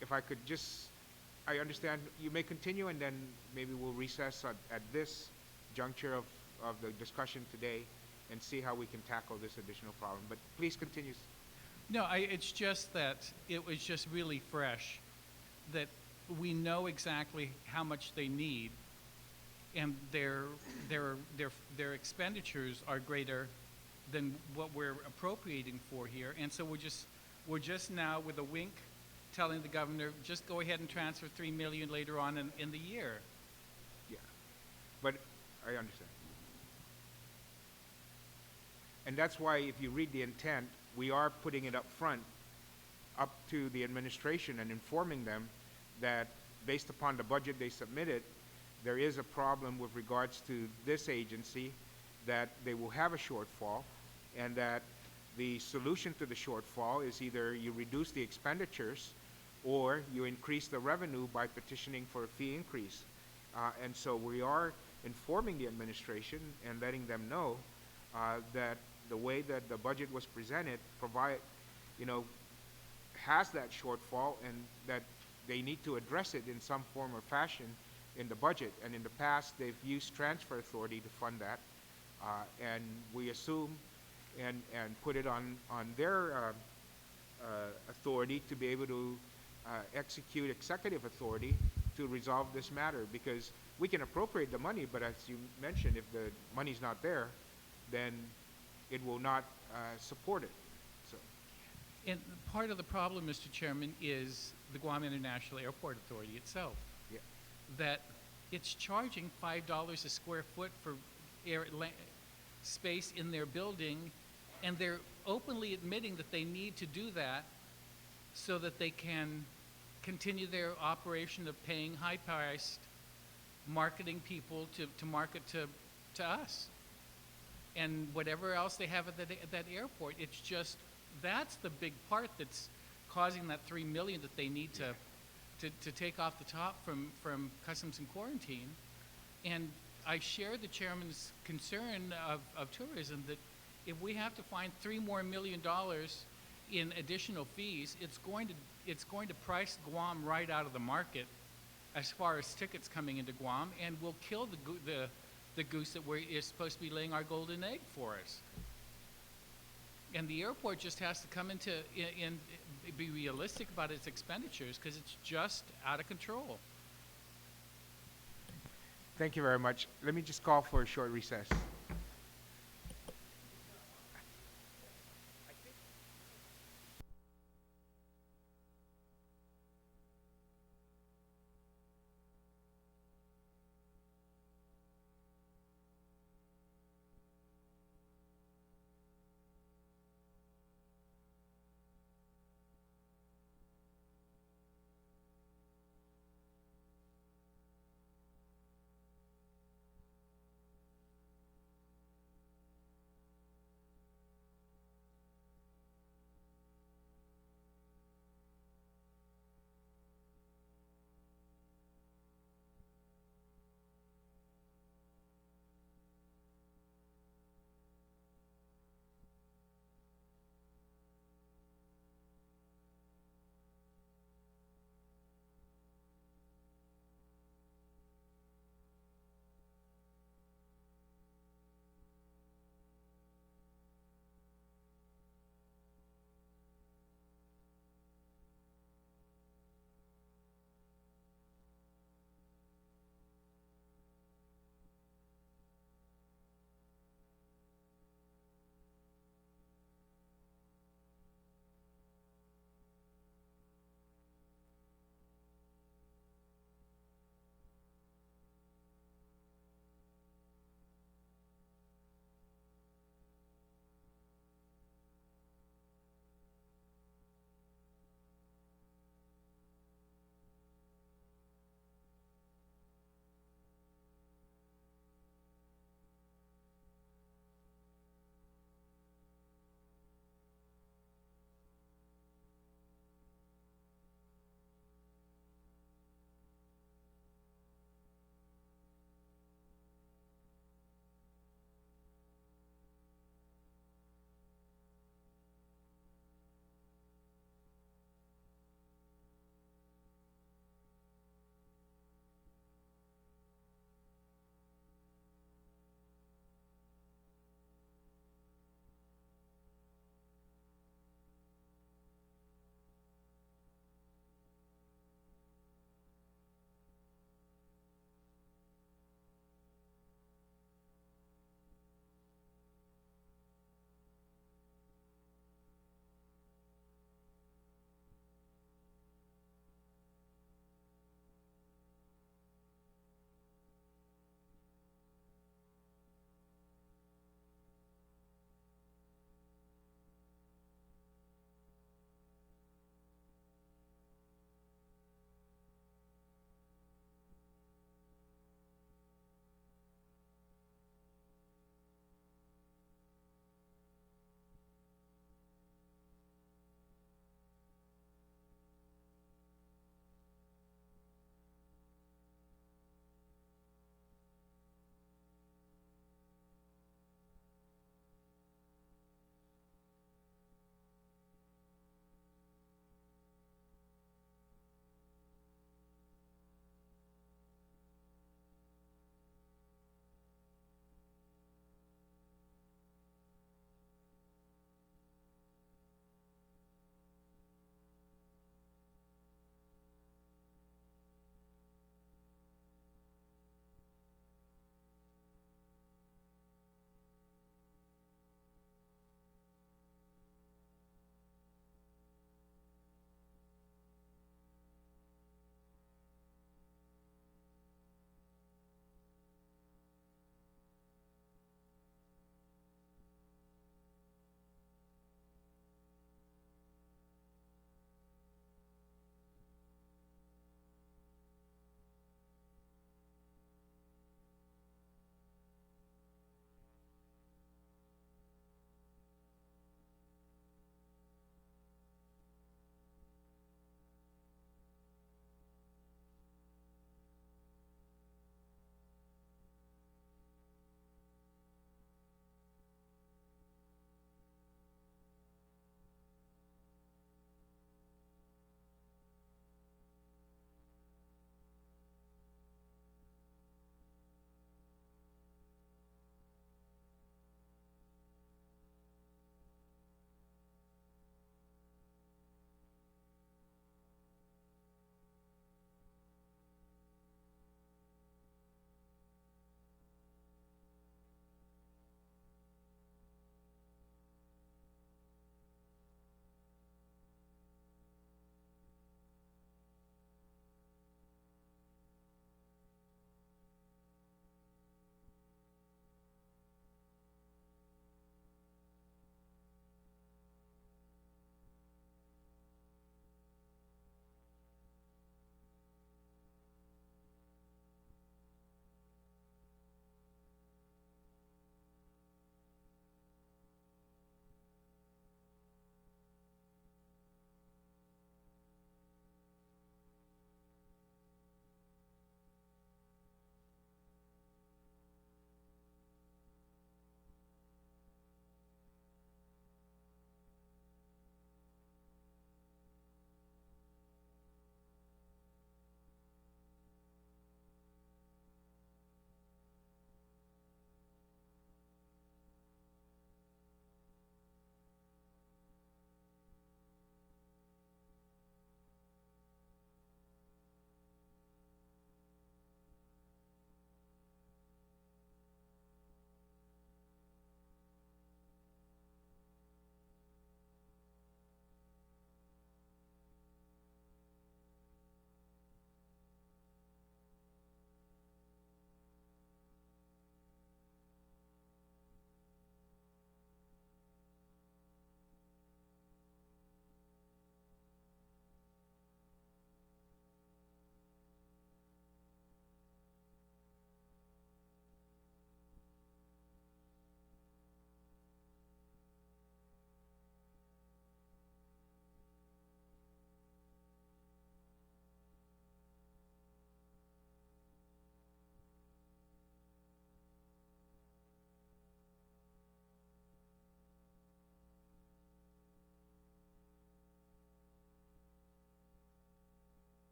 if I could just, I understand you may continue and then maybe we'll recess at this juncture of the discussion today and see how we can tackle this additional problem. But please continue. No, it's just that it was just really fresh, that we know exactly how much they need, and their expenditures are greater than what we're appropriating for here. And so we're just now with a wink telling the governor, just go ahead and transfer 3 million later on in the year. Yeah, but I understand. And that's why if you read the intent, we are putting it up front, up to the administration and informing them that based upon the budget they submitted, there is a problem with regards to this agency, that they will have a shortfall, and that the solution to the shortfall is either you reduce the expenditures or you increase the revenue by petitioning for a fee increase. And so we are informing the administration and letting them know that the way that the budget was presented has that shortfall, and that they need to address it in some form or fashion in the budget. And in the past, they've used transfer authority to fund that, and we assume and put it on their authority to be able to execute executive authority to resolve this matter, because we can appropriate the money, but as you mentioned, if the money's not there, then it will not support it. So, and part of the problem, Mr. Chairman, is the Guam International Airport Authority itself. Yeah. That it's charging $5 a square foot for space in their building, and they're openly admitting that they need to do that so that they can continue their operation of paying high-priced marketing people to market to us. And whatever else they have at that airport, it's just, that's the big part that's causing that $3 million that they need to take off the top from Customs and Quarantine. And I share the chairman's concern of tourism, that if we have to find $3 million more in additional fees, it's going to price Guam right out of the market as far as tickets coming into Guam, and will kill the goose that is supposed to be laying our golden egg for us. And the airport just has to come into and be realistic about its expenditures, because it's just out of control. thank you very much. Let me just call for a short recess.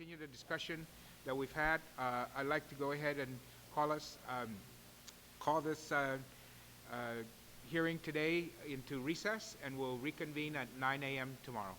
continue the discussion that we've had, I'd like to go ahead and call this hearing today into recess, and we'll reconvene at 9 a.m. tomorrow.